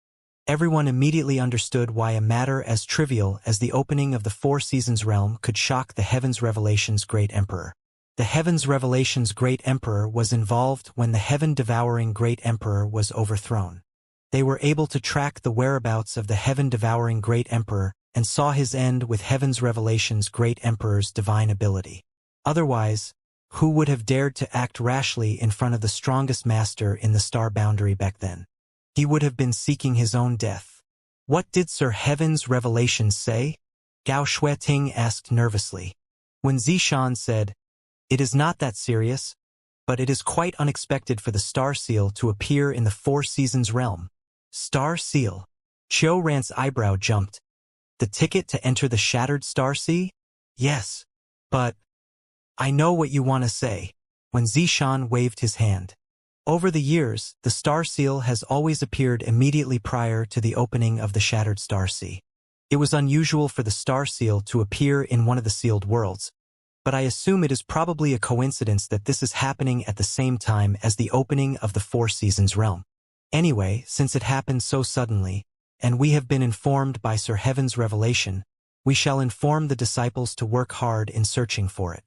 everyone immediately understood why a matter as trivial as the opening of the Four Seasons realm could shock the Heaven's Revelations Great Emperor. The Heavens Revelation's Great Emperor was involved when the Heaven-Devouring Great Emperor was overthrown. They were able to track the whereabouts of the Heaven-Devouring Great Emperor and saw his end with Heaven's Revelation's Great Emperor's divine ability. Otherwise, who would have dared to act rashly in front of the strongest master in the star boundary back then? He would have been seeking his own death. What did Sir Heaven's Revelations say? Gao Shueting asked nervously. When Zishan said, "It is not that serious, but it is quite unexpected for the Star Seal to appear in the Four Seasons realm." Star Seal? Qiu Ran's eyebrow jumped. The ticket to enter the Shattered Star Sea? Yes. But I know what you want to say. When Zishan waved his hand. Over the years, the Star Seal has always appeared immediately prior to the opening of the Shattered Star Sea. It was unusual for the Star Seal to appear in one of the sealed worlds, but I assume it is probably a coincidence that this is happening at the same time as the opening of the Four Seasons realm. Anyway, since it happened so suddenly, and we have been informed by Sir Heaven's revelation, we shall inform the disciples to work hard in searching for it.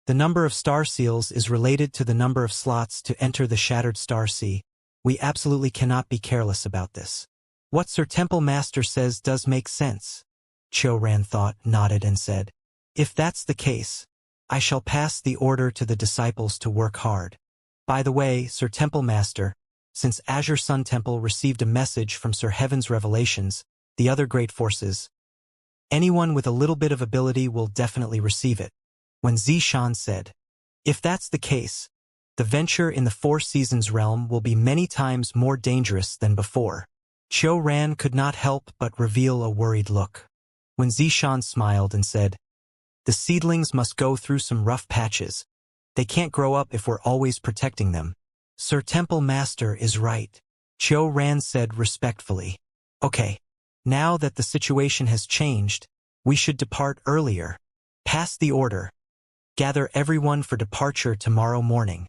The number of star seals is related to the number of slots to enter the Shattered Star Sea. We absolutely cannot be careless about this. What Sir Temple Master says does make sense. Qiu Ran thought, nodded and said, "If that's the case, I shall pass the order to the disciples to work hard. By the way, Sir Temple Master, since Azure Sun Temple received a message from Sir Heaven's revelations, the other great forces, anyone with a little bit of ability will definitely receive it." When Zishan said, "If that's the case, the venture in the Four Seasons realm will be many times more dangerous than before." Qiu Ran could not help but reveal a worried look. When Zishan smiled and said, "The seedlings must go through some rough patches. They can't grow up if we're always protecting them." Sir Temple Master is right, Qiu Ran said respectfully. "Okay, now that the situation has changed, we should depart earlier. Pass the order. Gather everyone for departure tomorrow morning."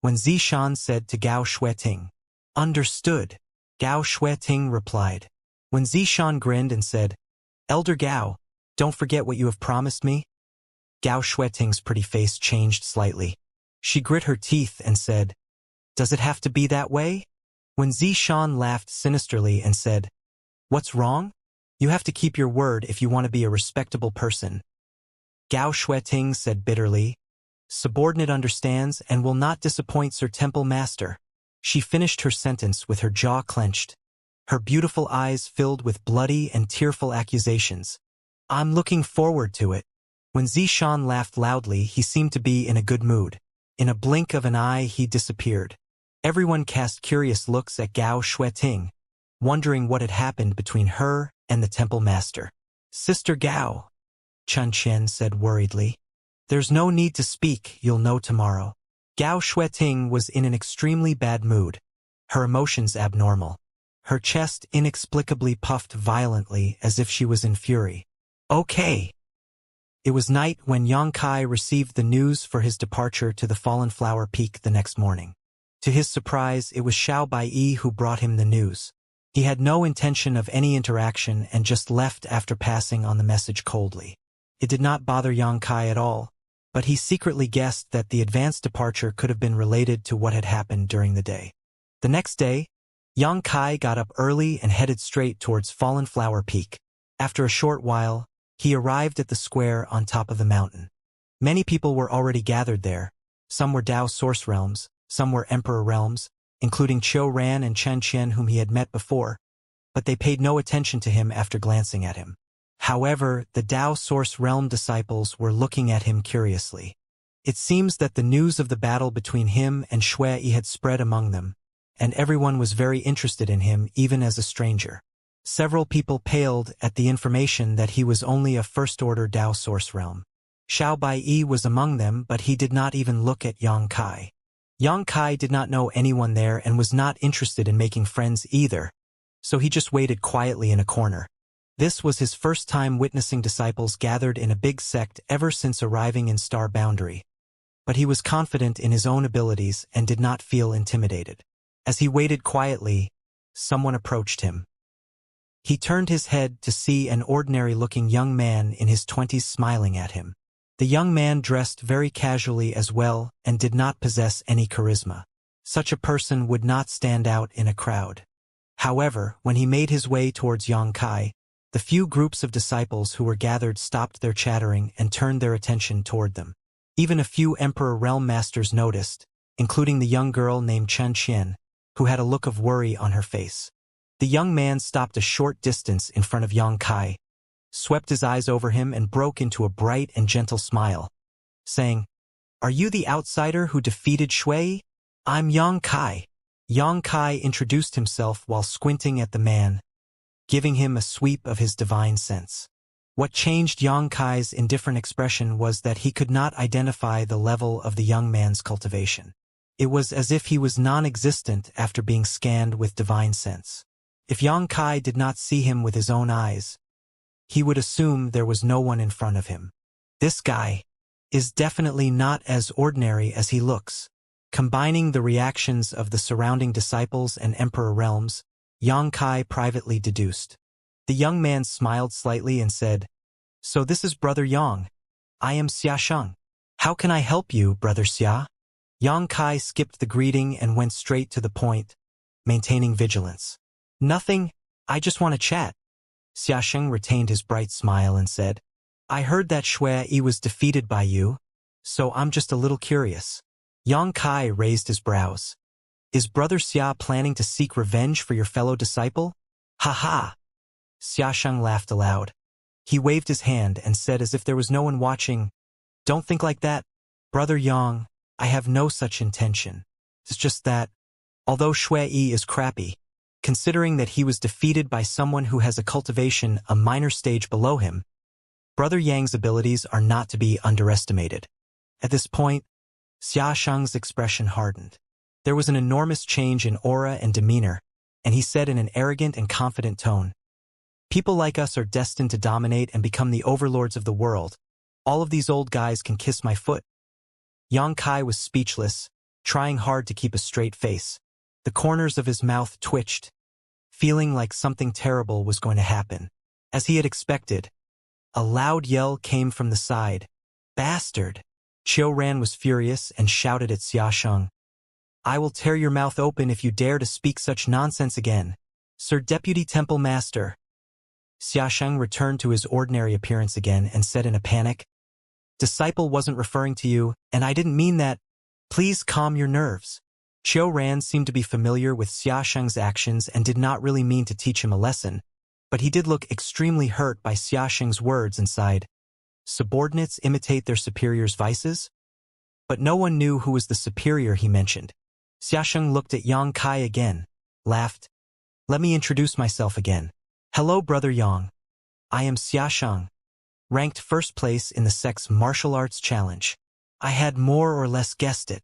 When Zishan said to Gao Shueting, "Understood," Gao Shueting replied. When Zishan grinned and said, "Elder Gao, don't forget what you have promised me." Gao Shueting's pretty face changed slightly. She grit her teeth and said, "Does it have to be that way?" When Zishan laughed sinisterly and said, "What's wrong? You have to keep your word if you want to be a respectable person." Gao Shueting said bitterly, "Subordinate understands and will not disappoint Sir Temple Master." She finished her sentence with her jaw clenched. Her beautiful eyes filled with bloody and tearful accusations. "I'm looking forward to it." When Zishan laughed loudly, he seemed to be in a good mood. In a blink of an eye, he disappeared. Everyone cast curious looks at Gao Shueting, wondering what had happened between her and the Temple Master. "Sister Gao," Chun Qian said worriedly, "there's no need to speak, you'll know tomorrow." Gao Shueting was in an extremely bad mood, her emotions abnormal. Her chest inexplicably puffed violently as if she was in fury. "Okay." It was night when Yang Kai received the news for his departure to the Fallen Flower Peak the next morning. To his surprise, it was Xiao Baiyi who brought him the news. He had no intention of any interaction and just left after passing on the message coldly. It did not bother Yang Kai at all, but he secretly guessed that the advanced departure could have been related to what had happened during the day. The next day, Yang Kai got up early and headed straight towards Fallen Flower Peak. After a short while, he arrived at the square on top of the mountain. Many people were already gathered there. Some were Dao Source realms, some were Emperor realms, including Qiu Ran and Chen Qian whom he had met before, but they paid no attention to him after glancing at him. However, the Dao Source realm disciples were looking at him curiously. It seems that the news of the battle between him and Shui had spread among them, and everyone was very interested in him even as a stranger. Several people paled at the information that he was only a first-order Dao Source realm. Xiao Baiyi was among them, but he did not even look at Yang Kai. Yang Kai did not know anyone there and was not interested in making friends either, so he just waited quietly in a corner. This was his first time witnessing disciples gathered in a big sect ever since arriving in Star Boundary. But he was confident in his own abilities and did not feel intimidated. As he waited quietly, someone approached him. He turned his head to see an ordinary-looking young man in his 20s smiling at him. The young man dressed very casually as well and did not possess any charisma. Such a person would not stand out in a crowd. However, when he made his way towards Yang Kai, the few groups of disciples who were gathered stopped their chattering and turned their attention toward them. Even a few Emperor Realm Masters noticed, including the young girl named Xianxia, who had a look of worry on her face. The young man stopped a short distance in front of Yang Kai, swept his eyes over him and broke into a bright and gentle smile, saying, "Are you the outsider who defeated Shui? I'm Yang Kai." Yang Kai introduced himself while squinting at the man, giving him a sweep of his divine sense. What changed Yang Kai's indifferent expression was that he could not identify the level of the young man's cultivation. It was as if he was non-existent after being scanned with divine sense. If Yang Kai did not see him with his own eyes, he would assume there was no one in front of him. This guy is definitely not as ordinary as he looks. Combining the reactions of the surrounding disciples and Emperor realms, Yang Kai privately deduced. The young man smiled slightly and said, "So this is Brother Yang. I am Xiaxia. How can I help you, Brother Xia?" Yang Kai skipped the greeting and went straight to the point, maintaining vigilance. "Nothing, I just want to chat." Xiaxia retained his bright smile and said, "I heard that Shui was defeated by you, so I'm just a little curious." Yang Kai raised his brows. "Is Brother Xia planning to seek revenge for your fellow disciple?" "Ha ha!" Xiaxia laughed aloud. He waved his hand and said as if there was no one watching, "Don't think like that, Brother Yang. I have no such intention. It's just that, although Shui is crappy, considering that he was defeated by someone who has a cultivation a minor stage below him, Brother Yang's abilities are not to be underestimated." At this point, Xiaxia's expression hardened. There was an enormous change in aura and demeanor, and he said in an arrogant and confident tone, "People like us are destined to dominate and become the overlords of the world. All of these old guys can kiss my foot." Yang Kai was speechless, trying hard to keep a straight face. The corners of his mouth twitched, feeling like something terrible was going to happen. As he had expected, a loud yell came from the side. "Bastard!" Ran was furious and shouted at Xiaxia, "I will tear your mouth open if you dare to speak such nonsense again, Sir Deputy Temple Master." Xiaxia returned to his ordinary appearance again and said in a panic, "Disciple wasn't referring to you, and I didn't mean that. Please calm your nerves." Ran seemed to be familiar with Xiaxia's actions and did not really mean to teach him a lesson, but he did look extremely hurt by Xiaxia's words and sighed. Subordinates imitate their superiors' vices? But no one knew who was the superior he mentioned. Xiaxia looked at Yang Kai again, laughed. "Let me introduce myself again. Hello, Brother Yang. I am Xiaxia, ranked first place in the Sex Martial Arts Challenge." "I had more or less guessed it."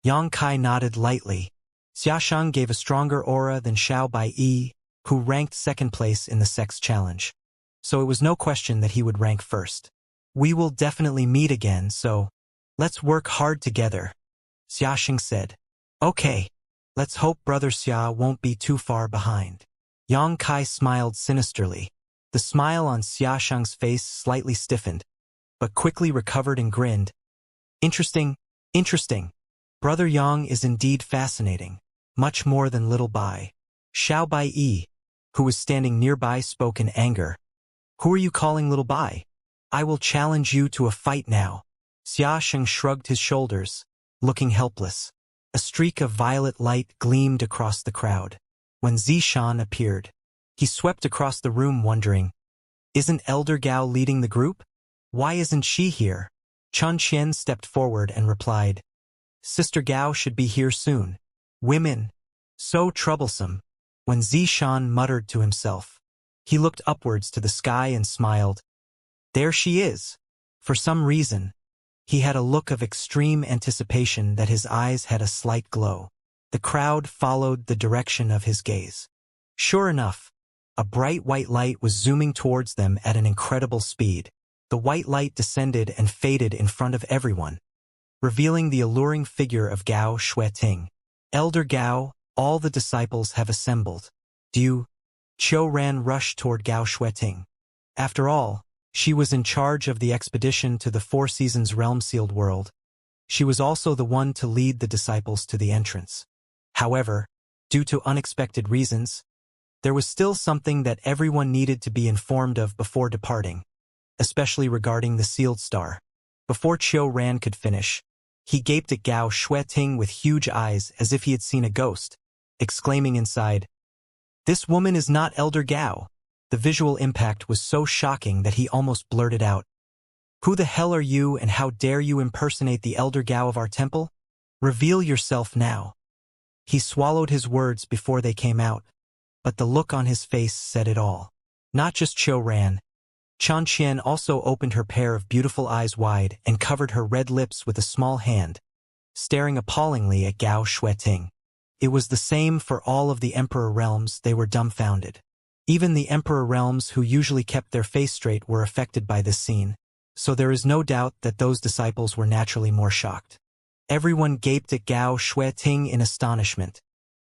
Yang Kai nodded lightly. Xiaxia gave a stronger aura than Xiao Bai, who ranked second place in the Sex Challenge. So it was no question that he would rank first. "We will definitely meet again, so let's work hard together," Xiaxia said. "Okay. Let's hope Brother Xia won't be too far behind." Yang Kai smiled sinisterly. The smile on Xiaxia's face slightly stiffened, but quickly recovered and grinned. "Interesting, interesting. Brother Yang is indeed fascinating, much more than Little Bai." Xiao Bai, who was standing nearby, spoke in anger. "Who are you calling Little Bai? I will challenge you to a fight now." Xiaxia shrugged his shoulders, looking helpless. A streak of violet light gleamed across the crowd. When Zishan appeared, he swept across the room wondering, "Isn't Elder Gao leading the group? Why isn't she here?" Chun Qian stepped forward and replied, "Sister Gao should be here soon. Women, so troublesome." When Zishan muttered to himself, he looked upwards to the sky and smiled. There she is. For some reason, he had a look of extreme anticipation that his eyes had a slight glow. The crowd followed the direction of his gaze. Sure enough, a bright white light was zooming towards them at an incredible speed. The white light descended and faded in front of everyone, revealing the alluring figure of Gao Xueting. "Elder Gao, all the disciples have assembled. Do you?" Ran rushed toward Gao Xueting. After all, She was in charge of the expedition to the Four Seasons realm-sealed world. She was also the one to lead the disciples to the entrance. However, due to unexpected reasons, there was still something that everyone needed to be informed of before departing, especially regarding the sealed star. Before Qiu Ran could finish, he gaped at Gao Xueting with huge eyes as if he had seen a ghost, exclaiming inside, "This woman is not Elder Gao." The visual impact was so shocking that he almost blurted out, "Who the hell are you and how dare you impersonate the Elder Gao of our temple? Reveal yourself now." He swallowed his words before they came out, but the look on his face said it all. Not just Qiu Ran. Xianxia also opened her pair of beautiful eyes wide and covered her red lips with a small hand, staring appallingly at Gao Xueting. It was the same for all of the Emperor realms. They were dumbfounded. Even the Emperor realms who usually kept their face straight were affected by this scene, so there is no doubt that those disciples were naturally more shocked. Everyone gaped at Gao Xueting in astonishment,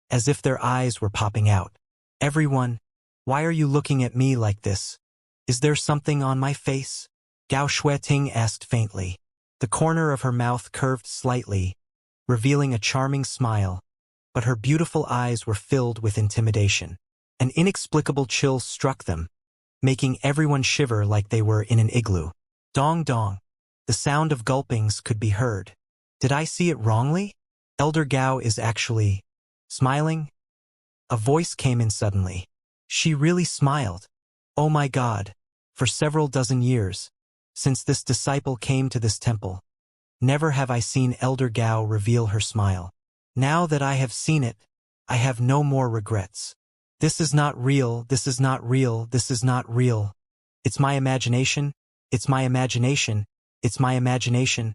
as if their eyes were popping out. "Everyone, why are you looking at me like this? Is there something on my face?" Gao Xueting asked faintly. The corner of her mouth curved slightly, revealing a charming smile, but her beautiful eyes were filled with intimidation. An inexplicable chill struck them, making everyone shiver like they were in an igloo. Dong dong. The sound of gulpings could be heard. Did I see it wrongly? Elder Gao is actually smiling? A voice came in suddenly. She really smiled. Oh my God. For several dozen years, since this disciple came to this temple, never have I seen Elder Gao reveal her smile. Now that I have seen it, I have no more regrets. This is not real, this is not real, this is not real. It's my imagination, it's my imagination, it's my imagination.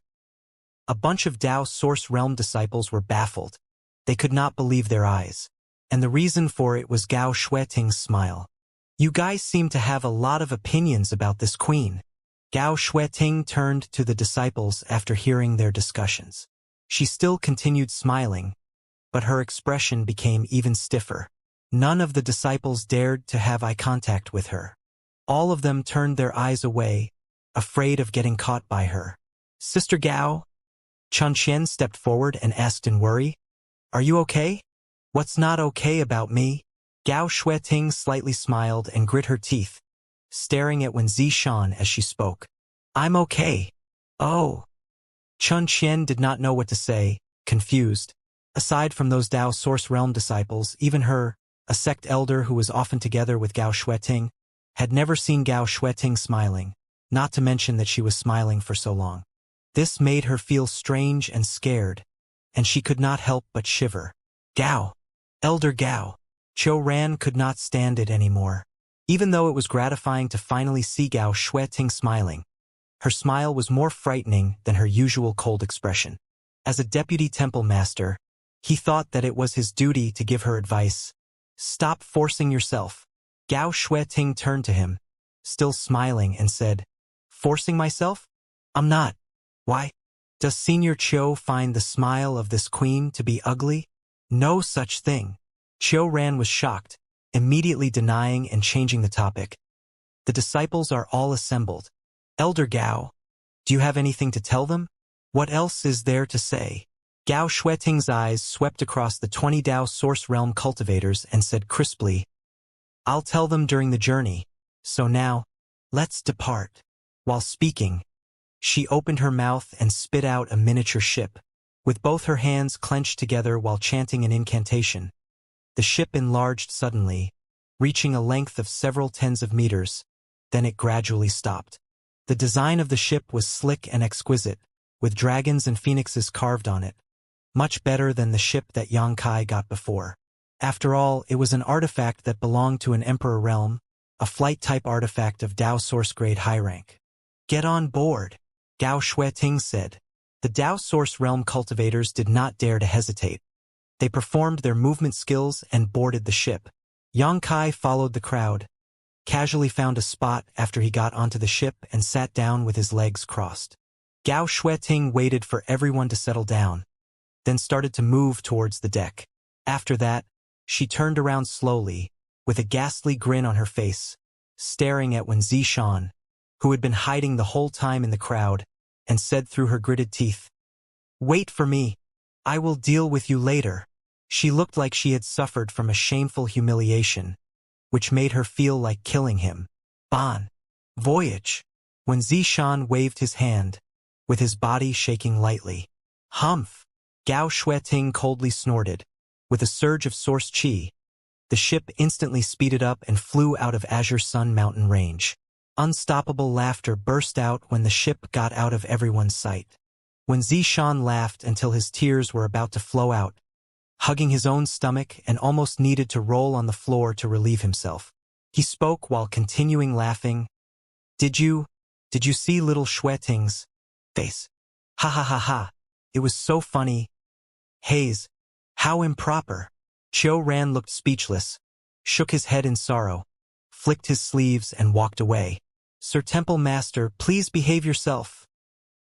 A bunch of Dao Source Realm disciples were baffled. They could not believe their eyes. And the reason for it was Gao Xueting's smile. "You guys seem to have a lot of opinions about this queen." Gao Xueting turned to the disciples after hearing their discussions. She still continued smiling, but her expression became even stiffer. None of the disciples dared to have eye contact with her. All of them turned their eyes away, afraid of getting caught by her. "Sister Gao?" Chunxian stepped forward and asked in worry, "Are you okay? What's not okay about me?" Gao Xueting slightly smiled and grit her teeth, staring at Wen Zishan as she spoke. "I'm okay." "Oh." Chun Qian did not know what to say, confused. Aside from those Dao Source Realm disciples, even her, a sect elder who was often together with Gao Xueting, had never seen Gao Xueting smiling, not to mention that she was smiling for so long. This made her feel strange and scared, and she could not help but shiver. Gao. Elder Gao. Qiu Ran could not stand it anymore. Even though it was gratifying to finally see Gao Xueting smiling, her smile was more frightening than her usual cold expression. As a deputy temple master, he thought that it was his duty to give her advice. "Stop forcing yourself." Gao Xueting turned to him, still smiling, and said, "Forcing myself? I'm not." "Why? Does Senior Qiu find the smile of this queen to be ugly?" "No such thing." Qiu Ran was shocked, immediately denying and changing the topic. The disciples are all assembled. "Elder Gao, do you have anything to tell them? What else is there to say?" Gao Xueting's eyes swept across the 20 Dao Source Realm cultivators and said crisply, "I'll tell them during the journey. So now, let's depart." While speaking, she opened her mouth and spit out a miniature ship. With both her hands clenched together while chanting an incantation, the ship enlarged suddenly, reaching a length of several tens of meters. Then it gradually stopped. The design of the ship was slick and exquisite, with dragons and phoenixes carved on it. Much better than the ship that Yang Kai got before. After all, it was an artifact that belonged to an Emperor realm, a flight-type artifact of Dao Source grade high rank. "Get on board," Gao Xueting said. The Dao Source Realm cultivators did not dare to hesitate. They performed their movement skills and boarded the ship. Yang Kai followed the crowd, casually found a spot after he got onto the ship and sat down with his legs crossed. Gao Xueting waited for everyone to settle down, then started to move towards the deck. After that, she turned around slowly, with a ghastly grin on her face, staring at Wen Zishan, who had been hiding the whole time in the crowd, and said through her gritted teeth, "Wait for me. I will deal with you later." She looked like she had suffered from a shameful humiliation, which made her feel like killing him. Bon voyage. When Zishan waved his hand, with his body shaking lightly. Humph! Gao Shueting coldly snorted. With a surge of source qi, the ship instantly speeded up and flew out of Azure Sun mountain range. Unstoppable laughter burst out when the ship got out of everyone's sight. When Zishan laughed until his tears were about to flow out, hugging his own stomach and almost needed to roll on the floor to relieve himself. He spoke while continuing laughing. Did you see little Shueting's face? Ha ha ha ha. It was so funny. Haze, how improper. Qiu Ran looked speechless, shook his head in sorrow, flicked his sleeves and walked away. Sir Temple Master, please behave yourself.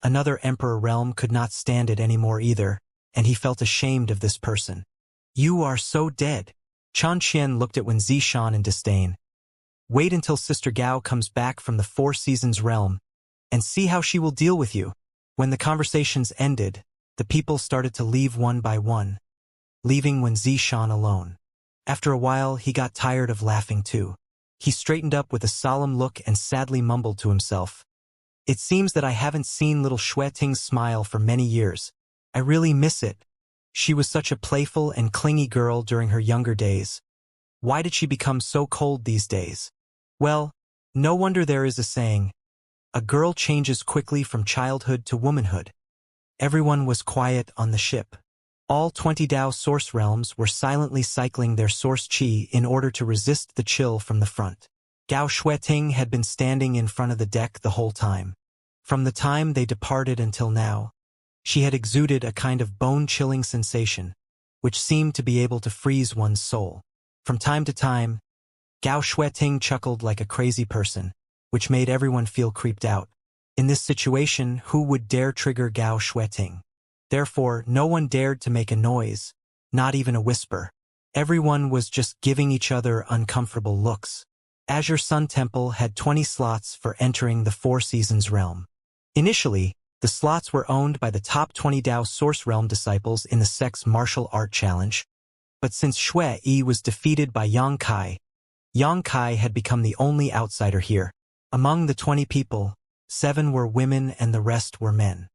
Another Emperor Realm could not stand it anymore either, and he felt ashamed of this person. You are so dead. Chan Qian looked at Wen Zishan in disdain. Wait until Sister Gao comes back from the Four Seasons realm, and see how she will deal with you. When the conversations ended, the people started to leave one by one, leaving Wen Zishan alone. After a while, he got tired of laughing too. He straightened up with a solemn look and sadly mumbled to himself. It seems that I haven't seen little Shueting's smile for many years. I really miss it. She was such a playful and clingy girl during her younger days. Why did she become so cold these days? Well, no wonder there is a saying, a girl changes quickly from childhood to womanhood. Everyone was quiet on the ship. All 20 Dao source realms were silently cycling their source qi in order to resist the chill from the front. Gao Shueting had been standing in front of the deck the whole time. From the time they departed until now, she had exuded a kind of bone-chilling sensation, which seemed to be able to freeze one's soul. From time to time, Gao Shueting chuckled like a crazy person, which made everyone feel creeped out. In this situation, who would dare trigger Gao Shueting? Therefore, no one dared to make a noise, not even a whisper. Everyone was just giving each other uncomfortable looks. Azure Sun Temple had 20 slots for entering the Four Seasons realm. Initially, the slots were owned by the top 20 Dao Source Realm disciples in the Sex Martial Art Challenge, but since Shui Yi was defeated by Yang Kai had become the only outsider here. Among the 20 people, 7 were women and the rest were men.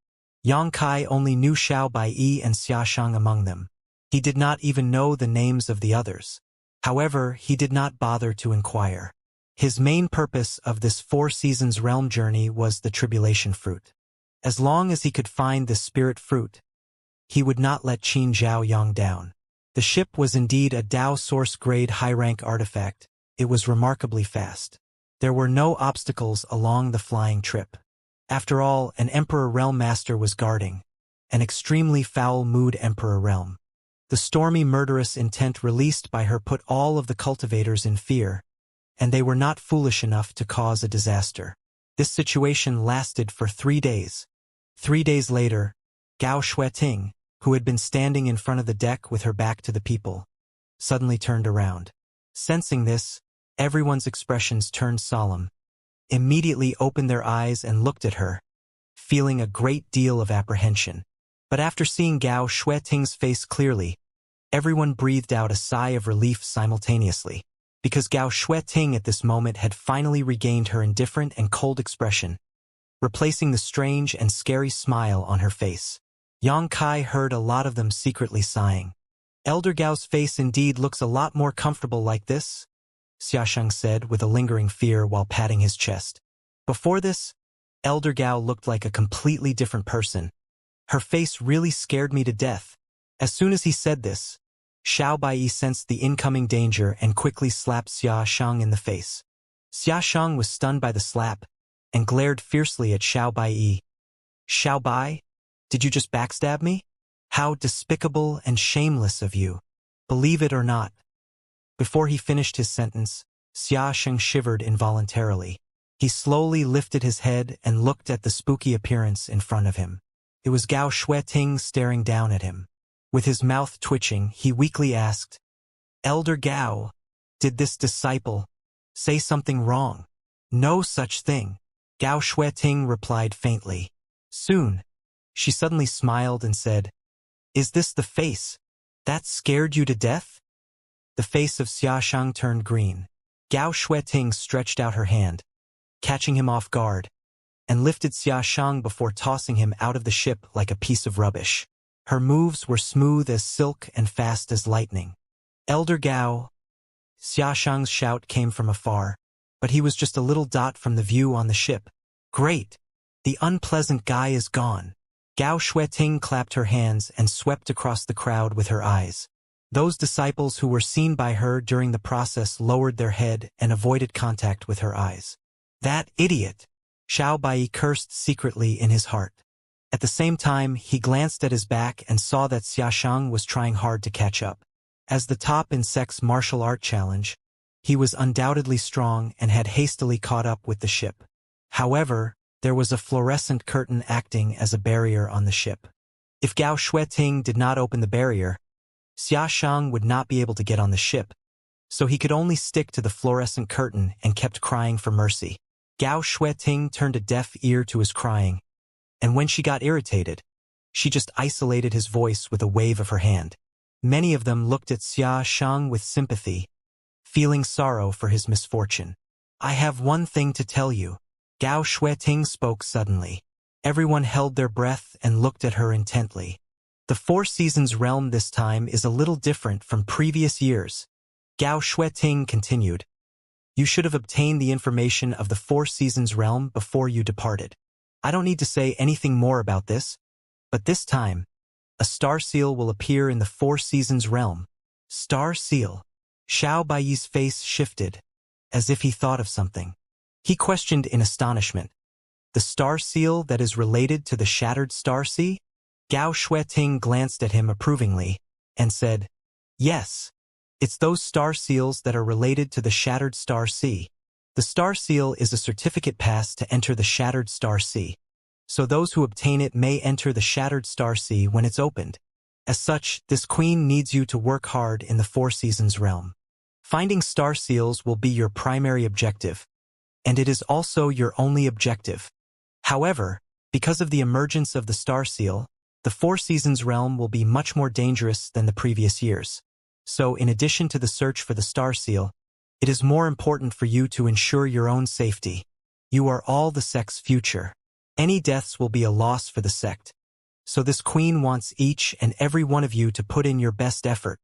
Yang Kai only knew Xiao Baiyi and Xiaxiang among them. He did not even know the names of the others. However, he did not bother to inquire. His main purpose of this Four Seasons realm journey was the Tribulation Fruit. As long as he could find the Spirit Fruit, he would not let Qin Zhao Yang down. The ship was indeed a Dao Source grade high-rank artifact. It was remarkably fast. There were no obstacles along the flying trip. After all, an Emperor Realm Master was guarding, an extremely foul-mood Emperor Realm. The stormy murderous intent released by her put all of the cultivators in fear, and they were not foolish enough to cause a disaster. This situation lasted for 3 days. 3 days later, Gao Shueting, who had been standing in front of the deck with her back to the people, suddenly turned around. Sensing this, everyone's expressions turned solemn, immediately opened their eyes and looked at her, feeling a great deal of apprehension. But after seeing Gao Shueting's face clearly, everyone breathed out a sigh of relief simultaneously, because Gao Shueting at this moment had finally regained her indifferent and cold expression, replacing the strange and scary smile on her face. Yang Kai heard a lot of them secretly sighing. Elder Gao's face indeed looks a lot more comfortable like this, Xiaxiang said with a lingering fear while patting his chest. Before this, Elder Gao looked like a completely different person. Her face really scared me to death. As soon as he said this, Xiao Baiyi sensed the incoming danger and quickly slapped Xiaxiang in the face. Xiaxiang was stunned by the slap and glared fiercely at Xiao Baiyi. Xiao Bai? Did you just backstab me? How despicable and shameless of you. Believe it or not. Before he finished his sentence, Xiaxiang shivered involuntarily. He slowly lifted his head and looked at the spooky appearance in front of him. It was Gao Shueting staring down at him. With his mouth twitching, he weakly asked, Elder Gao, did this disciple say something wrong? No such thing. Gao Shueting replied faintly. Soon, she suddenly smiled and said, Is this the face that scared you to death? The face of Xiaoshang turned green. Gao Shueting stretched out her hand, catching him off guard, and lifted Xiaoshang before tossing him out of the ship like a piece of rubbish. Her moves were smooth as silk and fast as lightning. Elder Gao! Xiaoshang's shout came from afar, but he was just a little dot from the view on the ship. Great! The unpleasant guy is gone. Gao Shueting clapped her hands and swept across the crowd with her eyes. Those disciples who were seen by her during the process lowered their head and avoided contact with her eyes. That idiot! Xiao Bai cursed secretly in his heart. At the same time, he glanced at his back and saw that Xiaoshang was trying hard to catch up. As the top in Sek's martial art challenge, he was undoubtedly strong and had hastily caught up with the ship. However, there was a fluorescent curtain acting as a barrier on the ship. If Gao Shueting did not open the barrier, Xiaoshang would not be able to get on the ship, so he could only stick to the fluorescent curtain and kept crying for mercy. Gao Shueting turned a deaf ear to his crying, and when she got irritated, she just isolated his voice with a wave of her hand. Many of them looked at Xiaoshang with sympathy, feeling sorrow for his misfortune. I have one thing to tell you. Gao Shueting spoke suddenly. Everyone held their breath and looked at her intently. The Four Seasons realm this time is a little different from previous years. Gao Shueting continued. You should have obtained the information of the Four Seasons realm before you departed. I don't need to say anything more about this, but this time, a star seal will appear in the Four Seasons realm. Star seal. Xiao Baiyi's face shifted, as if he thought of something. He questioned in astonishment. The star seal that is related to the Shattered Star Sea? Gao Shueting glanced at him approvingly, and said, Yes, it's those star seals that are related to the Shattered Star Sea. The star seal is a certificate pass to enter the Shattered Star Sea, so those who obtain it may enter the Shattered Star Sea when it's opened. As such, this queen needs you to work hard in the Four Seasons realm. Finding star seals will be your primary objective, and it is also your only objective. However, because of the emergence of the star seal, the Four Seasons realm will be much more dangerous than the previous years. So in addition to the search for the star seal, it is more important for you to ensure your own safety. You are all the sect's future. Any deaths will be a loss for the sect. So this queen wants each and every one of you to put in your best effort.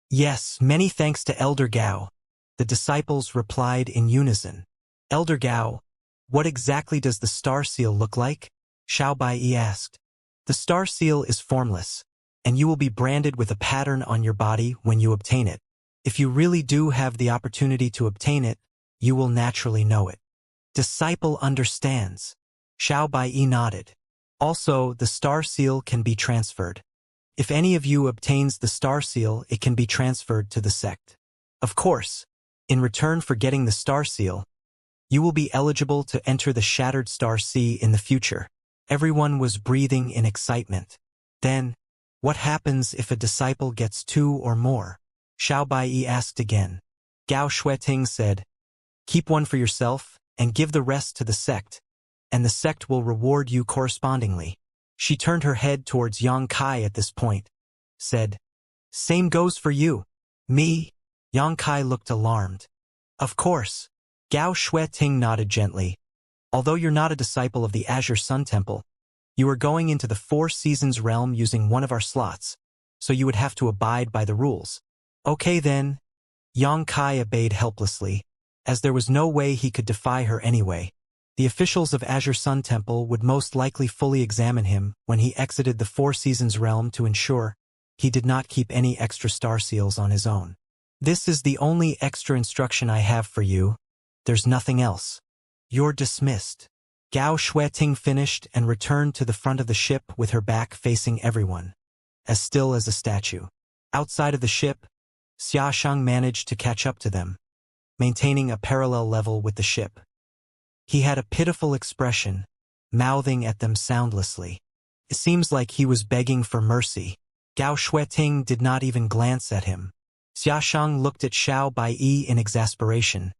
Yes, many thanks to Elder Gao. The disciples replied in unison. Elder Gao, what exactly does the star seal look like? Xiao Baiyi asked. The star seal is formless, and you will be branded with a pattern on your body when you obtain it. If you really do have the opportunity to obtain it, you will naturally know it. Disciple understands. Xiao Baiyi nodded. Also, the star seal can be transferred. If any of you obtains the star seal, it can be transferred to the sect. Of course, in return for getting the star seal, you will be eligible to enter the Shattered Star Sea in the future. Everyone was breathing in excitement. Then, what happens if a disciple gets 2 or more? Xiao Baiyi asked again. Gao Shueting said, Keep one for yourself and give the rest to the sect, and the sect will reward you correspondingly. She turned her head towards Yang Kai at this point, said, Same goes for you. Me? Yang Kai looked alarmed. Of course. Gao Shueting nodded gently. Although you're not a disciple of the Azure Sun Temple, you are going into the Four Seasons realm using one of our slots, so you would have to abide by the rules. Okay then. Yang Kai obeyed helplessly, as there was no way he could defy her anyway. The officials of Azure Sun Temple would most likely fully examine him when he exited the Four Seasons realm to ensure he did not keep any extra star seals on his own. This is the only extra instruction I have for you. There's nothing else. You're dismissed. Gao Shueting finished and returned to the front of the ship with her back facing everyone, as still as a statue. Outside of the ship, Xiaoshang managed to catch up to them, maintaining a parallel level with the ship. He had a pitiful expression, mouthing at them soundlessly. It seems like he was begging for mercy. Gao Shueting did not even glance at him. Xiaoshang looked at Xiao Baiyi in exasperation,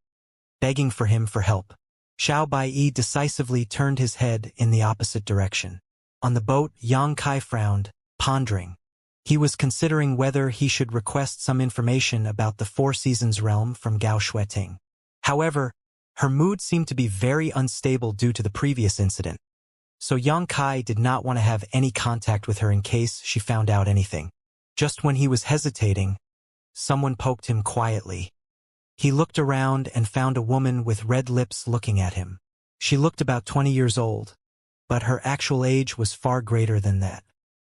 begging for him for help. Xiao Baiyi decisively turned his head in the opposite direction. On the boat, Yang Kai frowned, pondering. He was considering whether he should request some information about the Four Seasons realm from Gao Shueting. However, her mood seemed to be very unstable due to the previous incident, so Yang Kai did not want to have any contact with her in case she found out anything. Just when he was hesitating, someone poked him quietly. He looked around and found a woman with red lips looking at him. She looked about 20 years old, but her actual age was far greater than that.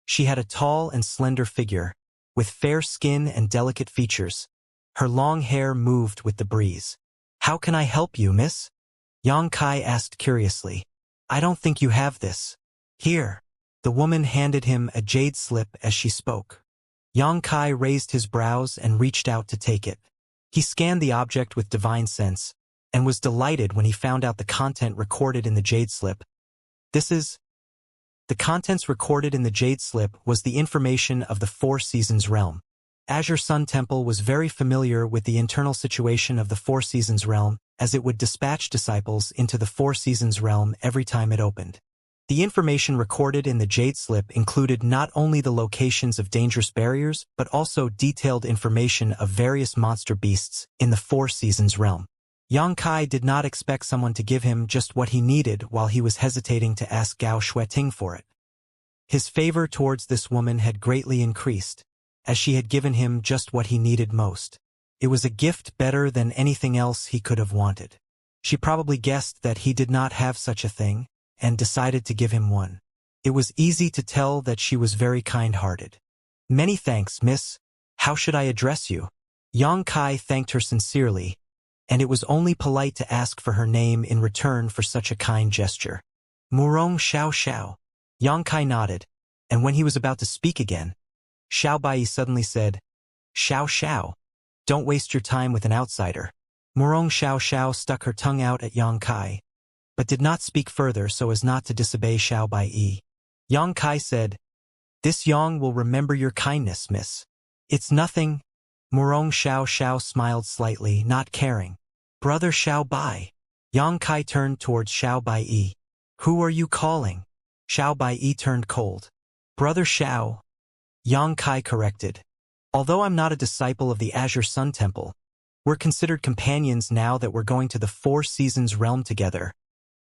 She had a tall and slender figure, with fair skin and delicate features. Her long hair moved with the breeze. "How can I help you, miss?" Yang Kai asked curiously. "I don't think you have this." "Here." The woman handed him a jade slip as she spoke. Yang Kai raised his brows and reached out to take it. He scanned the object with divine sense, and was delighted when he found out the content recorded in the jade slip. The contents recorded in the jade slip was the information of the Four Seasons realm. Azure Sun Temple was very familiar with the internal situation of the Four Seasons realm, as it would dispatch disciples into the Four Seasons realm every time it opened. The information recorded in the jade slip included not only the locations of dangerous barriers, but also detailed information of various monster beasts in the Four Seasons realm. Yang Kai did not expect someone to give him just what he needed while he was hesitating to ask Gao Shueting for it. His favor towards this woman had greatly increased, as she had given him just what he needed most. It was a gift better than anything else he could have wanted. She probably guessed that he did not have such a thing, and decided to give him one. It was easy to tell that she was very kind-hearted. "Many thanks, miss. How should I address you?" Yang Kai thanked her sincerely, and it was only polite to ask for her name in return for such a kind gesture. "Murong Xiao Xiao." Yang Kai nodded, and when he was about to speak again, Xiao Baiyi suddenly said, "Xiao Xiao, don't waste your time with an outsider." Murong Xiao Xiao stuck her tongue out at Yang Kai, but did not speak further so as not to disobey Xiao Baiyi. Yang Kai said, "This Yang will remember your kindness, miss." "It's nothing." Murong Xiao Xiao smiled slightly, not caring. "Brother Xiao Bai." Yang Kai turned towards Xiao Baiyi. "Who are you calling?" Xiao Baiyi turned cold. "Brother Xiao." Yang Kai corrected. "Although I'm not a disciple of the Azure Sun Temple, we're considered companions now that we're going to the Four Seasons realm together.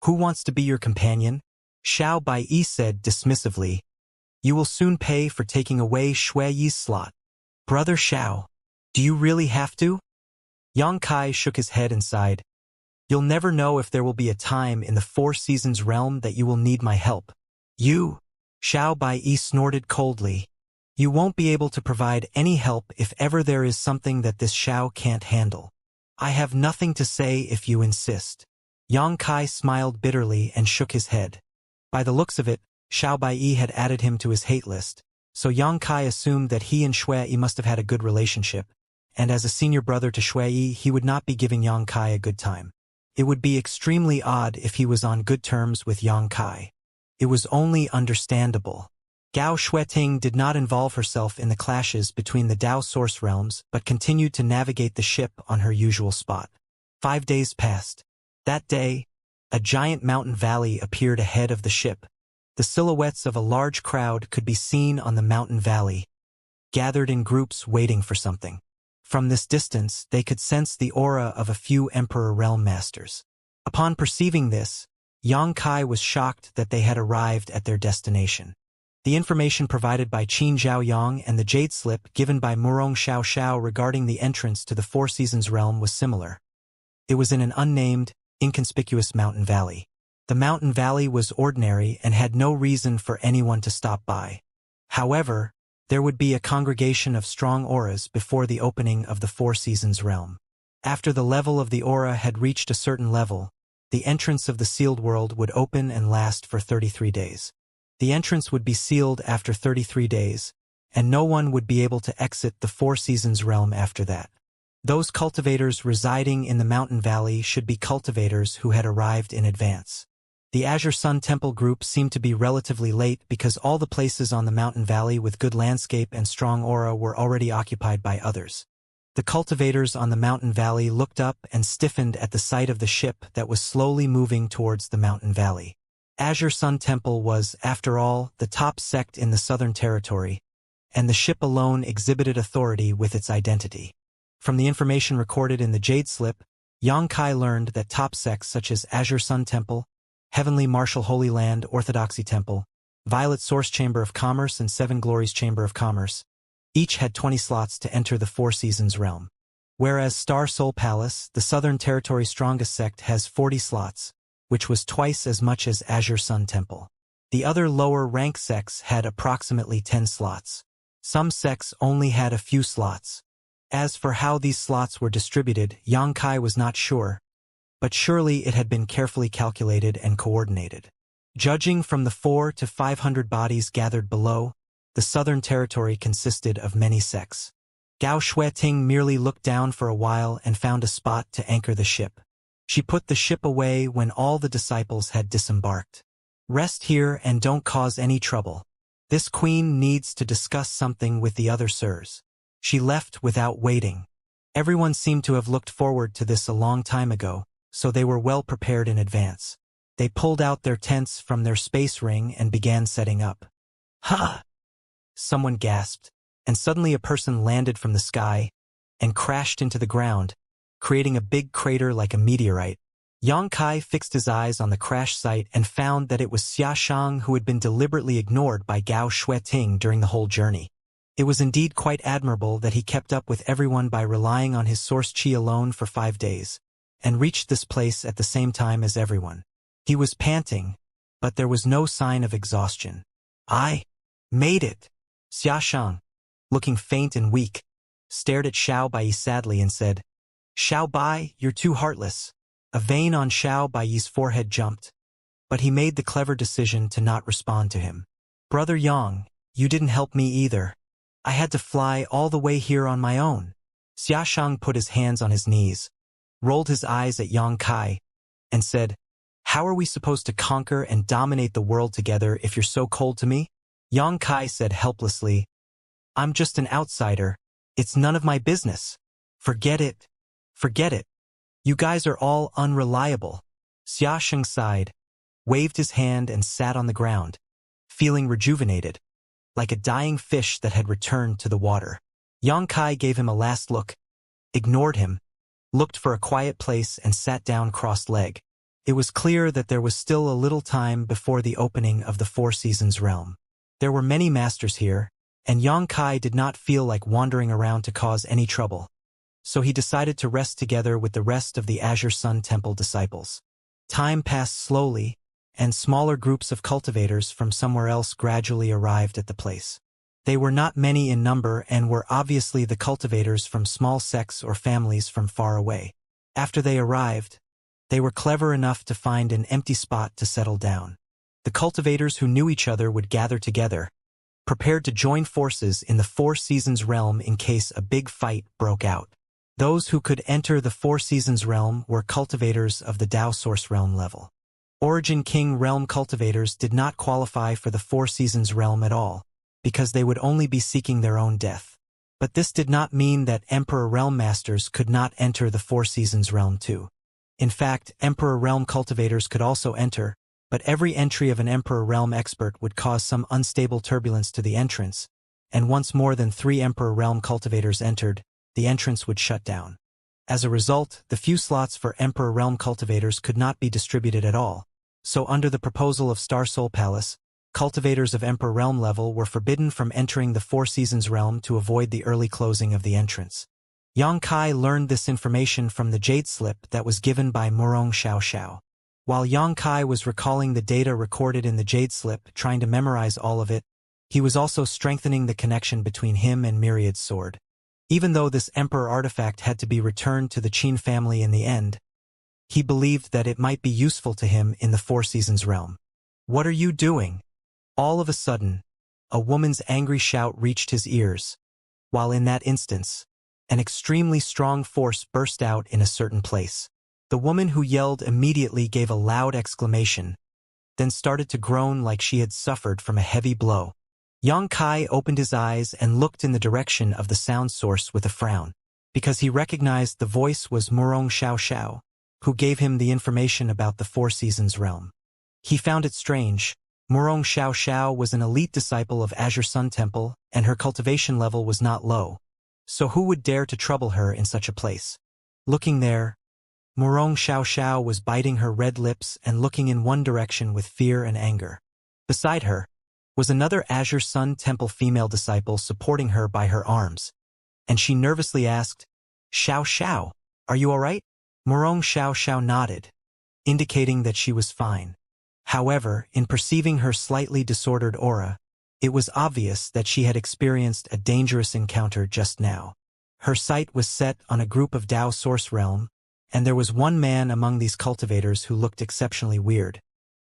Who wants to be your companion?" Xiao Baiyi said dismissively. "You will soon pay for taking away Shui Yi's slot." "Brother Xiao, do you really have to?" Yang Kai shook his head and sighed. "You'll never know if there will be a time in the Four Seasons realm that you will need my help." "You?" Xiao Baiyi snorted coldly. "You won't be able to provide any help if ever there is something that this Xiao can't handle. I have nothing to say if you insist." Yang Kai smiled bitterly and shook his head. By the looks of it, Xiao Baiyi had added him to his hate list, so Yang Kai assumed that he and Shui Yi must have had a good relationship, and as a senior brother to Shui Yi, he would not be giving Yang Kai a good time. It would be extremely odd if he was on good terms with Yang Kai. It was only understandable. Gao Shueting did not involve herself in the clashes between the Dao source realms but continued to navigate the ship on her usual spot. 5 days passed. That day, a giant mountain valley appeared ahead of the ship. The silhouettes of a large crowd could be seen on the mountain valley, gathered in groups waiting for something. From this distance, they could sense the aura of a few Emperor Realm Masters. Upon perceiving this, Yang Kai was shocked that they had arrived at their destination. The information provided by Qin Zhaoyang and the jade slip given by Murong Xiao Xiao regarding the entrance to the Four Seasons realm was similar. It was in an unnamed, inconspicuous mountain valley. The mountain valley was ordinary and had no reason for anyone to stop by. However, there would be a congregation of strong auras before the opening of the Four Seasons realm. After the level of the aura had reached a certain level, the entrance of the sealed world would open and last for 33 days. The entrance would be sealed after 33 days, and no one would be able to exit the Four Seasons realm after that. Those cultivators residing in the mountain valley should be cultivators who had arrived in advance. The Azure Sun Temple group seemed to be relatively late because all the places on the mountain valley with good landscape and strong aura were already occupied by others. The cultivators on the mountain valley looked up and stiffened at the sight of the ship that was slowly moving towards the mountain valley. Azure Sun Temple was, after all, the top sect in the Southern Territory, and the ship alone exhibited authority with its identity. From the information recorded in the Jade Slip, Xianxia learned that top sects such as Azure Sun Temple, Heavenly Martial Holy Land Orthodoxy Temple, Violet Source Chamber of Commerce and Seven Glories Chamber of Commerce each had 20 slots to enter the Four Seasons realm. Whereas Star Soul Palace, the Southern Territory's strongest sect, has 40 slots, which was twice as much as Azure Sun Temple. The other lower-rank sects had approximately 10 slots. Some sects only had a few slots. As for how these slots were distributed, Xianxia was not sure, but surely it had been carefully calculated and coordinated. Judging from the 400 to 500 bodies gathered below, the Southern Territory consisted of many sects. Gao Shueting merely looked down for a while and found a spot to anchor the ship. She put the ship away when all the disciples had disembarked. Rest here and don't cause any trouble. This queen needs to discuss something with the other sirs. She left without waiting. Everyone seemed to have looked forward to this a long time ago, so they were well prepared in advance. They pulled out their tents from their space ring and began setting up. Ha! Someone gasped, and suddenly a person landed from the sky and crashed into the ground, creating a big crater like a meteorite. Xianxia fixed his eyes on the crash site and found that it was Xiaxiang, who had been deliberately ignored by Gao Shueting during the whole journey. It was indeed quite admirable that he kept up with everyone by relying on his source chi alone for 5 days, and reached this place at the same time as everyone. He was panting, but there was no sign of exhaustion. I made it! Xiaxiang, looking faint and weak, stared at Xiao Bai sadly and said, "Xiao Bai, you're too heartless." A vein on Xiao Bai's forehead jumped, but he made the clever decision to not respond to him. "Brother Yang, you didn't help me either. I had to fly all the way here on my own." Xiaxiang put his hands on his knees, rolled his eyes at Xianxia, and said, "How are we supposed to conquer and dominate the world together if you're so cold to me?" Xianxia said helplessly, "I'm just an outsider. It's none of my business." "Forget it. Forget it. You guys are all unreliable." Xiaxiang sighed, waved his hand and sat on the ground, feeling rejuvenated, like a dying fish that had returned to the water. Xianxia gave him a last look, ignored him, looked for a quiet place and sat down cross-legged. It was clear that there was still a little time before the opening of the Four Seasons realm. There were many masters here, and Xianxia did not feel like wandering around to cause any trouble, so he decided to rest together with the rest of the Azure Sun Temple disciples. Time passed slowly, and smaller groups of cultivators from somewhere else gradually arrived at the place. They were not many in number and were obviously the cultivators from small sects or families from far away. After they arrived, they were clever enough to find an empty spot to settle down. The cultivators who knew each other would gather together, prepared to join forces in the Four Seasons realm in case a big fight broke out. Those who could enter the Four Seasons realm were cultivators of the Tao Source realm level. Origin King realm cultivators did not qualify for the Four Seasons realm at all, because they would only be seeking their own death. But this did not mean that Emperor Realm Masters could not enter the Four Seasons realm too. In fact, Emperor Realm cultivators could also enter, but every entry of an Emperor Realm expert would cause some unstable turbulence to the entrance, and once more than 3 Emperor Realm cultivators entered, the entrance would shut down. As a result, the few slots for Emperor Realm cultivators could not be distributed at all, so under the proposal of Star Soul Palace, cultivators of Emperor Realm level were forbidden from entering the Four Seasons realm to avoid the early closing of the entrance. Xianxia learned this information from the Jade Slip that was given by Murong Xiao. While Xianxia was recalling the data recorded in the Jade Slip, trying to memorize all of it, he was also strengthening the connection between him and Myriad's sword. Even though this Emperor artifact had to be returned to the Qin family in the end, he believed that it might be useful to him in the Four Seasons realm. "What are you doing?" All of a sudden, a woman's angry shout reached his ears, while in that instance, an extremely strong force burst out in a certain place. The woman who yelled immediately gave a loud exclamation, then started to groan like she had suffered from a heavy blow. Xianxia opened his eyes and looked in the direction of the sound source with a frown. because he recognized the voice was Murong Xiao, who gave him the information about the Four Seasons realm. He found it strange. Murong Xiao was an elite disciple of Azure Sun Temple, and her cultivation level was not low. So who would dare to trouble her in such a place? Looking there, Murong Xiao was biting her red lips and looking in one direction with fear and anger. Beside her was another Azure Sun Temple female disciple supporting her by her arms, and she nervously asked, Xiao, are you all right? Murong Xiao nodded, indicating that she was fine. However, in perceiving her slightly disordered aura, it was obvious that she had experienced a dangerous encounter just now. Her sight was set on a group of Dao Source Realm, and there was one man among these cultivators who looked exceptionally weird.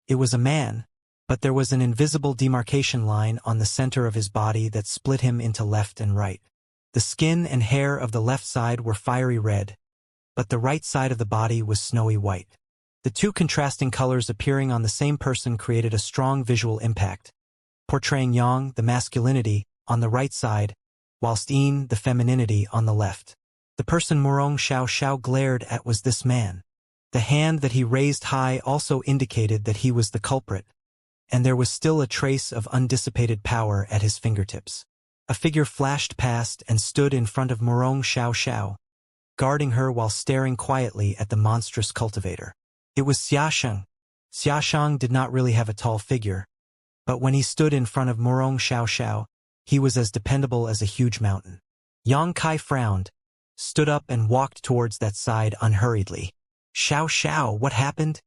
It was a man, but there was an invisible demarcation line on the center of his body that split him into left and right. The skin and hair of the left side were fiery red, but the right side of the body was snowy white. The two contrasting colors appearing on the same person created a strong visual impact, portraying Yang, the masculinity, on the right side, whilst Yin, the femininity, on the left. The person Murong Xiao glared at was this man. The hand that he raised high also indicated that he was the culprit, and there was still a trace of undissipated power at his fingertips. A figure flashed past and stood in front of Murong Xiao, guarding her while staring quietly at the monstrous cultivator. It was Xiaxia. Xiaxia did not really have a tall figure, but when he stood in front of Murong Xiao, he was as dependable as a huge mountain. Yang Kai frowned, stood up and walked towards that side unhurriedly. Xiao, what happened?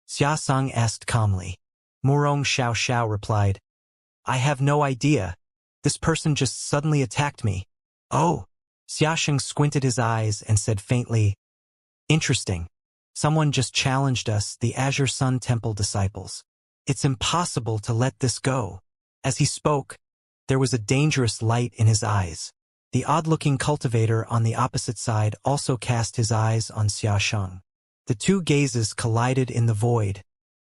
Xiaxia asked calmly. Murong Xiao replied, I have no idea. This person just suddenly attacked me. Oh. Xiaxia squinted his eyes and said faintly, Interesting. Someone just challenged us, the Azure Sun Temple disciples. It's impossible to let this go. As he spoke, there was a dangerous light in his eyes. The odd-looking cultivator on the opposite side also cast his eyes on Xiaxia. The two gazes collided in the void,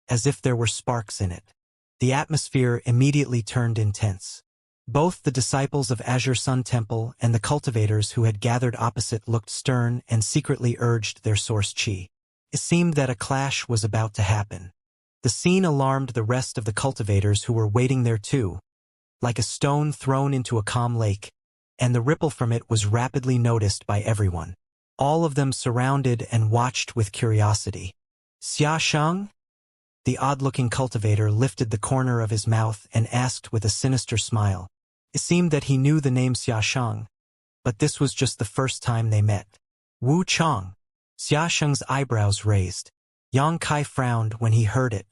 as if there were sparks in it. The atmosphere immediately turned intense. Both the disciples of Azure Sun Temple and the cultivators who had gathered opposite looked stern and secretly urged their source chi. It seemed that a clash was about to happen. The scene alarmed the rest of the cultivators who were waiting there too, like a stone thrown into a calm lake, and the ripple from it was rapidly noticed by everyone. All of them surrounded and watched with curiosity. Xiaxia? The odd-looking cultivator lifted the corner of his mouth and asked with a sinister smile. It seemed that he knew the name Xiaxia, but this was just the first time they met. Wu Chang. Xiaxia's eyebrows raised. Yang Kai frowned when he heard it.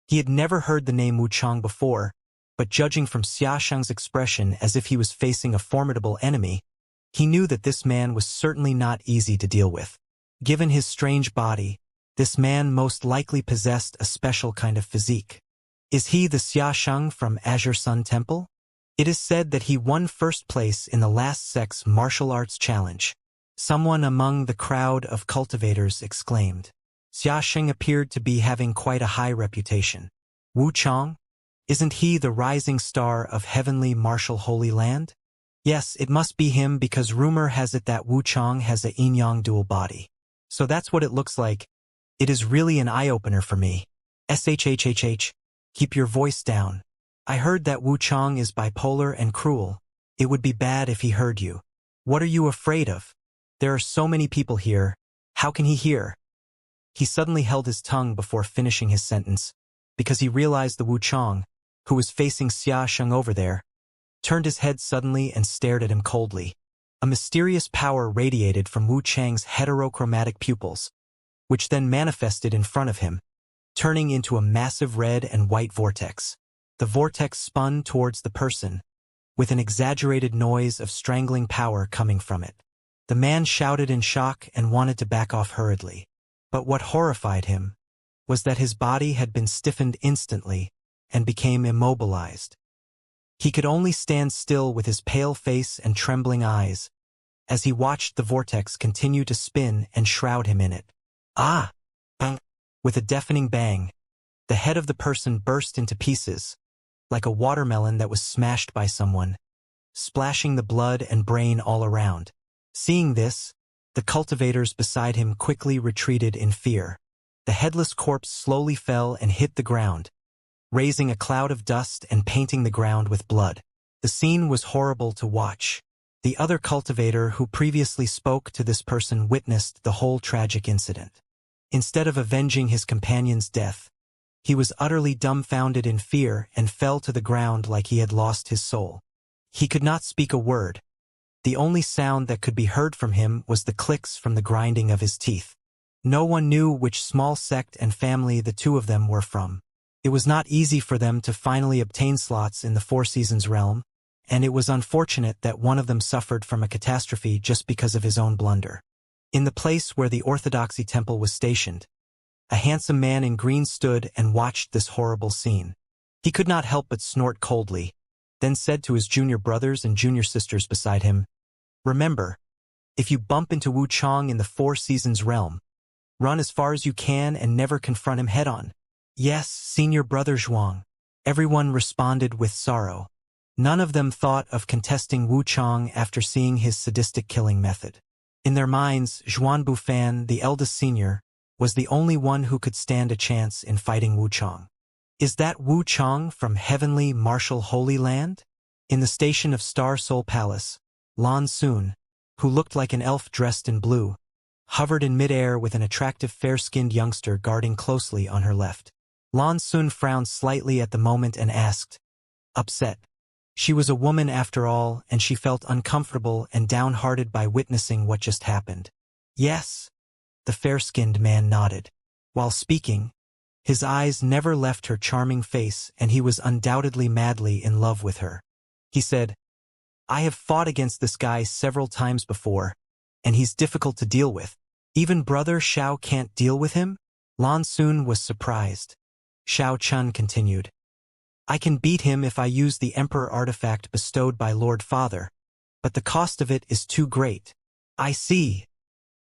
He had never heard the name Wu Chang before, but judging from Xiaxia's expression as if he was facing a formidable enemy, he knew that this man was certainly not easy to deal with. Given his strange body, this man most likely possessed a special kind of physique. Is he the Xiaxia from Azure Sun Temple? It is said that he won first place in the last sex martial arts challenge. Someone among the crowd of cultivators exclaimed. Xiaxia appeared to be having quite a high reputation. Wu Chang? Isn't he the rising star of heavenly martial holy land? Yes, it must be him because rumor has it that Wu Chang has a yin-yang dual body. So that's what it looks like. It is really an eye-opener for me. SHHHH. Keep your voice down. I heard that Wu Chang is bipolar and cruel. It would be bad if he heard you. What are you afraid of? There are so many people here. How can he hear? He suddenly held his tongue before finishing his sentence, because he realized the Wu Chang, who was facing Xiaxia over there, turned his head suddenly and stared at him coldly. A mysterious power radiated from Wu Chang's heterochromatic pupils, which then manifested in front of him, turning into a massive red and white vortex. The vortex spun towards the person, with an exaggerated noise of strangling power coming from it. The man shouted in shock and wanted to back off hurriedly. But what horrified him was that his body had been stiffened instantly and became immobilized. He could only stand still with his pale face and trembling eyes as he watched the vortex continue to spin and shroud him in it. Ah! Bang! With a deafening bang, the head of the person burst into pieces, like a watermelon that was smashed by someone, splashing the blood and brain all around. Seeing this, The cultivators beside him quickly retreated in fear. The headless corpse slowly fell and hit the ground, raising a cloud of dust and painting the ground with blood. The scene was horrible to watch. The other cultivator who previously spoke to this person witnessed the whole tragic incident. Instead of avenging his companion's death, he was utterly dumbfounded in fear and fell to the ground like he had lost his soul. He could not speak a word. The only sound that could be heard from him was the clicks from the grinding of his teeth. No one knew which small sect and family the two of them were from. It was not easy for them to finally obtain slots in the Four Seasons realm, and it was unfortunate that one of them suffered from a catastrophe just because of his own blunder. In the place where the Orthodoxy temple was stationed, a handsome man in green stood and watched this horrible scene. He could not help but snort coldly, then said to his junior brothers and junior sisters beside him, "Remember, if you bump into Wuchang in the Four Seasons realm, run as far as you can and never confront him head-on." "Yes, senior brother Zhuang," everyone responded with sorrow. None of them thought of contesting Wuchang after seeing his sadistic killing method. In their minds, Zhuan Bufan, the eldest senior, was the only one who could stand a chance in fighting Wuchang. Is that Wuchang from heavenly martial Holy Land? In the station of Star Soul Palace, Lan Sun, who looked like an elf dressed in blue, hovered in midair with an attractive fair-skinned youngster guarding closely on her left. Lan Sun frowned slightly at the moment and asked, upset. She was a woman after all, and she felt uncomfortable and downhearted by witnessing what just happened. "Yes." The fair-skinned man nodded. While speaking, his eyes never left her charming face, and he was undoubtedly madly in love with her. He said, "I have fought against this guy several times before, and he's difficult to deal with. Even brother Xiao can't deal with him?" Lan Sun was surprised. Xiao Chun continued, "I can beat him if I use the Emperor artifact bestowed by Lord Father, but the cost of it is too great." "I see."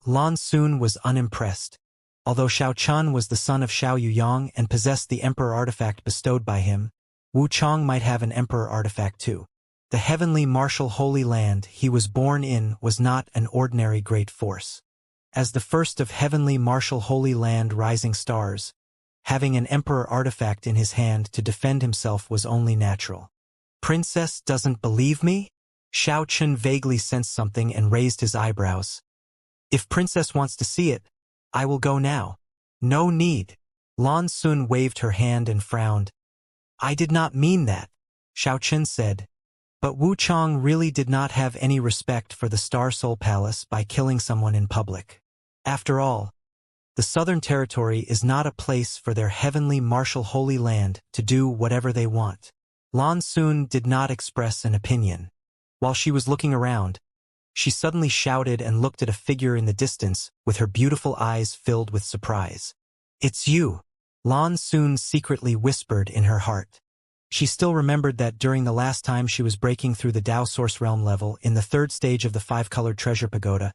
Lan Sun was unimpressed. Although Xiao Chun was the son of Xiao Yuyang and possessed the Emperor artifact bestowed by him, Wu Chang might have an Emperor artifact too. The heavenly martial Holy Land he was born in was not an ordinary great force. As the first of heavenly martial Holy Land rising stars, having an Emperor artifact in his hand to defend himself was only natural. "Princess doesn't believe me?" Xiao Chun vaguely sensed something and raised his eyebrows. "If Princess wants to see it, I will go now." "No need." Lan Sun waved her hand and frowned. "I did not mean that," Xiao Chun said. But Wu Chang really did not have any respect for the Star Soul Palace by killing someone in public. After all, the Southern Territory is not a place for their heavenly martial Holy Land to do whatever they want. Lan Sun did not express an opinion. While she was looking around, she suddenly shouted and looked at a figure in the distance with her beautiful eyes filled with surprise. "It's you," Lan Sun secretly whispered in her heart. She still remembered that during the last time she was breaking through the Dao Source Realm level in the third stage of the five-colored treasure pagoda,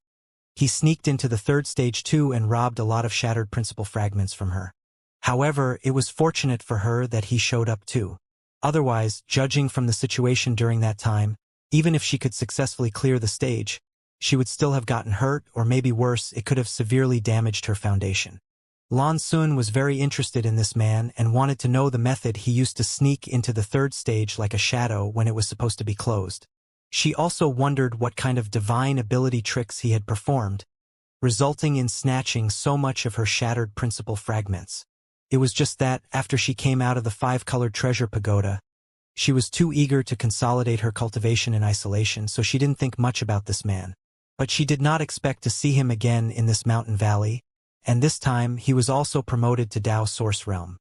he sneaked into the third stage too and robbed a lot of shattered principal fragments from her. However, it was fortunate for her that he showed up too. Otherwise, judging from the situation during that time, even if she could successfully clear the stage, she would still have gotten hurt, or maybe worse, it could have severely damaged her foundation. Lan Sun was very interested in this man and wanted to know the method he used to sneak into the third stage like a shadow when it was supposed to be closed. She also wondered what kind of divine ability tricks he had performed, resulting in snatching so much of her shattered principal fragments. It was just that, after she came out of the five-colored treasure pagoda, she was too eager to consolidate her cultivation in isolation, so she didn't think much about this man. But she did not expect to see him again in this mountain valley, and this time he was also promoted to Dao Source Realm.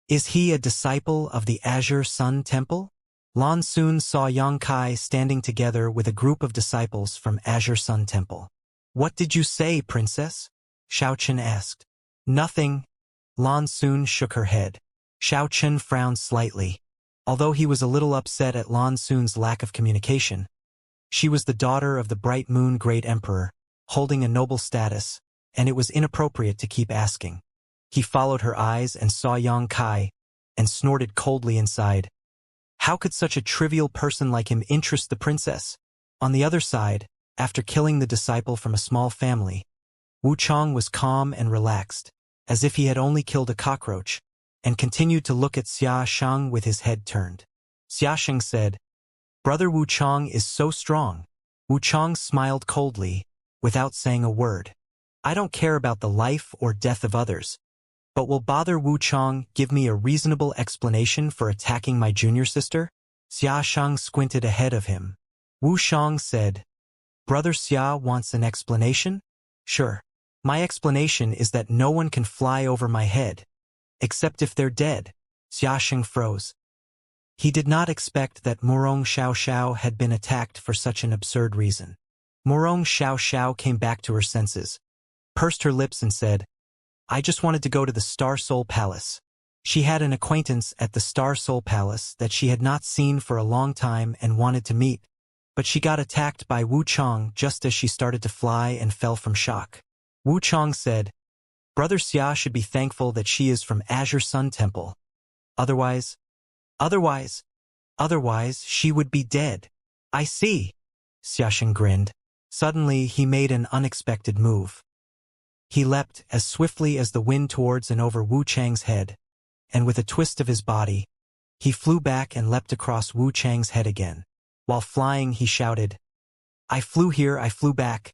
Is he a disciple of the Azure Sun Temple? Lan Sun saw Yang Kai standing together with a group of disciples from Azure Sun Temple. "What did you say, Princess?" Xiao Chen asked. "Nothing." Lan Sun shook her head. Xiao Chen frowned slightly. Although he was a little upset at Lan Sun's lack of communication, she was the daughter of the Bright Moon Great Emperor, holding a noble status, and it was inappropriate to keep asking. He followed her eyes and saw Yang Kai, and snorted coldly inside. How could such a trivial person like him interest the princess? On the other side, After killing the disciple from a small family, Wu Chang was calm and relaxed, as if he had only killed a cockroach, and continued to look at Xianxia with his head turned. Xianxia said, "Brother Wu Chang is so strong." Wu Chang smiled coldly, without saying a word. "I don't care about the life or death of others, but will Brother Wu Chang give me a reasonable explanation for attacking my junior sister?" Xianxia squinted ahead of him. Wu Chang said, "Brother Xia wants an explanation? Sure. My explanation is that no one can fly over my head, except if they're dead." Xianxia froze. He did not expect that Murong Xiao had been attacked for such an absurd reason. Murong Xiao came back to her senses, pursed her lips and said, "I just wanted to go to the Star Soul Palace." She had an acquaintance at the Star Soul Palace that she had not seen for a long time and wanted to meet, but she got attacked by Wu Chang just as she started to fly and fell from shock. Wu Chang said, "Brother Xia should be thankful that she is from Azure Sun Temple. Otherwise, she would be dead." "I see." Xiaxing grinned. Suddenly, he made an unexpected move. He leapt as swiftly as the wind towards and over Wu Chang's head, and with a twist of his body, he flew back and leapt across Wu Chang's head again. While flying, he shouted, "I flew here, I flew back,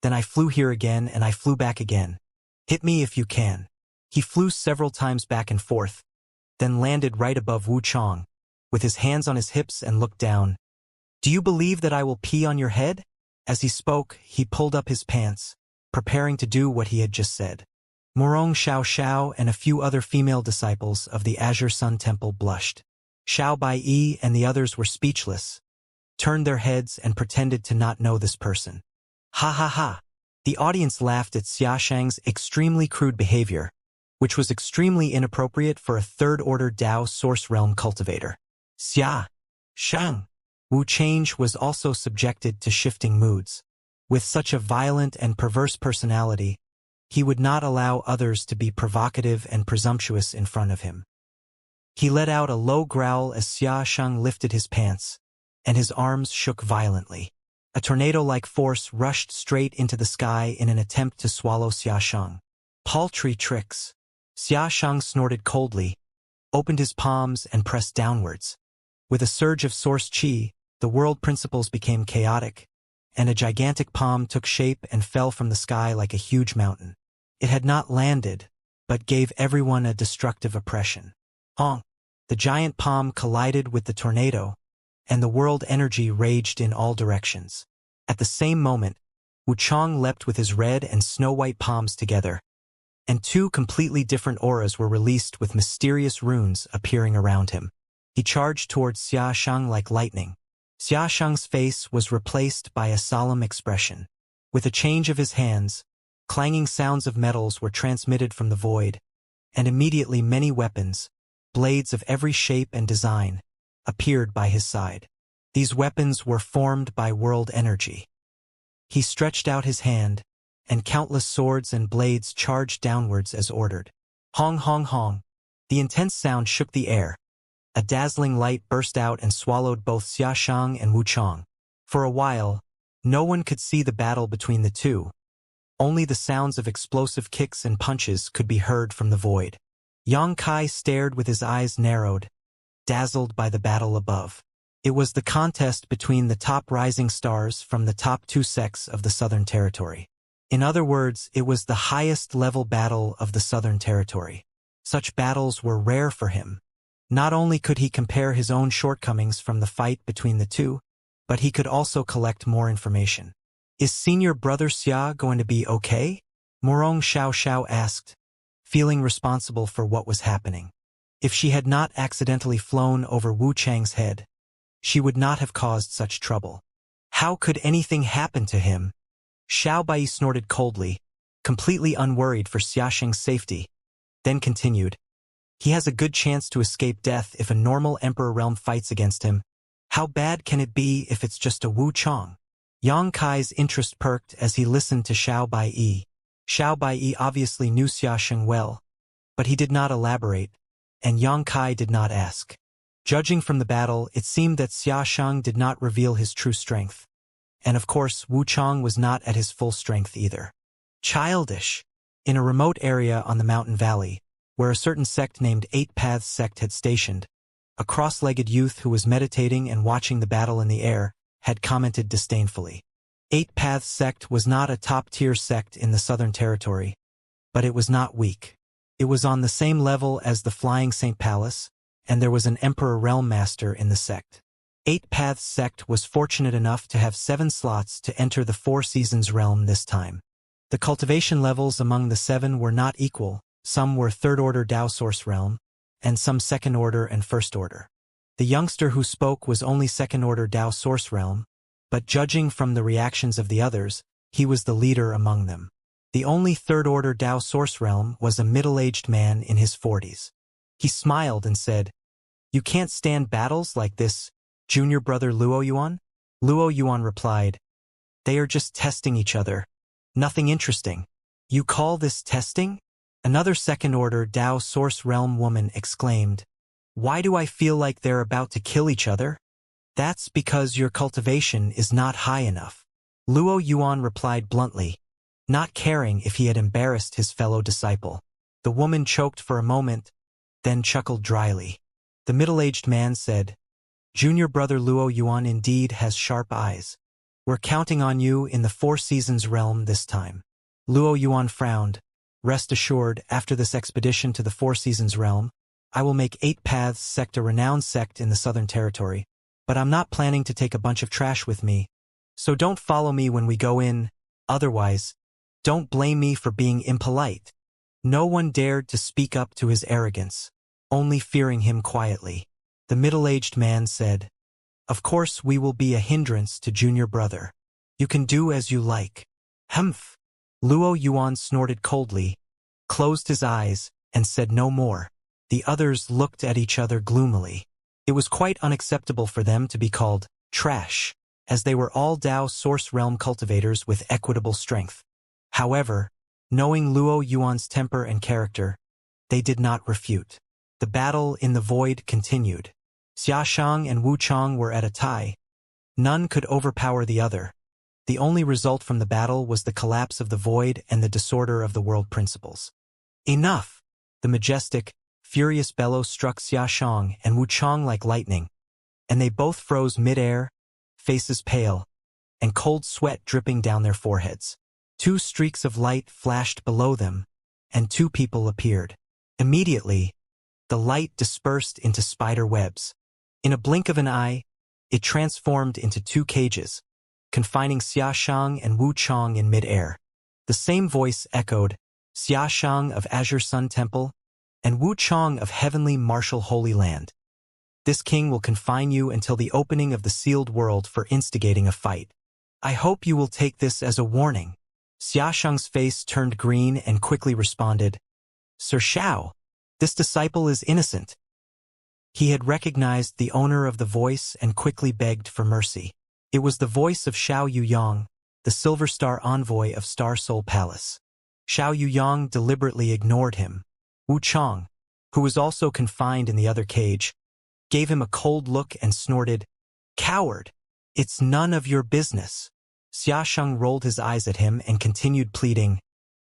then I flew here again, and I flew back again. Hit me if you can." He flew several times back and forth, then landed right above Wu Chang, with his hands on his hips and looked down. "Do you believe that I will pee on your head?" As he spoke, he pulled up his pants, preparing to do what he had just said. Murong Xiao and a few other female disciples of the Azure Sun Temple blushed. Xiao Bai and the others were speechless, turned their heads and pretended to not know this person. Ha ha ha! The audience laughed at Xiaxing's extremely crude behavior, which was extremely inappropriate for a third-order Dao source realm cultivator. Xiaxing! Wu Change was also subjected to shifting moods. With such a violent and perverse personality, he would not allow others to be provocative and presumptuous in front of him. He let out a low growl as Xiaxing lifted his pants, and his arms shook violently. A tornado-like force rushed straight into the sky in an attempt to swallow Xiaxing. Paltry tricks. Xiaxing snorted coldly, opened his palms and pressed downwards. With a surge of source qi, the world principles became chaotic, and a gigantic palm took shape and fell from the sky like a huge mountain. It had not landed, but gave everyone a destructive oppression. Honk! The giant palm collided with the tornado, and the world energy raged in all directions. At the same moment, Wu Chang leapt with his red and snow-white palms together, and two completely different auras were released with mysterious runes appearing around him. He charged towards Xiaxing like lightning. Xiaxing's face was replaced by a solemn expression. With a change of his hands, clanging sounds of metals were transmitted from the void, and immediately many weapons, blades of every shape and design, appeared by his side. These weapons were formed by world energy. He stretched out his hand, and countless swords and blades charged downwards as ordered. Hong hong hong. The intense sound shook the air. A dazzling light burst out and swallowed both Xiaxing and Wu Chang. For a while, no one could see the battle between the two. Only the sounds of explosive kicks and punches could be heard from the void. Yang Kai stared with his eyes narrowed, dazzled by the battle above. It was the contest between the top rising stars from the top two sects of the Southern Territory. In other words, it was the highest level battle of the Southern Territory. Such battles were rare for him. Not only could he compare his own shortcomings from the fight between the two, but he could also collect more information. "Is senior brother Xia going to be okay?" Murong Xiao asked, feeling responsible for what was happening. If she had not accidentally flown over Wu Chang's head, she would not have caused such trouble. How could anything happen to him? Xiao Bai snorted coldly, completely unworried for Xiaxing's safety, then continued, "He has a good chance to escape death if a normal Emperor realm fights against him. How bad can it be if it's just a Wu Chang?" Yang Kai's interest perked as he listened to Xiao Bai. Xiao Bai obviously knew Xiaxing well, but he did not elaborate, and Yang Kai did not ask. Judging from the battle, it seemed that Xiaxing did not reveal his true strength. And of course, Wu Chang was not at his full strength either. Childish. In a remote area on the mountain valley, where a certain sect named Eight Paths sect had stationed, a cross-legged youth who was meditating and watching the battle in the air had commented disdainfully. Eight Paths sect was not a top-tier sect in the Southern Territory, but it was not weak. It was on the same level as the Flying Saint Palace, and there was an Emperor Realm Master in the sect. Eight Paths sect was fortunate enough to have 7 slots to enter the Four Seasons realm this time. The cultivation levels among the 7 were not equal. Some were third-order Dao Source realm, and some second-order and first-order. The youngster who spoke was only second-order Dao Source realm, but judging from the reactions of the others, he was the leader among them. The only third-order Dao Source realm was a middle-aged man in his 40s. He smiled and said, "You can't stand battles like this, junior brother Luo Yuan?" Luo Yuan replied, "They are just testing each other. Nothing interesting." "You call this testing?" Another second-order Dao Source realm woman exclaimed, "Why do I feel like they're about to kill each other?" "That's because your cultivation is not high enough." Luo Yuan replied bluntly, not caring if he had embarrassed his fellow disciple. The woman choked for a moment, then chuckled dryly. The middle-aged man said, "Junior brother Luo Yuan indeed has sharp eyes. We're counting on you in the Four Seasons realm this time." Luo Yuan frowned. "Rest assured, after this expedition to the Four Seasons realm, I will make Eight Paths sect a renowned sect in the Southern Territory, but I'm not planning to take a bunch of trash with me. So don't follow me when we go in, otherwise, don't blame me for being impolite." No one dared to speak up to his arrogance, only fearing him quietly. The middle-aged man said, "Of course we will be a hindrance to junior brother. You can do as you like." "Humph." Luo Yuan snorted coldly, closed his eyes, and said no more. The others looked at each other gloomily. It was quite unacceptable for them to be called trash, as they were all Dao Source realm cultivators with equitable strength. However, knowing Luo Yuan's temper and character, they did not refute. The battle in the void continued. Xiaxiang and Wu Chang were at a tie. None could overpower the other. The only result from the battle was the collapse of the void and the disorder of the world principles. "Enough!" The majestic, furious bellow struck Xiaxiang and Wu Chang like lightning, and they both froze mid-air, faces pale, and cold sweat dripping down their foreheads. 2 streaks of light flashed below them, and 2 people appeared. Immediately, the light dispersed into spider webs. In a blink of an eye, it transformed into 2 cages, confining Xiaxiang and Wu Chang in mid-air. The same voice echoed, "Xiaxiang of Azure Sun Temple, and Wu Chang of Heavenly Martial Holy Land. This king will confine you until the opening of the sealed world for instigating a fight. I hope you will take this as a warning." Xiaxiang's face turned green and quickly responded, "Sir Xiao, this disciple is innocent." He had recognized the owner of the voice and quickly begged for mercy. It was the voice of Xiao Yuyang, the Silver Star envoy of Star Soul Palace. Xiao Yuyang deliberately ignored him. Wu Chang, who was also confined in the other cage, gave him a cold look and snorted, "Coward! It's none of your business." Xiaxiang rolled his eyes at him and continued pleading,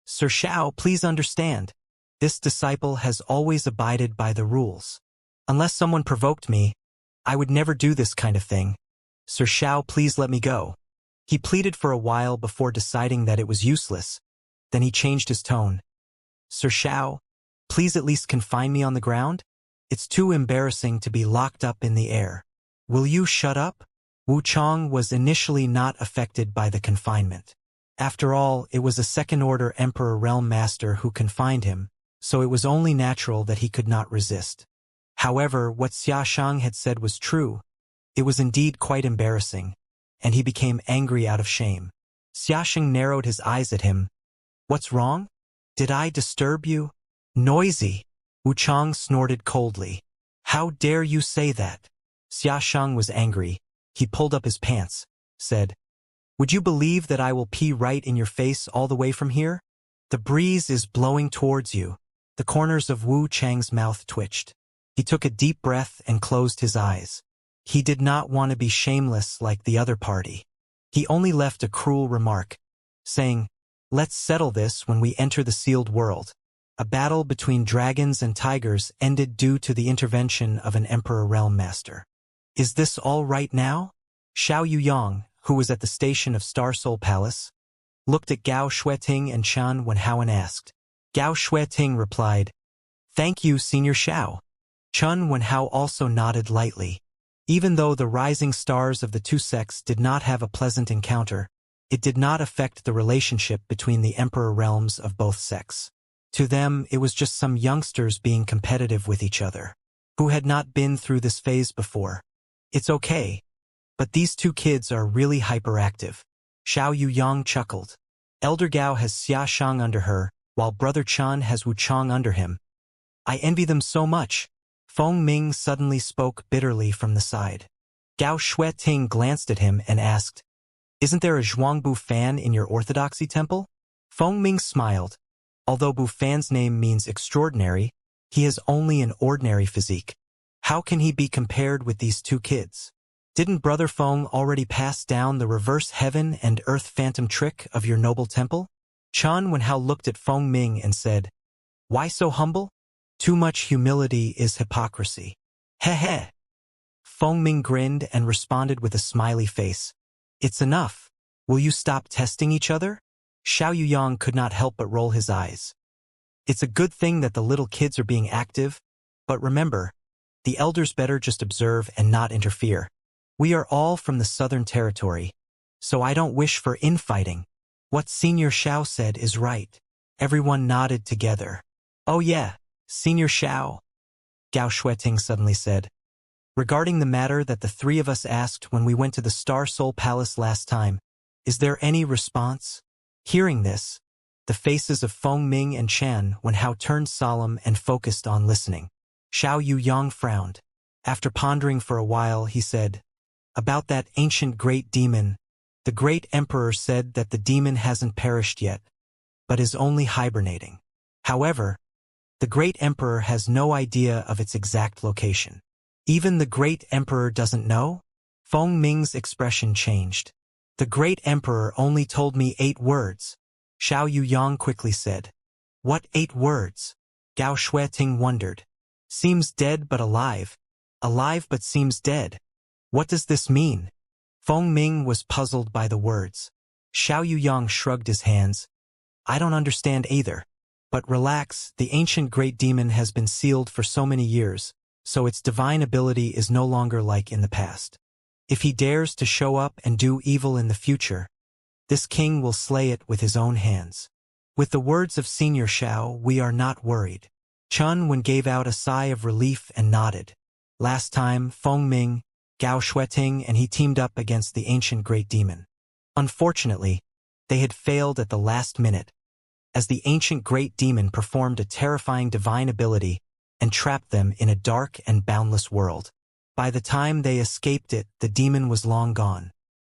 "Sir Xiao, please understand. This disciple has always abided by the rules. Unless someone provoked me, I would never do this kind of thing. Sir Xiao, please let me go." He pleaded for a while before deciding that it was useless. Then he changed his tone. "Sir Xiao, please at least confine me on the ground. It's too embarrassing to be locked up in the air. Will you shut up?" Wu Chang was initially not affected by the confinement. After all, it was a second-order Emperor Realm Master who confined him, so it was only natural that he could not resist. However, what Xiaxiang had said was true. It was indeed quite embarrassing, and he became angry out of shame. Xiaxiang narrowed his eyes at him. "What's wrong? Did I disturb you?" "Noisy!" Wu Chang snorted coldly. "How dare you say that?" Xiaxiang was angry. He pulled up his pants, said, "Would you believe that I will pee right in your face all the way from here? The breeze is blowing towards you." The corners of Wu Chang's mouth twitched. He took a deep breath and closed his eyes. He did not want to be shameless like the other party. He only left a cruel remark, saying, "Let's settle this when we enter the sealed world." A battle between dragons and tigers ended due to the intervention of an Emperor Realm Master. "Is this all right now?" Xiao Yuyang, who was at the station of Star Soul Palace, looked at Gao Shueting and Chen Wenhao and asked. Gao Shueting replied, "Thank you, Senior Xiao." Chen Wenhao also nodded lightly. Even though the rising stars of the two sects did not have a pleasant encounter, it did not affect the relationship between the Emperor realms of both sects. To them, it was just some youngsters being competitive with each other, who had not been through this phase before. It's okay, but these two kids are really hyperactive. Xiao Yuyang chuckled. Elder Gao has Xia Shang under her, while Brother Chan has Wu Chong under him. I envy them so much. Feng Ming suddenly spoke bitterly from the side. Gao Shueting glanced at him and asked, "Isn't there a Zhuangbu fan in your orthodoxy temple?" Feng Ming smiled. Although Bu Fan's name means extraordinary, he has only an ordinary physique. How can he be compared with these two kids? Didn't Brother Feng already pass down the reverse heaven and earth phantom trick of your noble temple? Chan Wenhao looked at Feng Ming and said, "Why so humble? Too much humility is hypocrisy." Heh heh. Feng Ming grinned and responded with a smiley face. "It's enough. Will you stop testing each other?" Xiao Yuyang could not help but roll his eyes. It's a good thing that the little kids are being active, but remember, the elders better just observe and not interfere. We are all from the Southern Territory, so I don't wish for infighting. What Senior Xiao said is right. Everyone nodded together. Oh yeah, Senior Xiao, Gao Shueting suddenly said. Regarding the matter that the three of us asked when we went to the Star Soul Palace last time, is there any response? Hearing this, the faces of Feng Ming and Chan Wenhao turned solemn and focused on listening. Xiao Yuyang frowned. After pondering for a while, he said, "About that ancient great demon, the great emperor said that the demon hasn't perished yet, but is only hibernating. However, the great emperor has no idea of its exact location." "Even the great emperor doesn't know?" Feng Ming's expression changed. "The great emperor only told me 8 words. Xiao Yuyang quickly said. "What 8 words?" Gao Shueting wondered. "Seems dead but alive. Alive but seems dead. What does this mean?" Feng Ming was puzzled by the words. Xiao Yuyang shrugged his hands. "I don't understand either. But relax, the ancient great demon has been sealed for so many years, so its divine ability is no longer like in the past. If he dares to show up and do evil in the future, this king will slay it with his own hands." With the words of Senior Xiao, we are not worried. Chun Wen gave out a sigh of relief and nodded. Last time, Feng Ming, Gao Shueting and he teamed up against the ancient great demon. Unfortunately, they had failed at the last minute, as the ancient great demon performed a terrifying divine ability and trapped them in a dark and boundless world. By the time they escaped it, the demon was long gone.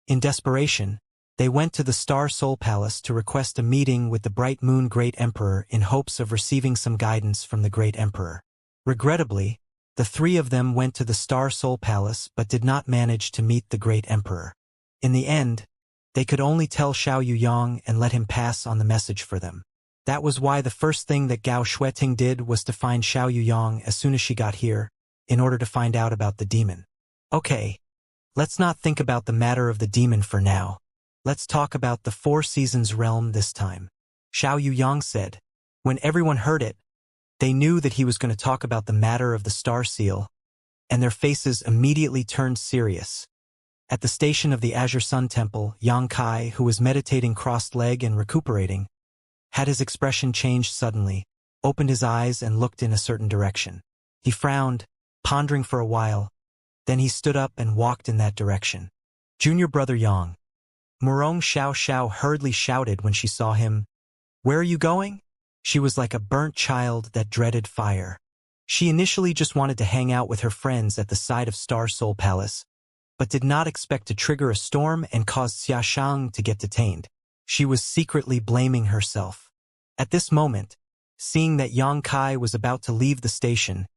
In desperation, they went to the Star Soul Palace to request a meeting with the Bright Moon Great Emperor in hopes of receiving some guidance from the Great Emperor. Regrettably, the 3 of them went to the Star Soul Palace but did not manage to meet the Great Emperor. In the end, they could only tell Xiao Yuyang and let him pass on the message for them. That was why the first thing that Gao Shueting did was to find Xiao Yuyang as soon as she got here, in order to find out about the demon. Okay, let's not think about the matter of the demon for now. Let's talk about the 4 Seasons realm this time, Xiao Yuyang said. When everyone heard it, they knew that he was going to talk about the matter of the Star Seal, and their faces immediately turned serious. At the station of the Azure Sun Temple, Yang Kai, who was meditating crossed-legged and recuperating, had his expression changed suddenly, opened his eyes and looked in a certain direction. He frowned, pondering for a while, then he stood up and walked in that direction. Junior brother Yang. Murong Xiao Xiao hurriedly shouted when she saw him. "Where are you going?" She was like a burnt child that dreaded fire. She initially just wanted to hang out with her friends at the side of Star Soul Palace, but did not expect to trigger a storm and cause Xia Shang to get detained. She was secretly blaming herself. At this moment, seeing that Yang Kai was about to leave the station,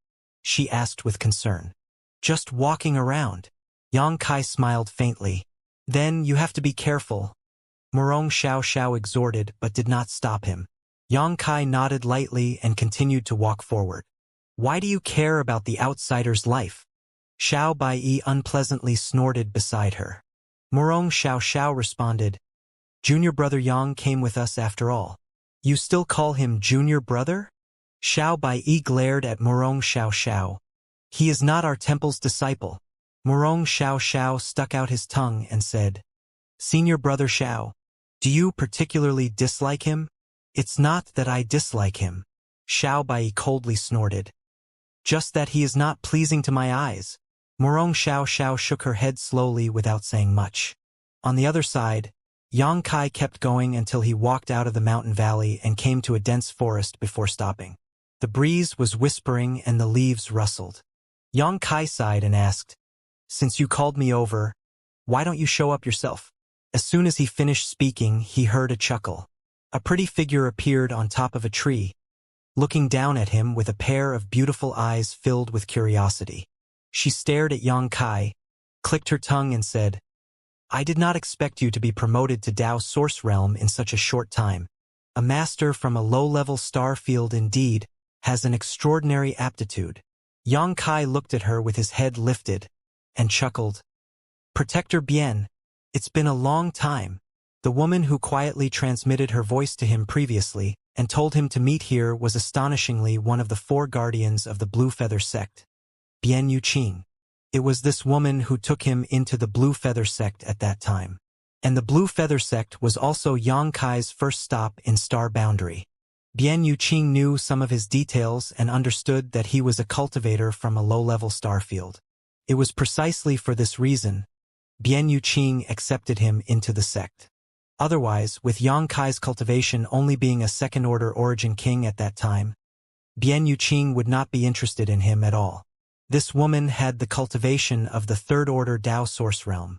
she asked with concern. "Just walking around." Yang Kai smiled faintly. Then you have to be careful, Morong Xiao exhorted but did not stop him. Yang Kai nodded lightly and continued to walk forward. Why do you care about the outsider's life? Xiao Baiyi unpleasantly snorted beside her. Morong Xiao responded, Junior brother Yang came with us after all. You still call him junior brother? Xiao Baiyi glared at Morong Xiao. He is not our temple's disciple. Morong Xiao stuck out his tongue and said, Senior brother Xiao, do you particularly dislike him? It's not that I dislike him. Xiao Baiyi coldly snorted. Just that he is not pleasing to my eyes. Morong Xiao shook her head slowly without saying much. On the other side, Yang Kai kept going until he walked out of the mountain valley and came to a dense forest before stopping. The breeze was whispering and the leaves rustled. Yang Kai sighed and asked, Since you called me over, why don't you show up yourself? As soon as he finished speaking, he heard a chuckle. A pretty figure appeared on top of a tree, looking down at him with a pair of beautiful eyes filled with curiosity. She stared at Yang Kai, clicked her tongue and said, I did not expect you to be promoted to Dao Source Realm in such a short time. A master from a low-level star field indeed has an extraordinary aptitude. Yang Kai looked at her with his head lifted and chuckled. Protector Bien, it's been a long time. The woman who quietly transmitted her voice to him previously and told him to meet here was astonishingly one of the 4 guardians of the Blue Feather sect. Bien Yuqing. It was this woman who took him into the Blue Feather sect at that time. And the Blue Feather sect was also Yang Kai's first stop in Star Boundary. Bien Yuqing knew some of his details and understood that he was a cultivator from a low-level star field. It was precisely for this reason Bien Yuqing accepted him into the sect. Otherwise, with Yang Kai's cultivation only being a second-order origin king at that time, Bien Yuqing would not be interested in him at all. This woman had the cultivation of the third-order Dao Source Realm.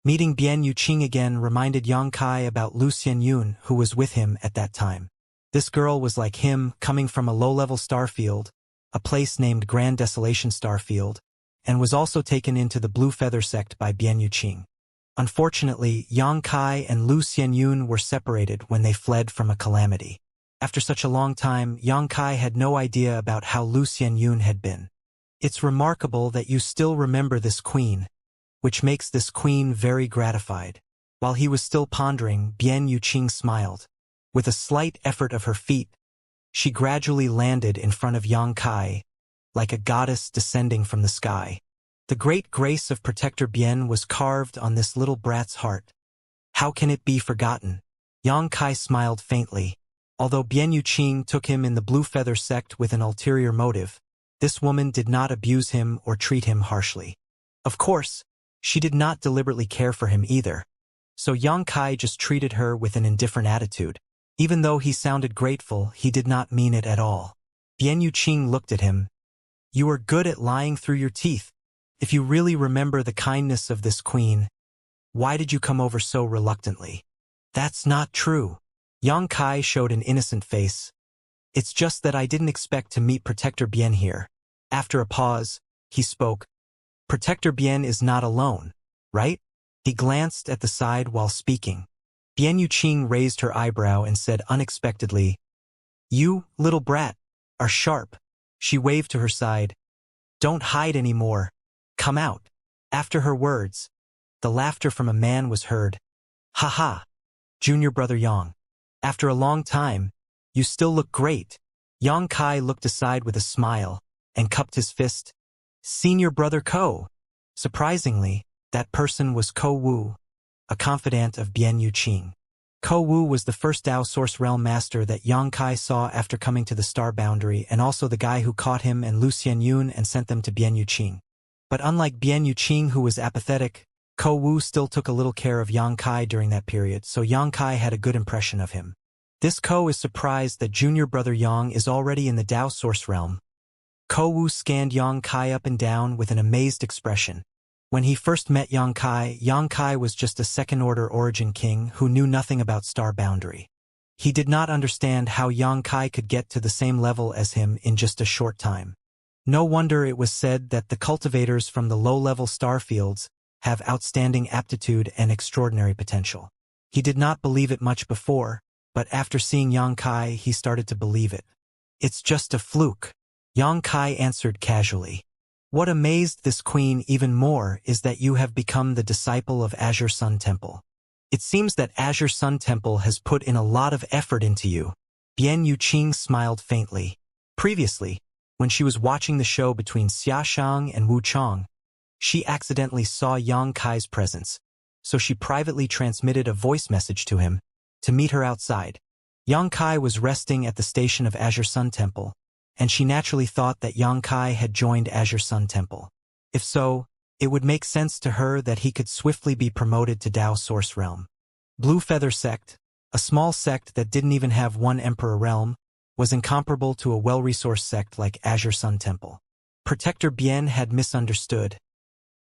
Meeting Bien Yuqing again reminded Yang Kai about Lu Xianyun, who was with him at that time. This girl was like him, coming from a low-level starfield, a place named Grand Desolation Starfield, and was also taken into the Blue Feather sect by Bien Yuqing. Unfortunately, Yang Kai and Lu Xianyun were separated when they fled from a calamity. After such a long time, Yang Kai had no idea about how Lu Xianyun had been. It's remarkable that you still remember this queen, which makes this queen very gratified. While he was still pondering, Bien Yuqing smiled. With a slight effort of her feet, she gradually landed in front of Yang Kai, like a goddess descending from the sky. The great grace of Protector Bien was carved on this little brat's heart. How can it be forgotten? Yang Kai smiled faintly. Although Bien Yuqing took him in the Blue Feather sect with an ulterior motive, this woman did not abuse him or treat him harshly. Of course, she did not deliberately care for him either. So Yang Kai just treated her with an indifferent attitude. Even though he sounded grateful, he did not mean it at all. Bien Yuqing looked at him. You are good at lying through your teeth. If you really remember the kindness of this queen, why did you come over so reluctantly? That's not true. Yang Kai showed an innocent face. It's just that I didn't expect to meet Protector Bien here. After a pause, he spoke. Protector Bien is not alone, right? He glanced at the side while speaking. Bien Yuqing raised her eyebrow and said unexpectedly, You, little brat, are sharp. She waved to her side. Don't hide anymore. Come out. After her words, the laughter from a man was heard. Ha ha. Junior brother Yang. After a long time, you still look great. Yang Kai looked aside with a smile and cupped his fist. Senior brother Ko. Surprisingly, that person was Ko Wu, a confidant of Bien Yuqing. Ko Wu was the first Dao Source Realm master that Yang Kai saw after coming to the Star Boundary, and also the guy who caught him and Lu Xianyun and sent them to Bien Yuqing. But unlike Bien Yuqing, who was apathetic, Ko Wu still took a little care of Yang Kai during that period, so Yang Kai had a good impression of him. This Ko is surprised that junior brother Yang is already in the Dao Source Realm. Ko Wu scanned Yang Kai up and down with an amazed expression. When he first met Yang Kai was just a second-order origin king who knew nothing about Star Boundary. He did not understand how Yang Kai could get to the same level as him in just a short time. No wonder it was said that the cultivators from the low-level star fields have outstanding aptitude and extraordinary potential. He did not believe it much before, but after seeing Yang Kai he started to believe it. It's just a fluke, Yang Kai answered casually. What amazed this queen even more is that you have become the disciple of Azure Sun Temple. It seems that Azure Sun Temple has put in a lot of effort into you. Bian Yuqing smiled faintly. Previously, when she was watching the show between Xiaxiang and Wu Chong, she accidentally saw Yang Kai's presence, so she privately transmitted a voice message to him to meet her outside. Yang Kai was resting at the station of Azure Sun Temple, and she naturally thought that Yang Kai had joined Azure Sun Temple. If so, it would make sense to her that he could swiftly be promoted to Dao Source Realm. Blue Feather Sect, a small sect that didn't even have one Emperor Realm, was incomparable to a well-resourced sect like Azure Sun Temple. Protector Bien had misunderstood.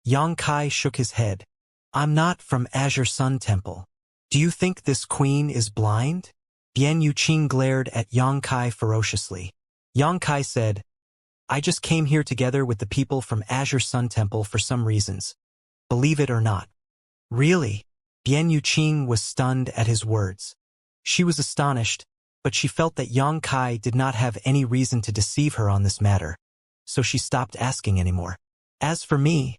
Yang Kai shook his head. I'm not from Azure Sun Temple. Do you think this queen is blind? Bian Yuqing glared at Yang Kai ferociously. Yang Kai said, I just came here together with the people from Azure Sun Temple for some reasons. Believe it or not. Really? Bian Yuqing was stunned at his words. She was astonished, but she felt that Yang Kai did not have any reason to deceive her on this matter, so she stopped asking anymore. As for me,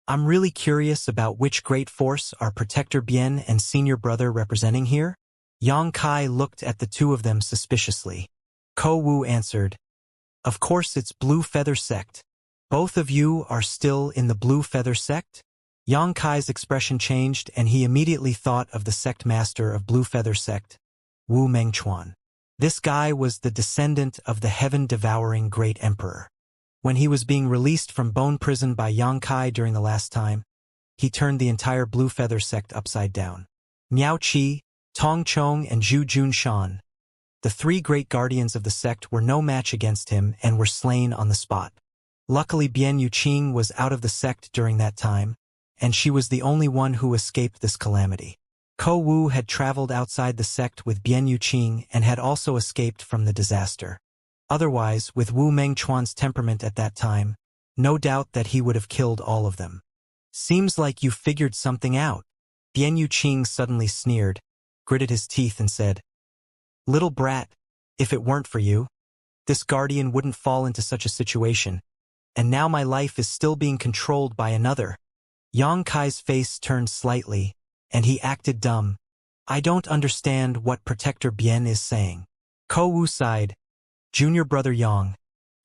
I'm really curious about which great force are Protector Bien and Senior Brother representing here? Yang Kai looked at the two of them suspiciously. Ko Wu answered, Of course it's Blue Feather Sect. Both of you are still in the Blue Feather Sect? Yang Kai's expression changed and he immediately thought of the sect master of Blue Feather Sect, Wu Mengchuan. This guy was the descendant of the heaven-devouring Great Emperor. When he was being released from bone prison by Yang Kai during the last time, he turned the entire Blue Feather Sect upside down. Miao Qi, Tong Chong and Zhu Junshan, the three great guardians of the sect, were no match against him and were slain on the spot. Luckily Bian Yuqing was out of the sect during that time, and she was the only one who escaped this calamity. Ko Wu had traveled outside the sect with Bian Yuqing and had also escaped from the disaster. Otherwise, with Wu Mengchuan's temperament at that time, no doubt that he would have killed all of them. Seems like you figured something out. Bian Yuqing suddenly sneered, gritted his teeth and said, Little brat, if it weren't for you, this guardian wouldn't fall into such a situation, and now my life is still being controlled by another. Yang Kai's face turned slightly, and he acted dumb. I don't understand what Protector Bien is saying. Ko Wu sighed. Junior Brother Yang,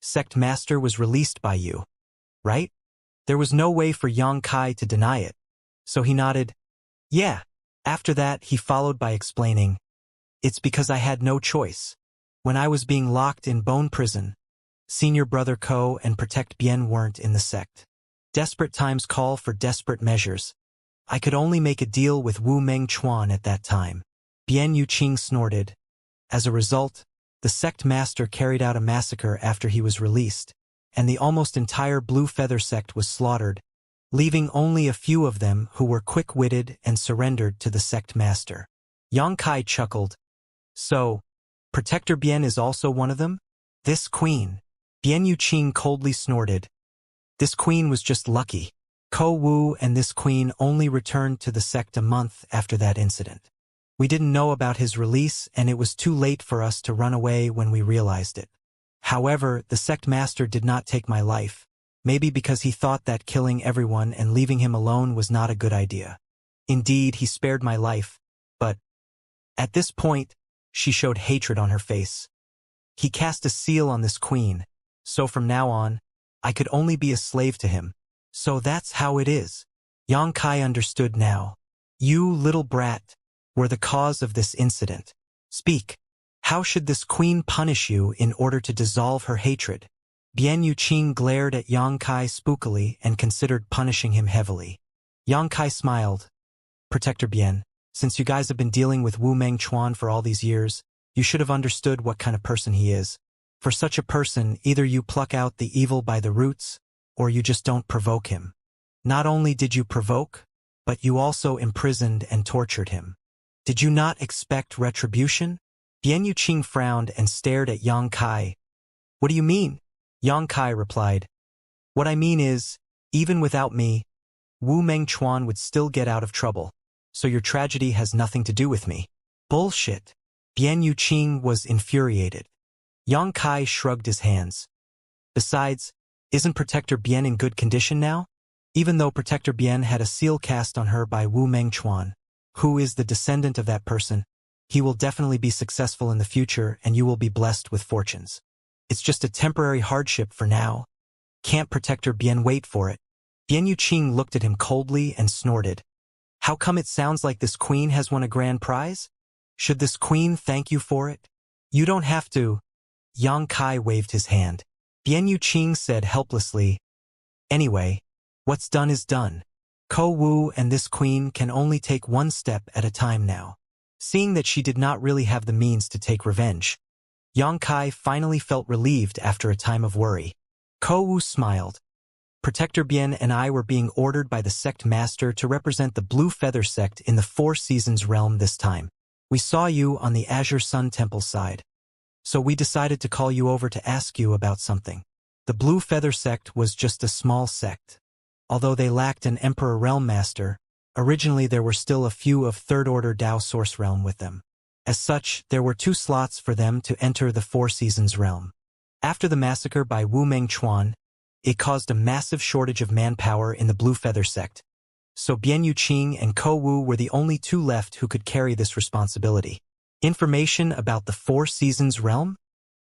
Sect Master was released by you, right? There was no way for Yang Kai to deny it, so he nodded. Yeah. After that he followed by explaining, It's because I had no choice. When I was being locked in bone prison, Senior Brother Ko and Protect Bien weren't in the sect. Desperate times call for desperate measures. I could only make a deal with Wu Mengchuan at that time. Bian Yuqing snorted. As a result, the sect master carried out a massacre after he was released, and the almost entire Blue Feather Sect was slaughtered, leaving only a few of them who were quick-witted and surrendered to the sect master. Yang Kai chuckled. So, Protector Bien is also one of them? This queen. Bian Yuqing coldly snorted. This queen was just lucky. Ko Wu and this queen only returned to the sect a month after that incident. We didn't know about his release and it was too late for us to run away when we realized it. However, the sect master did not take my life, maybe because he thought that killing everyone and leaving him alone was not a good idea. Indeed, he spared my life, but at this point, she showed hatred on her face. He cast a seal on this queen, so from now on, I could only be a slave to him. So that's how it is. Yang Kai understood now. You, little brat, were the cause of this incident. Speak. How should this queen punish you in order to dissolve her hatred? Bian Yuqing glared at Yang Kai spookily and considered punishing him heavily. Yang Kai smiled. Protector Bien, since you guys have been dealing with Wu Mengchuan for all these years, you should have understood what kind of person he is. For such a person, either you pluck out the evil by the roots, or you just don't provoke him. Not only did you provoke, but you also imprisoned and tortured him. Did you not expect retribution? Bian Yuqing frowned and stared at Yang Kai. What do you mean? Yang Kai replied. What I mean is, even without me, Wu Mengchuan would still get out of trouble. So your tragedy has nothing to do with me. Bullshit. Bian Yuqing was infuriated. Yang Kai shrugged his hands. Besides, isn't Protector Bian in good condition now? Even though Protector Bian had a seal cast on her by Wu Mengchuan, who is the descendant of that person, he will definitely be successful in the future and you will be blessed with fortunes. It's just a temporary hardship for now. Can't Protector Bian wait for it? Bian Yuqing looked at him coldly and snorted. How come it sounds like this queen has won a grand prize? Should this queen thank you for it? You don't have to. Yang Kai waved his hand. Bian Yuqing said helplessly, Anyway, what's done is done. Ko Wu and this queen can only take one step at a time now. Seeing that she did not really have the means to take revenge, Yang Kai finally felt relieved after a time of worry. Ko Wu smiled. Protector Bian and I were being ordered by the sect master to represent the Blue Feather sect in the Four Seasons realm this time. We saw you on the Azure Sun Temple side. So we decided to call you over to ask you about something. The Blue Feather sect was just a small sect. Although they lacked an Emperor Realm Master, originally there were still a few of Third Order Dao Source Realm with them. As such, there were 2 slots for them to enter the Four Seasons realm. After the massacre by Wu Mengchuan, it caused a massive shortage of manpower in the Blue Feather sect. So Bian Yuqing and Ko Wu were the only 2 left who could carry this responsibility. Information about the Four Seasons realm?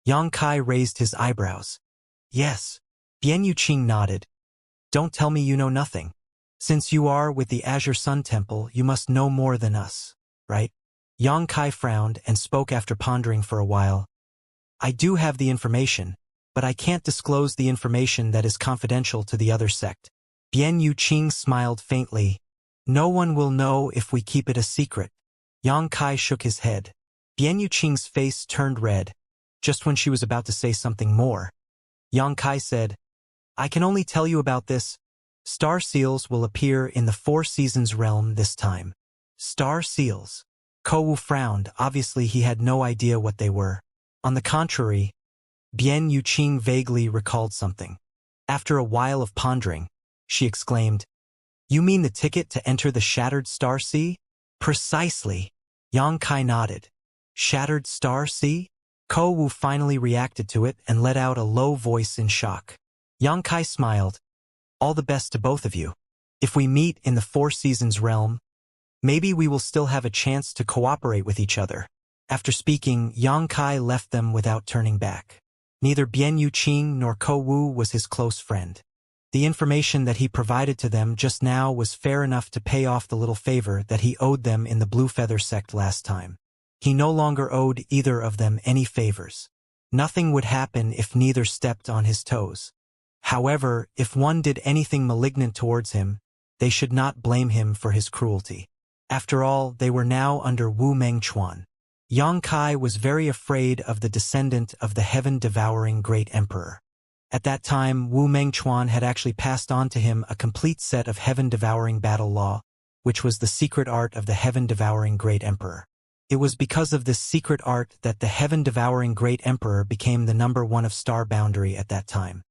Yang Kai raised his eyebrows. Yes. Bian Yuqing nodded. Don't tell me you know nothing. Since you are with the Azure Sun Temple, you must know more than us, right? Yang Kai frowned and spoke after pondering for a while. I do have the information, but I can't disclose the information that is confidential to the other sect. Bian Yuqing smiled faintly. No one will know if we keep it a secret. Yang Kai shook his head. Bian Yuqing's face turned red, just when she was about to say something more. Yang Kai said, I can only tell you about this. Star seals will appear in the Four Seasons realm this time. Star seals. Ko Wu frowned. Obviously he had no idea what they were. On the contrary, Bian Yuqing vaguely recalled something. After a while of pondering, she exclaimed, You mean the ticket to enter the Shattered Star Sea? Precisely. Yang Kai nodded. Shattered Star Sea? Ko Wu finally reacted to it and let out a low voice in shock. Yang Kai smiled. All the best to both of you. If we meet in the Four Seasons realm, maybe we will still have a chance to cooperate with each other. After speaking, Yang Kai left them without turning back. Neither Bian Yuqing nor Ko Wu was his close friend. The information that he provided to them just now was fair enough to pay off the little favor that he owed them in the Blue Feather sect last time. He no longer owed either of them any favors. Nothing would happen if neither stepped on his toes. However, if one did anything malignant towards him, they should not blame him for his cruelty. After all, they were now under Wu Mengchuan. Yang Kai was very afraid of the descendant of the heaven-devouring great emperor. At that time, Wu Mengchuan had actually passed on to him a complete set of heaven-devouring battle law, which was the secret art of the heaven-devouring great emperor. It was because of this secret art that the heaven-devouring great emperor became the #1 of star boundary at that time.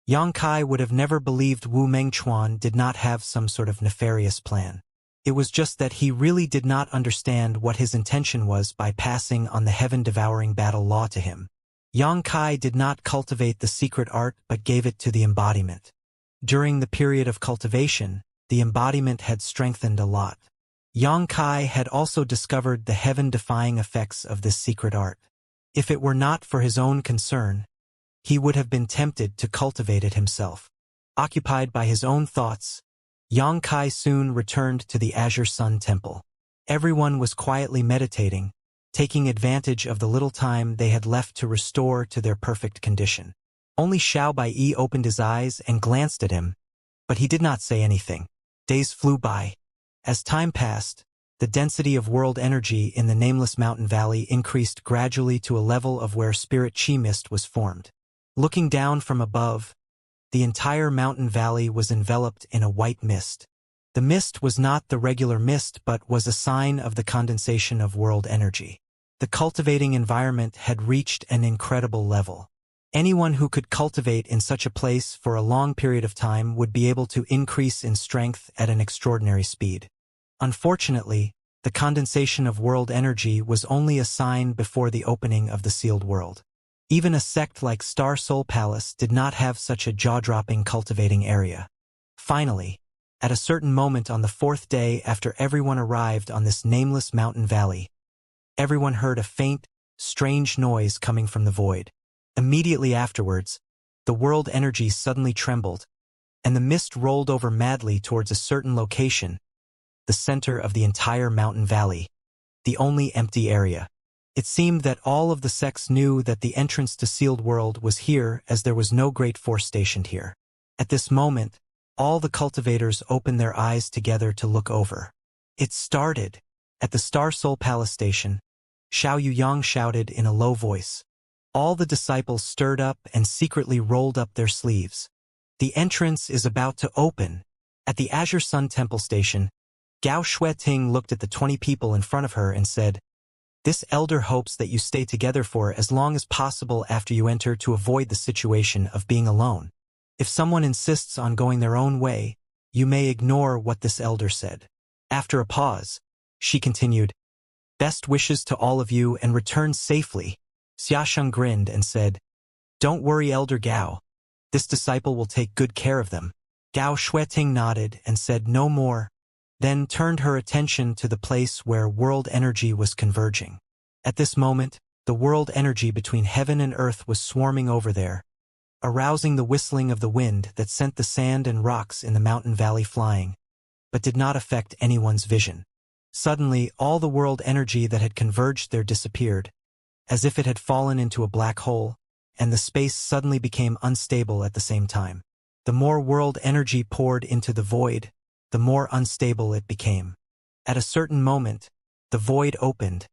Yang Kai would have never believed Wu Mengchuan did not have some sort of nefarious plan. It was just that he really did not understand what his intention was by passing on the heaven-devouring battle law to him. Yang Kai did not cultivate the secret art but gave it to the embodiment. During the period of cultivation, the embodiment had strengthened a lot. Yang Kai had also discovered the heaven-defying effects of this secret art. If it were not for his own concern, he would have been tempted to cultivate it himself. Occupied by his own thoughts, Yang Kai soon returned to the Azure Sun Temple. Everyone was quietly meditating, taking advantage of the little time they had left to restore to their perfect condition. Only Xiao Baiyi opened his eyes and glanced at him, but he did not say anything. Days flew by. As time passed, the density of world energy in the nameless mountain valley increased gradually to a level of where spirit chi mist was formed. Looking down from above, the entire mountain valley was enveloped in a white mist. The mist was not the regular mist but was a sign of the condensation of world energy. The cultivating environment had reached an incredible level. Anyone who could cultivate in such a place for a long period of time would be able to increase in strength at an extraordinary speed. Unfortunately, the condensation of world energy was only a sign before the opening of the sealed world. Even a sect like Star Soul Palace did not have such a jaw-dropping cultivating area. Finally, at a certain moment on the fourth day after everyone arrived on this nameless mountain valley, everyone heard a faint, strange noise coming from the void. Immediately afterwards, the world energy suddenly trembled, and the mist rolled over madly towards a certain location, the center of the entire mountain valley, the only empty area. It seemed that all of the sects knew that the entrance to sealed world was here, as there was no great force stationed here. At this moment, all the cultivators opened their eyes together to look over. It started. At the Star Soul Palace station, Xiao Yuyang shouted in a low voice. All the disciples stirred up and secretly rolled up their sleeves. The entrance is about to open. At the Azure Sun Temple station, Gao Shueting looked at the 20 people in front of her and said, "This elder hopes that you stay together for as long as possible after you enter to avoid the situation of being alone. If someone insists on going their own way, you may ignore what this elder said." After a pause, she continued, "Best wishes to all of you and return safely." Xiaxia grinned and said, "Don't worry, Elder Gao. This disciple will take good care of them." Gao Shueting nodded and said no more, then turned her attention to the place where world energy was converging. At this moment, the world energy between heaven and earth was swarming over there, arousing the whistling of the wind that sent the sand and rocks in the mountain valley flying, but did not affect anyone's vision. Suddenly, all the world energy that had converged there disappeared, as if it had fallen into a black hole, and the space suddenly became unstable at the same time. The more world energy poured into the void, the more unstable it became. At a certain moment, the void opened,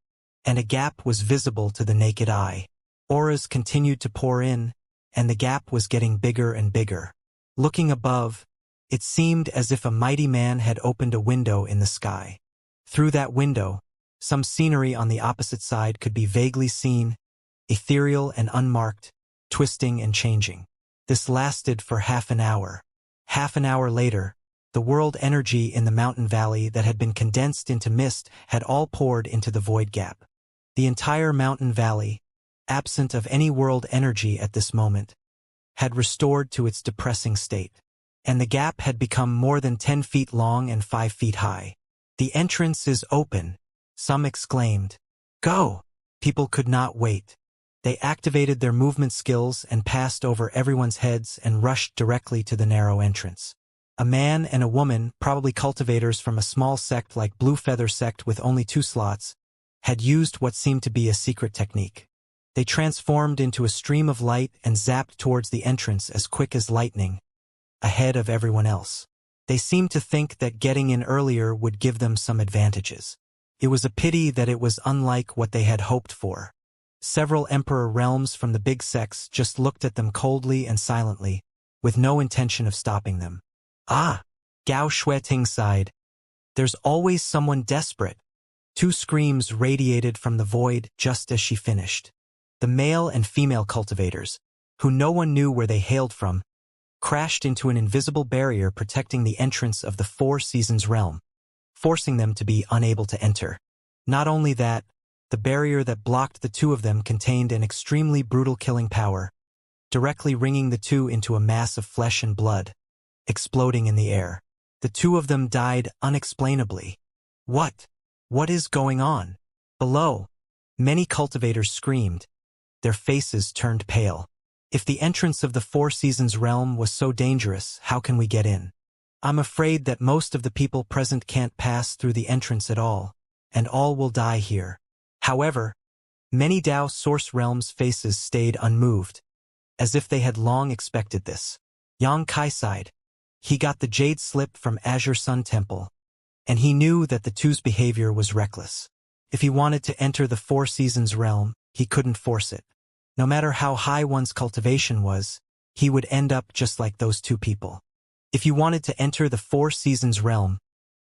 and a gap was visible to the naked eye. Auras continued to pour in, and the gap was getting bigger and bigger. Looking above, it seemed as if a mighty man had opened a window in the sky. Through that window, some scenery on the opposite side could be vaguely seen, ethereal and unmarked, twisting and changing. This lasted for half an hour. Half an hour later, the world energy in the mountain valley that had been condensed into mist had all poured into the void gap. The entire mountain valley, absent of any world energy at this moment, had restored to its depressing state. And the gap had become more than 10 feet long and 5 feet high. "The entrance is open," some exclaimed. "Go!" People could not wait. They activated their movement skills and passed over everyone's heads and rushed directly to the narrow entrance. A man and a woman, probably cultivators from a small sect like Blue Feather Sect with only 2 slots, had used what seemed to be a secret technique. They transformed into a stream of light and zapped towards the entrance as quick as lightning, ahead of everyone else. They seemed to think that getting in earlier would give them some advantages. It was a pity that it was unlike what they had hoped for. Several emperor realms from the big sects just looked at them coldly and silently, with no intention of stopping them. "Ah!" Gao Shueting sighed. "There's always someone desperate." 2 screams radiated from the void just as she finished. The male and female cultivators, who no one knew where they hailed from, crashed into an invisible barrier protecting the entrance of the 4 Seasons realm, forcing them to be unable to enter. Not only that, the barrier that blocked the 2 of them contained an extremely brutal killing power, directly wringing the 2 into a mass of flesh and blood, exploding in the air. The 2 of them died unexplainably. What is going on? Below, many cultivators screamed. Their faces turned pale. "If the entrance of the 4 Seasons realm was so dangerous, how can we get in? I'm afraid that most of the people present can't pass through the entrance at all, and all will die here." However, many Dao Source realms' faces stayed unmoved, as if they had long expected this. Yang Kai sighed. He got the jade slip from Azure Sun Temple, and he knew that the 2's behavior was reckless. If he wanted to enter the 4 Seasons realm, he couldn't force it. No matter how high one's cultivation was, he would end up just like those 2 people. If you wanted to enter the 4 Seasons realm,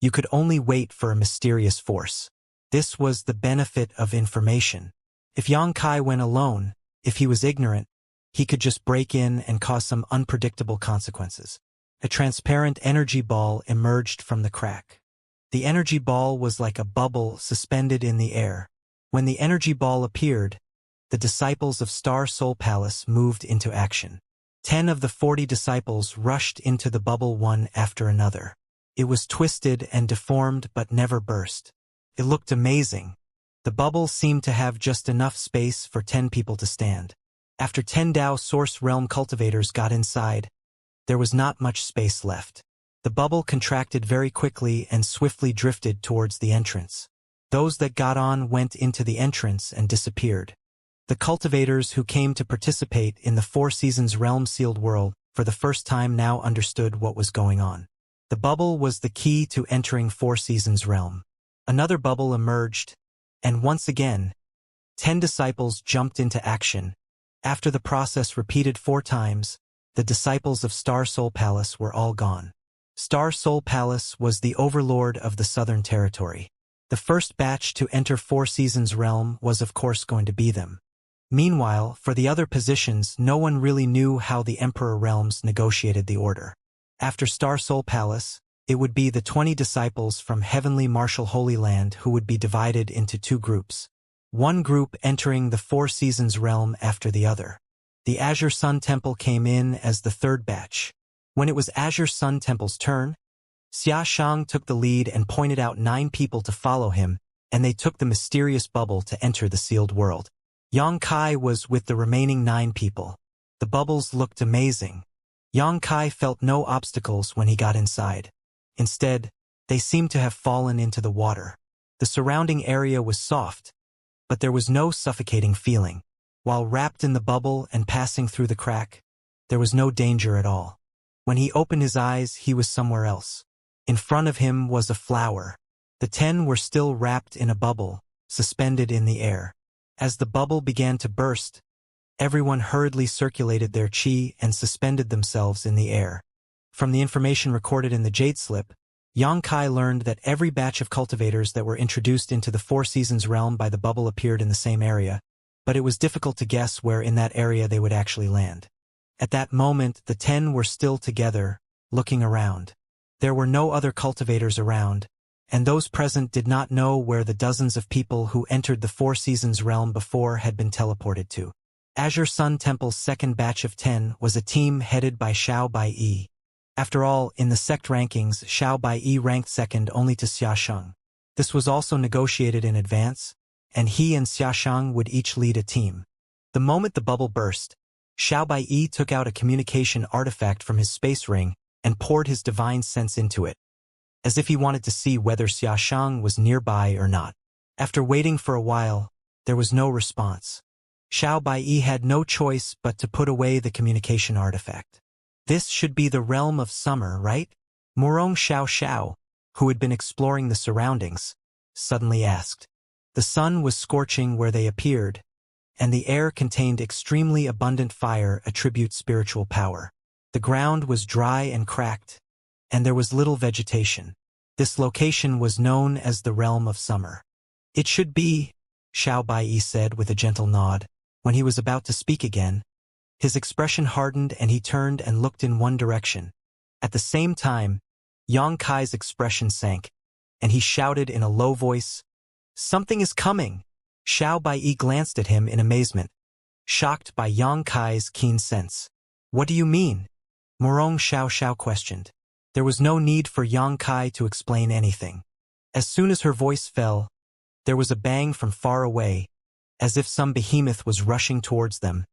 you could only wait for a mysterious force. This was the benefit of information. If Yang Kai went alone, if he was ignorant, he could just break in and cause some unpredictable consequences. A transparent energy ball emerged from the crack. The energy ball was like a bubble suspended in the air. When the energy ball appeared, the disciples of Star Soul Palace moved into action. 10 of the 40 disciples rushed into the bubble one after another. It was twisted and deformed but never burst. It looked amazing. The bubble seemed to have just enough space for 10 people to stand. After 10 Dao Source Realm cultivators got inside, there was not much space left. The bubble contracted very quickly and swiftly drifted towards the entrance. Those that got on went into the entrance and disappeared. The cultivators who came to participate in the Four Seasons Realm sealed world for the first time now understood what was going on. The bubble was the key to entering Four Seasons Realm. Another bubble emerged, and once again, 10 disciples jumped into action. After the process repeated 4 times, the disciples of Star Soul Palace were all gone. Star Soul Palace was the overlord of the Southern Territory. The first batch to enter Four Seasons Realm was of course going to be them. Meanwhile, for the other positions, no one really knew how the Emperor Realms negotiated the order. After Star Soul Palace, it would be the 20 disciples from Heavenly Martial Holy Land who would be divided into 2 groups. One group entering the Four Seasons Realm after the other. The Azure Sun Temple came in as the 3rd batch. When it was Azure Sun Temple's turn, Xianxia took the lead and pointed out 9 people to follow him, and they took the mysterious bubble to enter the sealed world. Xianxia was with the remaining 9 people. The bubbles looked amazing. Xianxia felt no obstacles when he got inside. Instead, they seemed to have fallen into the water. The surrounding area was soft, but there was no suffocating feeling. While wrapped in the bubble and passing through the crack, there was no danger at all. When he opened his eyes, he was somewhere else. In front of him was a flower. The 10 were still wrapped in a bubble, suspended in the air. As the bubble began to burst, everyone hurriedly circulated their qi and suspended themselves in the air. From the information recorded in the Jade Slip, Xianxia learned that every batch of cultivators that were introduced into the Four Seasons Realm by the bubble appeared in the same area, but it was difficult to guess where in that area they would actually land. At that moment, the 10 were still together, looking around. There were no other cultivators around, and those present did not know where the dozens of people who entered the Four Seasons Realm before had been teleported to. Azure Sun Temple's 2nd batch of 10 was a team headed by Xiao Baiyi. After all, in the sect rankings, Xiao Baiyi ranked 2nd only to Xianxia. This was also negotiated in advance, and he and Xianxia would each lead a team. The moment the bubble burst, Xiao Baiyi took out a communication artifact from his space ring and poured his divine sense into it, as if he wanted to see whether Xianxia was nearby or not. After waiting for a while, there was no response. Xiao Baiyi had no choice but to put away the communication artifact. This should be the realm of summer, right? Murong Xiao, who had been exploring the surroundings, suddenly asked. The sun was scorching where they appeared, and the air contained extremely abundant fire attribute spiritual power. The ground was dry and cracked, and there was little vegetation. This location was known as the realm of summer. It should be, Xiao Baiyi said with a gentle nod. When he was about to speak again, his expression hardened and he turned and looked in one direction. At the same time, Xianxia's expression sank, and he shouted in a low voice, "Something is coming!" Xiao Baiyi glanced at him in amazement, shocked by Xianxia's keen sense. "What do you mean?" Murong Xiao questioned. There was no need for Xianxia to explain anything. As soon as her voice fell, there was a bang from far away, as if some behemoth was rushing towards them,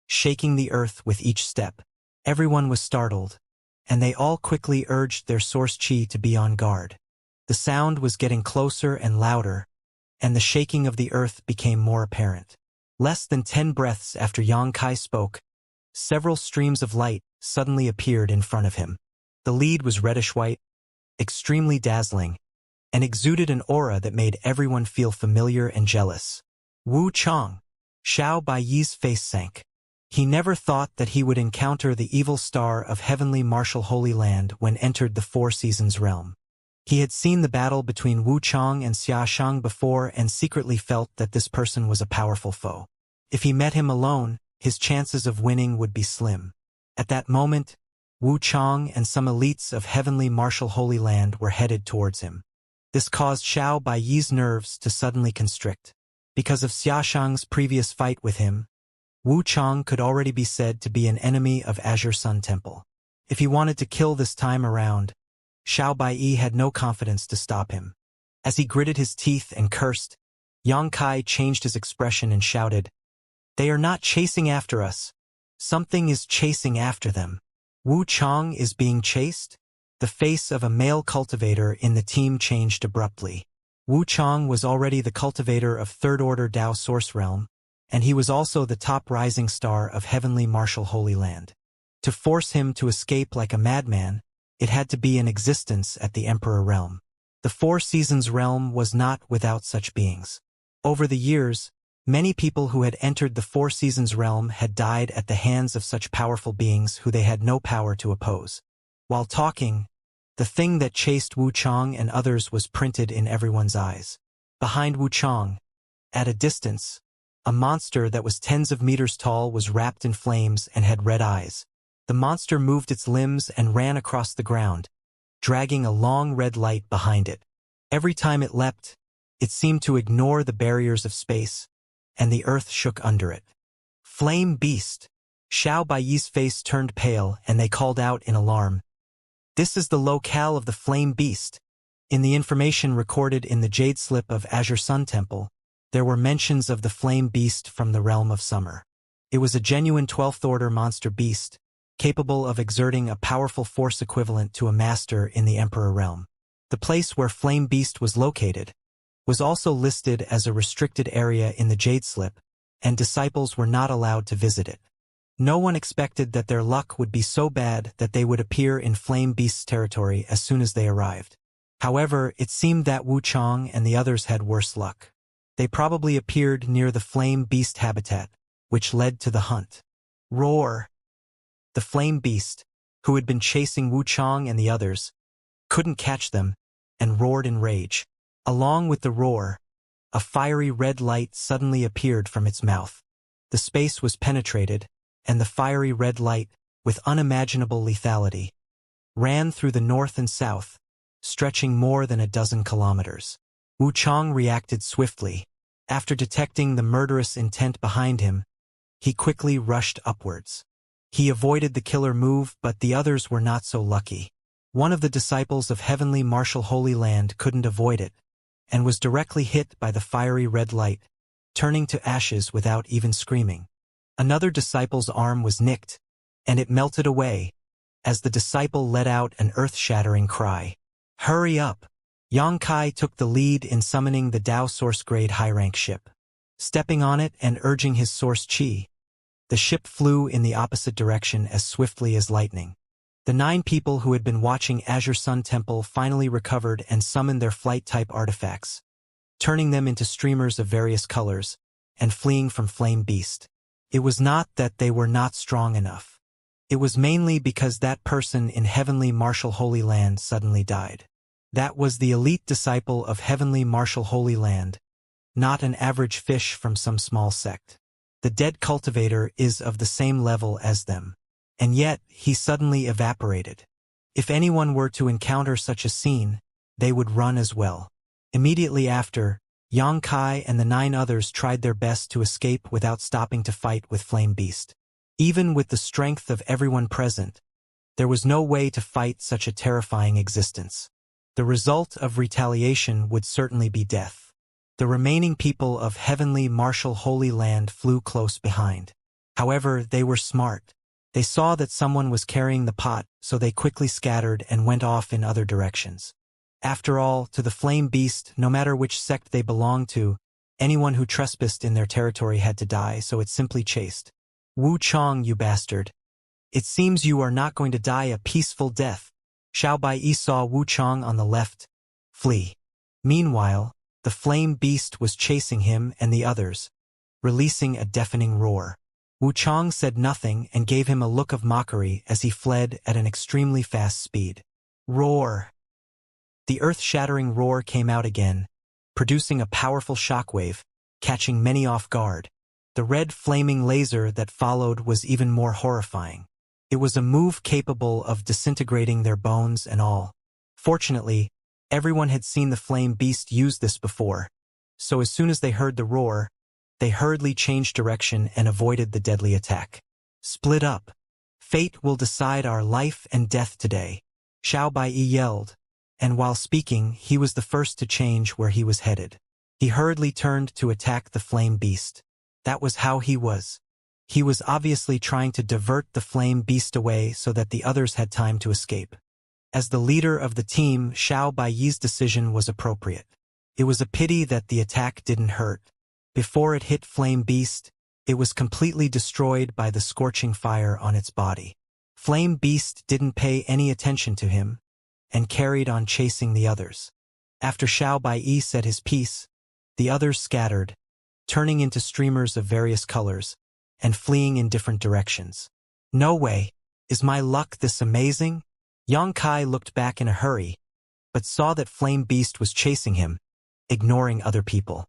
shaking the earth with each step. Everyone was startled, and they all quickly urged their source qi to be on guard. The sound was getting closer and louder, and the shaking of the earth became more apparent. Less than 10 breaths after Xianxia spoke, several streams of light suddenly appeared in front of him. The lead was reddish-white, extremely dazzling, and exuded an aura that made everyone feel familiar and jealous. Wu Chang. Xiao Baiyi's face sank. He never thought that he would encounter the evil star of Heavenly Martial Holy Land when entered the Four Seasons realm. He had seen the battle between Wu Chang and Xianxia before and secretly felt that this person was a powerful foe. If he met him alone, his chances of winning would be slim. At that moment, Wu Chang and some elites of heavenly martial Holy Land were headed towards him. This caused Xiao Baiyi's nerves to suddenly constrict. Because of Xiaoshang's previous fight with him, Wu Chang could already be said to be an enemy of Azure Sun Temple. If he wanted to kill this time around, Xiao Baiyi had no confidence to stop him. As he gritted his teeth and cursed, Yang Kai changed his expression and shouted, "They are not chasing after us. Something is chasing after them." Wu Chang is being chased? The face of a male cultivator in the team changed abruptly. Wu Chang was already the cultivator of third-order Dao Source Realm, and he was also the top rising star of heavenly martial Holy Land. To force him to escape like a madman, it had to be in existence at the Emperor Realm. The Four Seasons Realm was not without such beings. Over the years, many people who had entered the Four Seasons Realm had died at the hands of such powerful beings who they had no power to oppose. While talking, the thing that chased Wu Chang and others was printed in everyone's eyes. Behind Wu Chang, at a distance, a monster that was tens of meters tall was wrapped in flames and had red eyes. The monster moved its limbs and ran across the ground, dragging a long red light behind it. Every time it leapt, it seemed to ignore the barriers of space, and the earth shook under it. Flame Beast! Xiao Baiyi's face turned pale and they called out in alarm. This is the locale of the Flame Beast. In the information recorded in the Jade Slip of Azure Sun Temple, there were mentions of the Flame Beast from the Realm of Summer. It was a genuine 12th Order monster beast, capable of exerting a powerful force equivalent to a master in the Emperor Realm. The place where Flame Beast was located was also listed as a restricted area in the Jade Slip, and disciples were not allowed to visit it. No one expected that their luck would be so bad that they would appear in Flame Beast's territory as soon as they arrived. However, it seemed that Wu Chang and the others had worse luck. They probably appeared near the Flame Beast habitat, which led to the hunt. Roar! The Flame Beast, who had been chasing Wu Chang and the others, couldn't catch them, and roared in rage. Along with the roar, a fiery red light suddenly appeared from its mouth. The space was penetrated, and the fiery red light, with unimaginable lethality, ran through the north and south, stretching more than a dozen kilometers. Wu Chang reacted swiftly. After detecting the murderous intent behind him, he quickly rushed upwards. He avoided the killer move, but the others were not so lucky. One of the disciples of heavenly martial Holy Land couldn't avoid it, and was directly hit by the fiery red light, turning to ashes without even screaming. Another disciple's arm was nicked, and it melted away, as the disciple let out an earth-shattering cry. Hurry up! Yang Kai took the lead in summoning the Dao Source-grade high-rank ship. Stepping on it and urging his Source Chi, the ship flew in the opposite direction as swiftly as lightning. The 9 people who had been watching Azure Sun Temple finally recovered and summoned their flight-type artifacts, turning them into streamers of various colors, and fleeing from Flame Beast. It was not that they were not strong enough. It was mainly because that person in heavenly martial Holy Land suddenly died. That was the elite disciple of heavenly martial Holy Land, not an average fish from some small sect. The dead cultivator is of the same level as them. And yet, he suddenly evaporated. If anyone were to encounter such a scene, they would run as well. Immediately after, Yang Kai and the 9 others tried their best to escape without stopping to fight with Flame Beast. Even with the strength of everyone present, there was no way to fight such a terrifying existence. The result of retaliation would certainly be death. The remaining people of heavenly martial Holy Land flew close behind. However, they were smart. They saw that someone was carrying the pot, so they quickly scattered and went off in other directions. After all, to the Flame Beast, no matter which sect they belonged to, anyone who trespassed in their territory had to die, so it simply chased. Wu Chang, you bastard. It seems you are not going to die a peaceful death. Xiao Baiyi saw Wu Chang on the left flee. Meanwhile, the Flame Beast was chasing him and the others, releasing a deafening roar. Wu Chang said nothing and gave him a look of mockery as he fled at an extremely fast speed. Roar! The earth-shattering roar came out again, producing a powerful shockwave, catching many off guard. The red flaming laser that followed was even more horrifying. It was a move capable of disintegrating their bones and all. Fortunately, everyone had seen the flame beast use this before, so as soon as they heard the roar, they hurriedly changed direction and avoided the deadly attack. Split up. Fate will decide our life and death today, Xiao Bai yelled, and while speaking, he was the first to change where he was headed. He hurriedly turned to attack the flame beast. That was how he was. He was obviously trying to divert the flame beast away so that the others had time to escape. As the leader of the team, Xiao Baiyi's decision was appropriate. It was a pity that the attack didn't hurt. Before it hit Flame Beast, it was completely destroyed by the scorching fire on its body. Flame Beast didn't pay any attention to him, and carried on chasing the others. After Xiao Baiyi said his piece, the others scattered, turning into streamers of various colors, and fleeing in different directions. No way! Is my luck this amazing? Yang Kai looked back in a hurry, but saw that Flame Beast was chasing him, ignoring other people.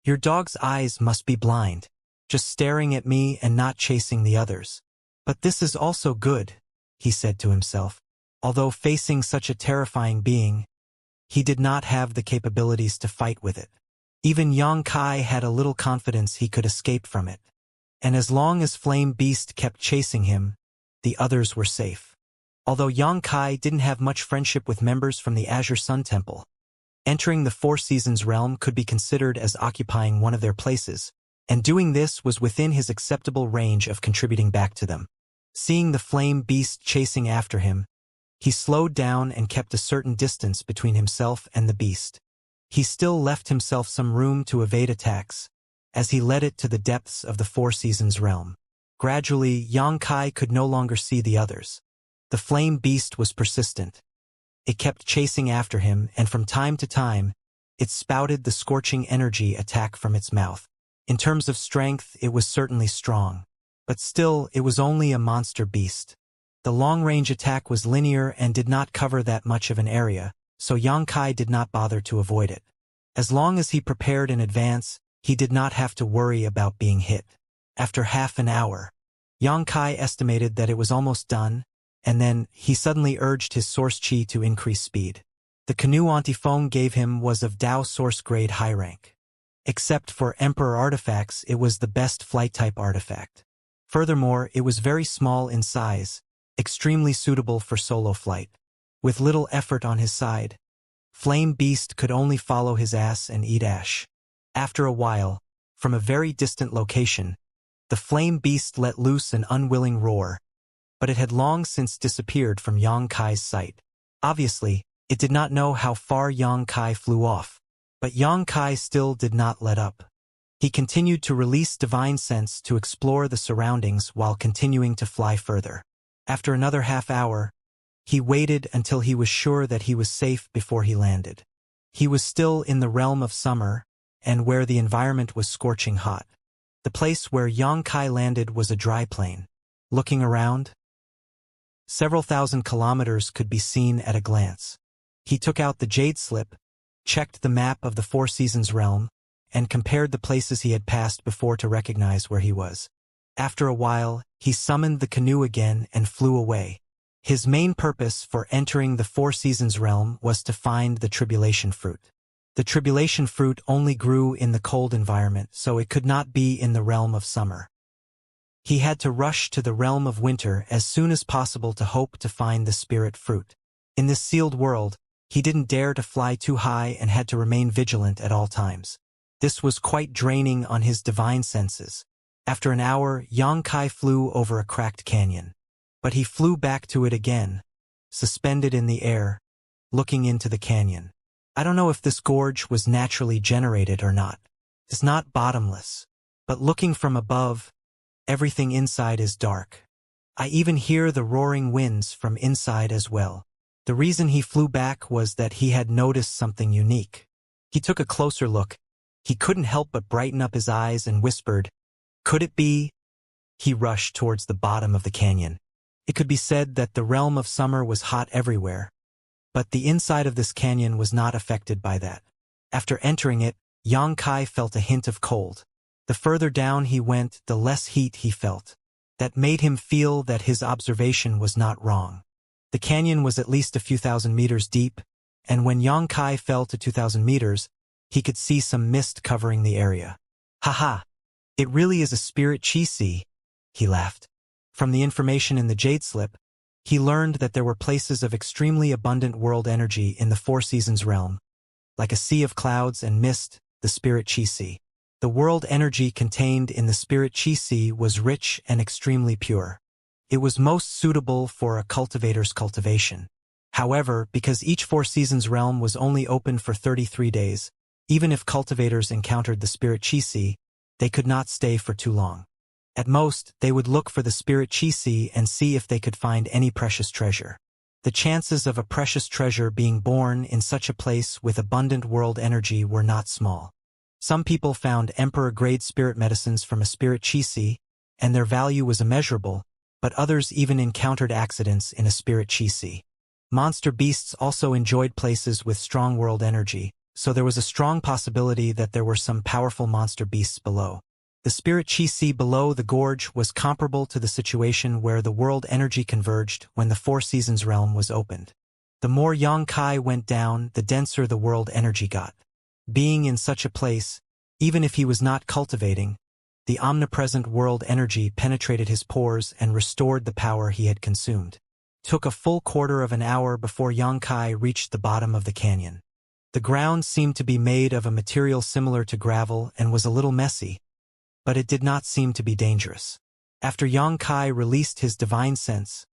Your dog's eyes must be blind, just staring at me and not chasing the others. But this is also good, he said to himself. Although facing such a terrifying being, he did not have the capabilities to fight with it. Even Yang Kai had a little confidence he could escape from it. And as long as Flame Beast kept chasing him, the others were safe. Although Yang Kai didn't have much friendship with members from the Azure Sun Temple, entering the Four Seasons realm could be considered as occupying one of their places, and doing this was within his acceptable range of contributing back to them. Seeing the Flame Beast chasing after him, he slowed down and kept a certain distance between himself and the beast. He still left himself some room to evade attacks, as he led it to the depths of the Four Seasons realm. Gradually, Yang Kai could no longer see the others. The flame beast was persistent. It kept chasing after him, and from time to time, it spouted the scorching energy attack from its mouth. In terms of strength, it was certainly strong. But still, it was only a monster beast. The long-range attack was linear and did not cover that much of an area, so Yang Kai did not bother to avoid it. As long as he prepared in advance, he did not have to worry about being hit. After half an hour, Yang Kai estimated that it was almost done, and then he suddenly urged his source chi to increase speed. The canoe Antifong gave him was of Dao source grade high rank. Except for Emperor artifacts, it was the best flight type artifact. Furthermore, it was very small in size, extremely suitable for solo flight. With little effort on his side, Flame Beast could only follow his ass and eat ash. After a while, from a very distant location, the Flame Beast let loose an unwilling roar, but it had long since disappeared from Yang Kai's sight. Obviously, it did not know how far Yang Kai flew off, but Yang Kai still did not let up. He continued to release divine sense to explore the surroundings while continuing to fly further. After another half hour, he waited until he was sure that he was safe before he landed. He was still in the realm of summer, and where the environment was scorching hot. The place where Yang Kai landed was a dry plain. Looking around, several thousand kilometers could be seen at a glance. He took out the jade slip, checked the map of the Four Seasons realm, and compared the places he had passed before to recognize where he was. After a while, he summoned the canoe again and flew away. His main purpose for entering the Four Seasons realm was to find the Tribulation Fruit. The Tribulation Fruit only grew in the cold environment, so it could not be in the realm of summer. He had to rush to the realm of winter as soon as possible to hope to find the spirit fruit. In this sealed world, he didn't dare to fly too high and had to remain vigilant at all times. This was quite draining on his divine senses. After an hour, Yang Kai flew over a cracked canyon. But he flew back to it again, suspended in the air, looking into the canyon. I don't know if this gorge was naturally generated or not. It's not bottomless. But looking from above, everything inside is dark. I even hear the roaring winds from inside as well. The reason he flew back was that he had noticed something unique. He took a closer look. He couldn't help but brighten up his eyes and whispered, "Could it be?" He rushed towards the bottom of the canyon. It could be said that the realm of summer was hot everywhere, but the inside of this canyon was not affected by that. After entering it, Yang Kai felt a hint of cold. The further down he went, the less heat he felt. That made him feel that his observation was not wrong. The canyon was at least a few thousand meters deep, and when Xianxia fell to 2,000 meters, he could see some mist covering the area. "Haha! It really is a spirit chi-si," he laughed. From the information in the jade slip, he learned that there were places of extremely abundant world energy in the Four Seasons realm, like a sea of clouds and mist, the spirit chi-si. The world energy contained in the spirit chi-si was rich and extremely pure. It was most suitable for a cultivator's cultivation. However, because each Four Seasons realm was only open for 33 days, even if cultivators encountered the spirit chi-si, they could not stay for too long. At most, they would look for the spirit chi-si and see if they could find any precious treasure. The chances of a precious treasure being born in such a place with abundant world energy were not small. Some people found emperor-grade spirit medicines from a spirit chi-si, and their value was immeasurable, but others even encountered accidents in a spirit chi-si. Monster beasts also enjoyed places with strong world energy, so there was a strong possibility that there were some powerful monster beasts below. The spirit chi-si below the gorge was comparable to the situation where the world energy converged when the Four Seasons realm was opened. The more Xianxia went down, the denser the world energy got. Being in such a place, even if he was not cultivating, the omnipresent world energy penetrated his pores and restored the power he had consumed. Took a full quarter of an hour before Xianxia reached the bottom of the canyon. The ground seemed to be made of a material similar to gravel and was a little messy, but it did not seem to be dangerous. After Xianxia released his divine sense,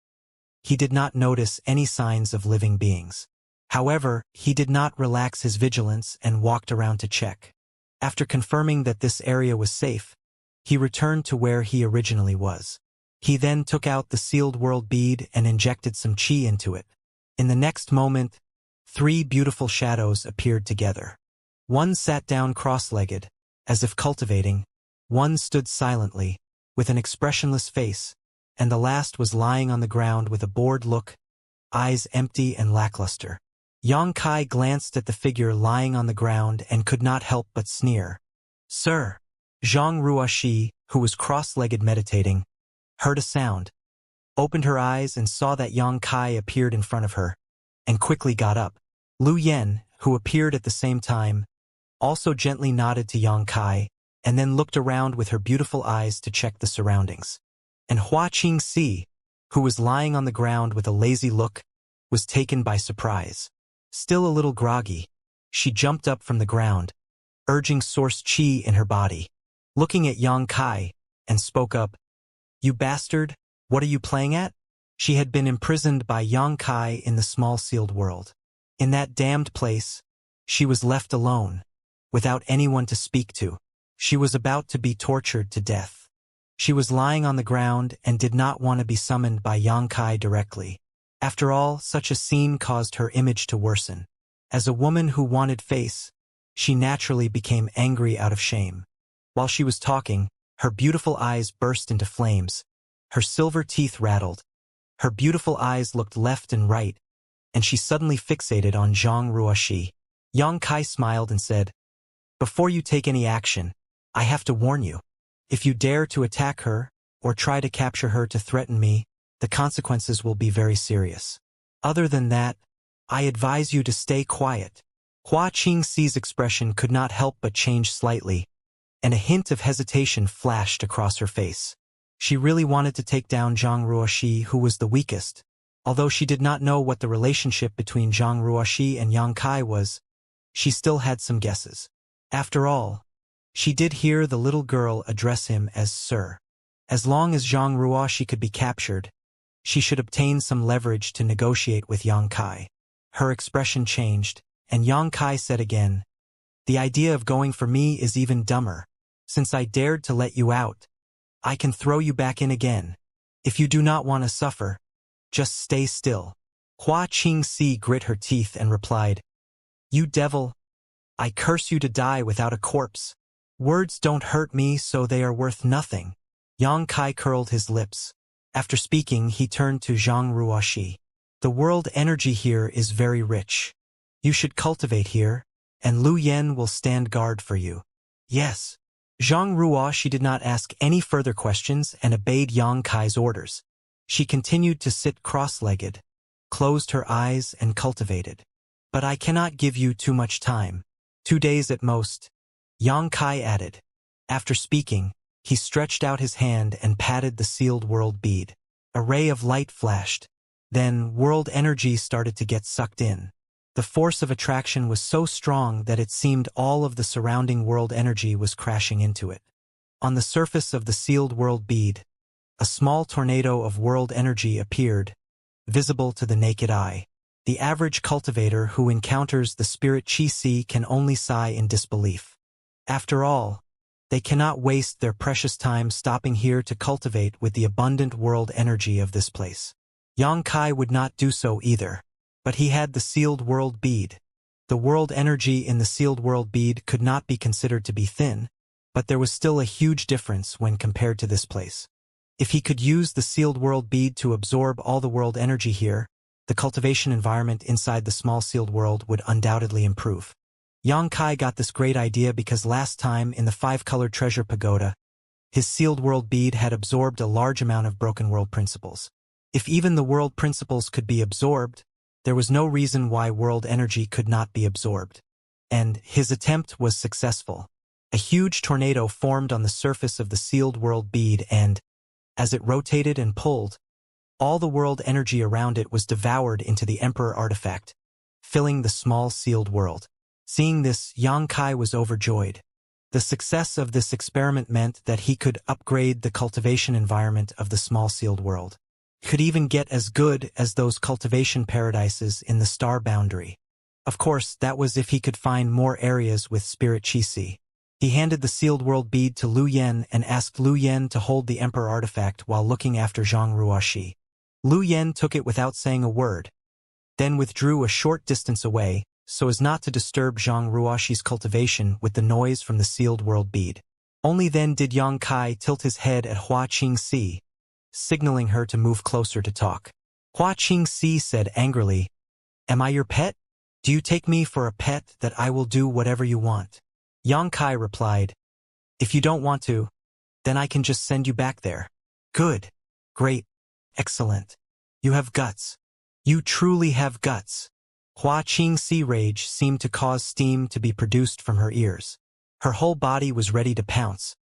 he did not notice any signs of living beings. However, he did not relax his vigilance and walked around to check. After confirming that this area was safe, he returned to where he originally was. He then took out the sealed world bead and injected some chi into it. In the next moment, 3 beautiful shadows appeared together. One sat down cross-legged, as if cultivating, one stood silently, with an expressionless face, and the last was lying on the ground with a bored look, eyes empty and lackluster. Xianxia glanced at the figure lying on the ground and could not help but sneer. "Sir!" Zhang Ruoxi, who was cross-legged meditating, heard a sound, opened her eyes and saw that Xianxia appeared in front of her, and quickly got up. Lu Yen, who appeared at the same time, also gently nodded to Xianxia, and then looked around with her beautiful eyes to check the surroundings. And Hua Qingxi, who was lying on the ground with a lazy look, was taken by surprise. Still a little groggy, she jumped up from the ground, urging source chi in her body, looking at Xianxia, and spoke up, "You bastard, what are you playing at?" She had been imprisoned by Xianxia in the small sealed world. In that damned place, she was left alone, without anyone to speak to. She was about to be tortured to death. She was lying on the ground and did not want to be summoned by Xianxia directly. After all, such a scene caused her image to worsen. As a woman who wanted face, she naturally became angry out of shame. While she was talking, her beautiful eyes burst into flames. Her silver teeth rattled. Her beautiful eyes looked left and right, and she suddenly fixated on Zhang Ruoxi. Xianxia smiled and said, "Before you take any action, I have to warn you. If you dare to attack her, or try to capture her to threaten me, the consequences will be very serious. Other than that, I advise you to stay quiet." Hua Qingxi's expression could not help but change slightly, and a hint of hesitation flashed across her face. She really wanted to take down Zhang Ruoxi, who was the weakest. Although she did not know what the relationship between Zhang Ruoxi and Xianxia was, she still had some guesses. After all, she did hear the little girl address him as Sir. As long as Zhang Ruoxi could be captured, she should obtain some leverage to negotiate with Xianxia. Her expression changed, and Xianxia said again, "The idea of going for me is even dumber. Since I dared to let you out, I can throw you back in again. If you do not want to suffer, just stay still." Hua Qingxi grit her teeth and replied, "You devil, I curse you to die without a corpse. Words don't hurt me, so they are worth nothing." Xianxia curled his lips. After speaking, he turned to Zhang Ruoxi. "The world energy here is very rich. You should cultivate here, and Lu Yen will stand guard for you." "Yes, Zhang Ruo she did not ask any further questions and obeyed Yang Kai's orders. She continued to sit cross-legged, closed her eyes and cultivated. But I cannot give you too much time. 2 days at most, Yang Kai added. After speaking, he stretched out his hand and patted the sealed world bead. A ray of light flashed. Then world energy started to get sucked in. The force of attraction was so strong that it seemed all of the surrounding world energy was crashing into it. On the surface of the sealed world bead, a small tornado of world energy appeared, visible to the naked eye. The average cultivator who encounters the spirit Qi can only sigh in disbelief. After all, they cannot waste their precious time stopping here to cultivate with the abundant world energy of this place. Yang Kai would not do so either. But he had the sealed world bead. The world energy in the sealed world bead could not be considered to be thin, but there was still a huge difference when compared to this place. If he could use the sealed world bead to absorb all the world energy here, the cultivation environment inside the small sealed world would undoubtedly improve. Yang Kai got this great idea because last time in the 5-colored treasure pagoda, his sealed world bead had absorbed a large amount of broken world principles. If even the world principles could be absorbed, there was no reason why world energy could not be absorbed. And his attempt was successful. A huge tornado formed on the surface of the sealed world bead and, as it rotated and pulled, all the world energy around it was devoured into the Emperor artifact, filling the small sealed world. Seeing this, Yang Kai was overjoyed. The success of this experiment meant that he could upgrade the cultivation environment of the small sealed world. Could even get as good as those cultivation paradises in the star boundary. Of course, that was if he could find more areas with spirit Qi. He handed the sealed world bead to Lu Yen and asked Lu Yen to hold the Emperor artifact while looking after Zhang Ruoxi. Lu Yen took it without saying a word, then withdrew a short distance away so as not to disturb Zhang Ruoxi's cultivation with the noise from the sealed world bead. Only then did Yang Kai tilt his head at Hua Qingxi, signaling her to move closer to talk. Hua Qingxi said angrily, "Am I your pet? Do you take me for a pet that I will do whatever you want?" Yang Kai replied, "If you don't want to, then I can just send you back there." "Good. Great. Excellent. You have guts. You truly have guts." Hua Qingxi rage seemed to cause steam to be produced from her ears. Her whole body was ready to pounce.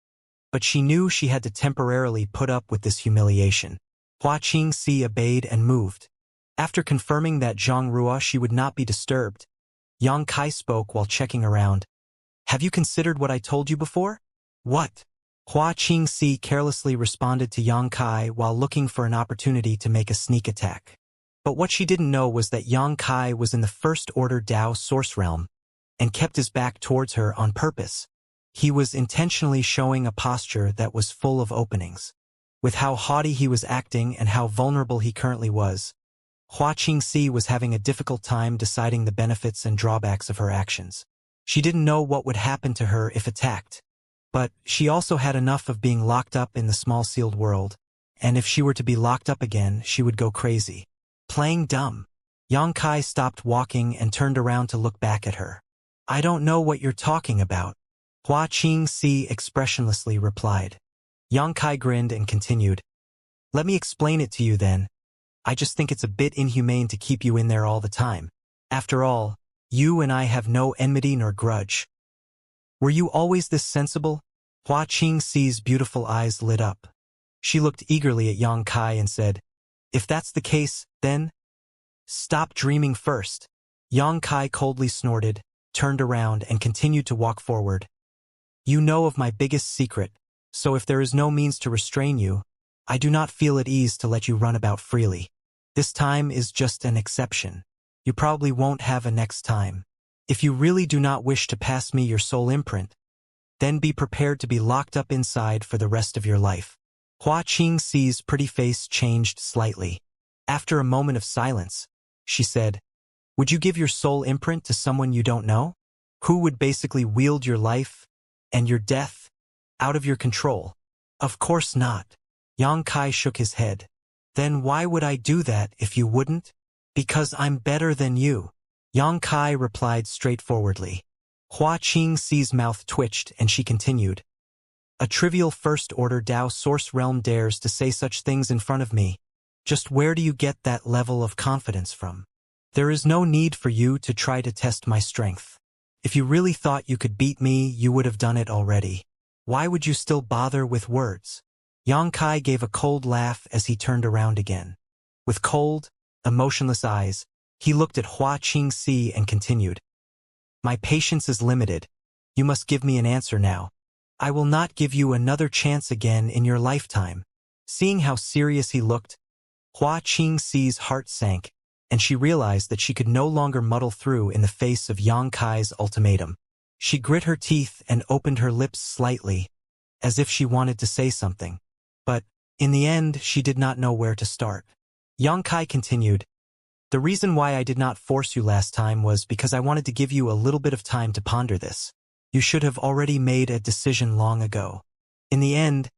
But she knew she had to temporarily put up with this humiliation. Hua Qingxi obeyed and moved. After confirming that Zhang Ruoxi would not be disturbed, Yang Kai spoke while checking around. "Have you considered what I told you before?" "What?" Hua Qingxi carelessly responded to Yang Kai while looking for an opportunity to make a sneak attack. But what she didn't know was that Yang Kai was in the First Order Dao Source Realm and kept his back towards her on purpose. He was intentionally showing a posture that was full of openings. With how haughty he was acting and how vulnerable he currently was, Hua Qingxi was having a difficult time deciding the benefits and drawbacks of her actions. She didn't know what would happen to her if attacked. But she also had enough of being locked up in the small sealed world, and if she were to be locked up again, she would go crazy. Playing dumb. Yang Kai stopped walking and turned around to look back at her. "I don't know what you're talking about," Hua Qingxi expressionlessly replied. Yang Kai grinned and continued, "Let me explain it to you then. I just think it's a bit inhumane to keep you in there all the time. After all, you and I have no enmity nor grudge. Were you always this sensible?" Hua Qingxi's beautiful eyes lit up. She looked eagerly at Yang Kai and said, "If that's the case, then stop dreaming first." Yang Kai coldly snorted, turned around and continued to walk forward. "You know of my biggest secret, so if there is no means to restrain you, I do not feel at ease to let you run about freely. This time is just an exception. You probably won't have a next time. If you really do not wish to pass me your soul imprint, then be prepared to be locked up inside for the rest of your life." Hua Qingxi's pretty face changed slightly. After a moment of silence, she said, "Would you give your soul imprint to someone you don't know? Who would basically wield your life and your death out of your control?" "Of course not." Yang Kai shook his head. "Then why would I do that if you wouldn't?" "Because I'm better than you," Yang Kai replied straightforwardly. Hua Qingxi's mouth twitched and she continued, A trivial first-order Tao source realm dares to say such things in front of me. Just where do you get that level of confidence from? There is no need for you to try to test my strength. If you really thought you could beat me, you would have done it already. Why would you still bother with words? Xianxia gave a cold laugh as he turned around again. With cold, emotionless eyes, he looked at Hua Qingxi and continued. My patience is limited. You must give me an answer now. I will not give you another chance again in your lifetime. Seeing how serious he looked, Hua Qingxi's heart sank, and she realized that she could no longer muddle through in the face of Xianxi's ultimatum. She grit her teeth and opened her lips slightly, as if she wanted to say something. But, in the end, she did not know where to start. Xianxia continued, the reason why I did not force you last time was because I wanted to give you a little bit of time to ponder this. You should have already made a decision long ago. In the end,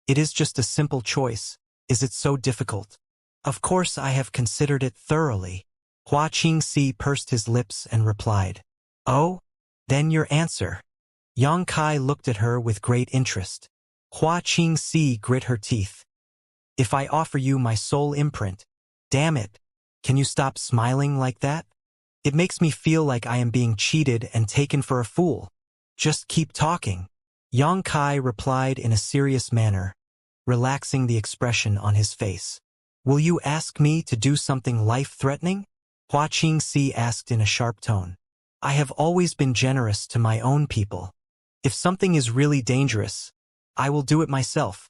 it is just a simple choice. Is it so difficult? Of course I have considered it thoroughly. Hua Qingxi pursed his lips and replied. Oh? Then your answer. Xianxia looked at her with great interest. Hua Qingxi grit her teeth. If I offer you my soul imprint, damn it, can you stop smiling like that? It makes me feel like I am being cheated and taken for a fool. Just keep talking. Xianxia replied in a serious manner, relaxing the expression on his face. Will you ask me to do something life-threatening? Hua Qingxi asked in a sharp tone. I have always been generous to my own people. If something is really dangerous, I will do it myself.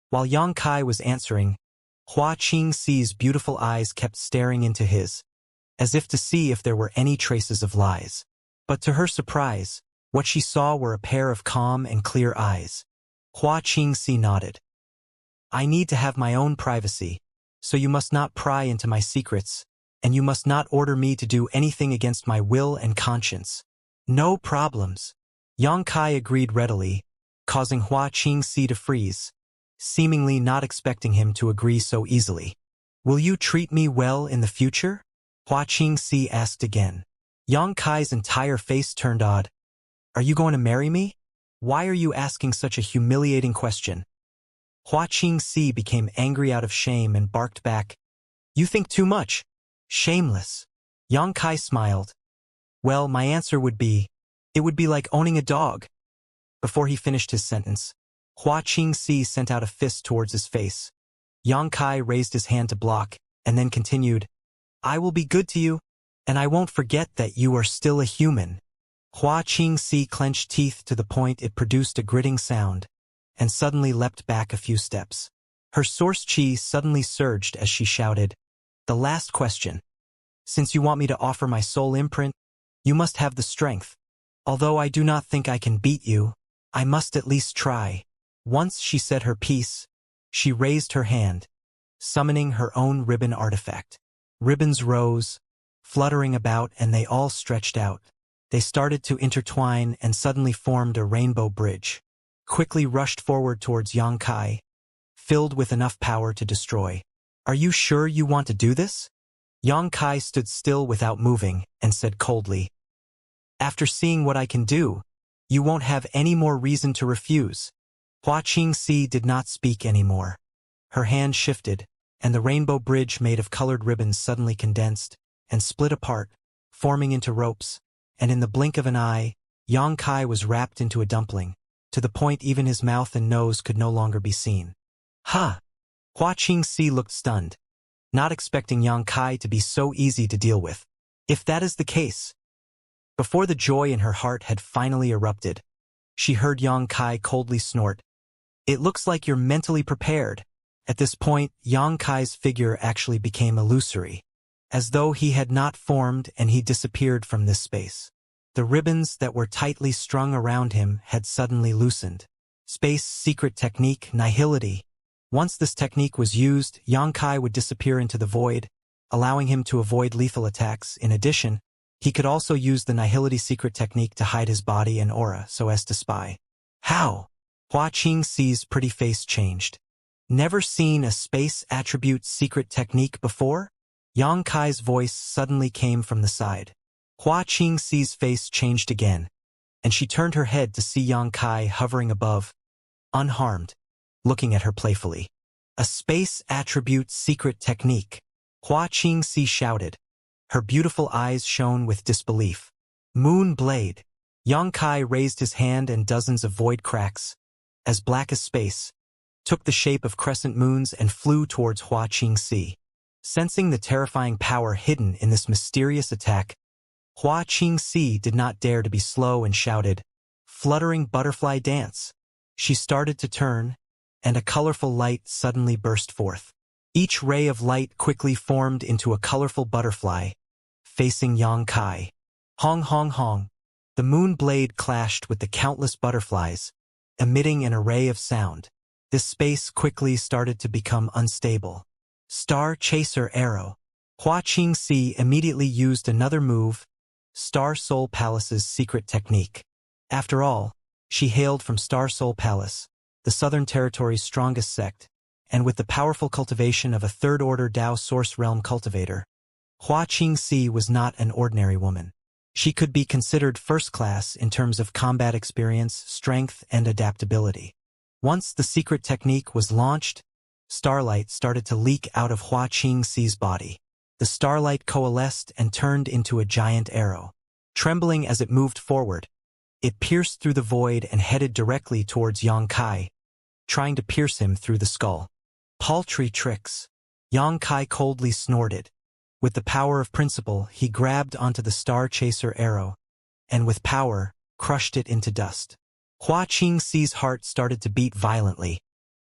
While Xianxia was answering, Hua Qingxi's beautiful eyes kept staring into his, as if to see if there were any traces of lies. But to her surprise, what she saw were a pair of calm and clear eyes. Hua Qingxi nodded. I need to have my own privacy, so you must not pry into my secrets, and you must not order me to do anything against my will and conscience. No problems. Xianxia agreed readily, causing Hua Qingxi to freeze, seemingly not expecting him to agree so easily. Will you treat me well in the future? Hua Qingxi asked again. Xianxi's entire face turned odd. Are you going to marry me? Why are you asking such a humiliating question? Hua Qingxi became angry out of shame and barked back. You think too much. Shameless. Xianxia smiled. Well, my answer would be, it would be like owning a dog. Before he finished his sentence, Hua Qingxi sent out a fist towards his face. Xianxia raised his hand to block, and then continued, I will be good to you, and I won't forget that you are still a human. Hua Qingxi clenched teeth to the point it produced a gritting sound, and suddenly leapt back a few steps. Her source chi suddenly surged as she shouted, the last question. Since you want me to offer my soul imprint, you must have the strength. Although I do not think I can beat you, I must at least try. Once she said her piece, she raised her hand, summoning her own ribbon artifact. Ribbons rose, fluttering about, and they all stretched out. They started to intertwine and suddenly formed a rainbow bridge. Quickly rushed forward towards Xianxia, filled with enough power to destroy. Are you sure you want to do this? Xianxia stood still without moving and said coldly, after seeing what I can do, you won't have any more reason to refuse. Hua Qingxi did not speak anymore. Her hand shifted, and the rainbow bridge made of colored ribbons suddenly condensed and split apart, forming into ropes, and in the blink of an eye, Xianxia was wrapped into a dumpling, to the point even his mouth and nose could no longer be seen. Ha! Hua Qingxi looked stunned, not expecting Xianxia to be so easy to deal with. If that is the case. Before the joy in her heart had finally erupted, she heard Xianxia coldly snort, It looks like you're mentally prepared. At this point, Xianxi's figure actually became illusory, as though he had not formed and he disappeared from this space. The ribbons that were tightly strung around him had suddenly loosened. Space secret technique, Nihility. Once this technique was used, Xianxia would disappear into the void, allowing him to avoid lethal attacks. In addition, he could also use the Nihility secret technique to hide his body and aura so as to spy. How? Hua Qingxi's pretty face changed. Never seen a space attribute secret technique before? Xianxi's voice suddenly came from the side. Hua Qingxi's face changed again, and she turned her head to see Xianxia hovering above, unharmed, looking at her playfully. A space attribute secret technique, Hua Qingxi shouted. Her beautiful eyes shone with disbelief. Moon blade. Yang Kai raised his hand and dozens of void cracks, as black as space, took the shape of crescent moons and flew towards Hua Qingxi. Sensing the terrifying power hidden in this mysterious attack, Hua Qingxi did not dare to be slow and shouted, "Fluttering butterfly dance." She started to turn, and a colorful light suddenly burst forth. Each ray of light quickly formed into a colorful butterfly, facing Yang Kai. Hong hong hong. The moon blade clashed with the countless butterflies, emitting an array of sound. This space quickly started to become unstable. Star Chaser Arrow. Hua Qingxi immediately used another move, Star Soul Palace's secret technique. After all, she hailed from Star Soul Palace, the Southern Territory's strongest sect, and with the powerful cultivation of a third-order Dao Source Realm cultivator, Hua Qingxi was not an ordinary woman. She could be considered first-class in terms of combat experience, strength, and adaptability. Once the secret technique was launched, starlight started to leak out of Hua Qingxi's body. The starlight coalesced and turned into a giant arrow. Trembling as it moved forward, it pierced through the void and headed directly towards Yang Kai, trying to pierce him through the skull. Paltry tricks. Yang Kai coldly snorted. With the power of principle, he grabbed onto the Star Chaser arrow, and with power, crushed it into dust. Hua Qingxi's heart started to beat violently,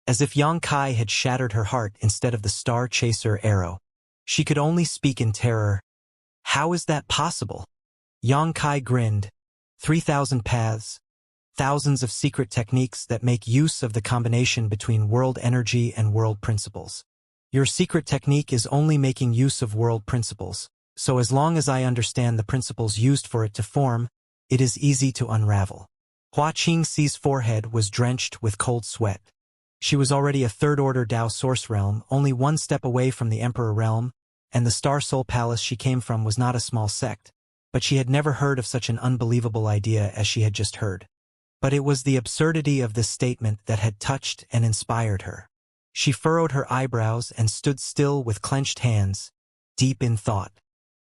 as if Yang Kai had shattered her heart instead of the Star Chaser arrow. She could only speak in terror. How is that possible? Yang Kai grinned. 3,000 paths, thousands of secret techniques that make use of the combination between world energy and world principles. Your secret technique is only making use of world principles, so as long as I understand the principles used for it to form, it is easy to unravel. Hua Qingxi's forehead was drenched with cold sweat. She was already a third-order Dao Source Realm, only one step away from the Emperor Realm, and the Star Soul Palace she came from was not a small sect, but she had never heard of such an unbelievable idea as she had just heard. But it was the absurdity of this statement that had touched and inspired her. She furrowed her eyebrows and stood still with clenched hands, deep in thought.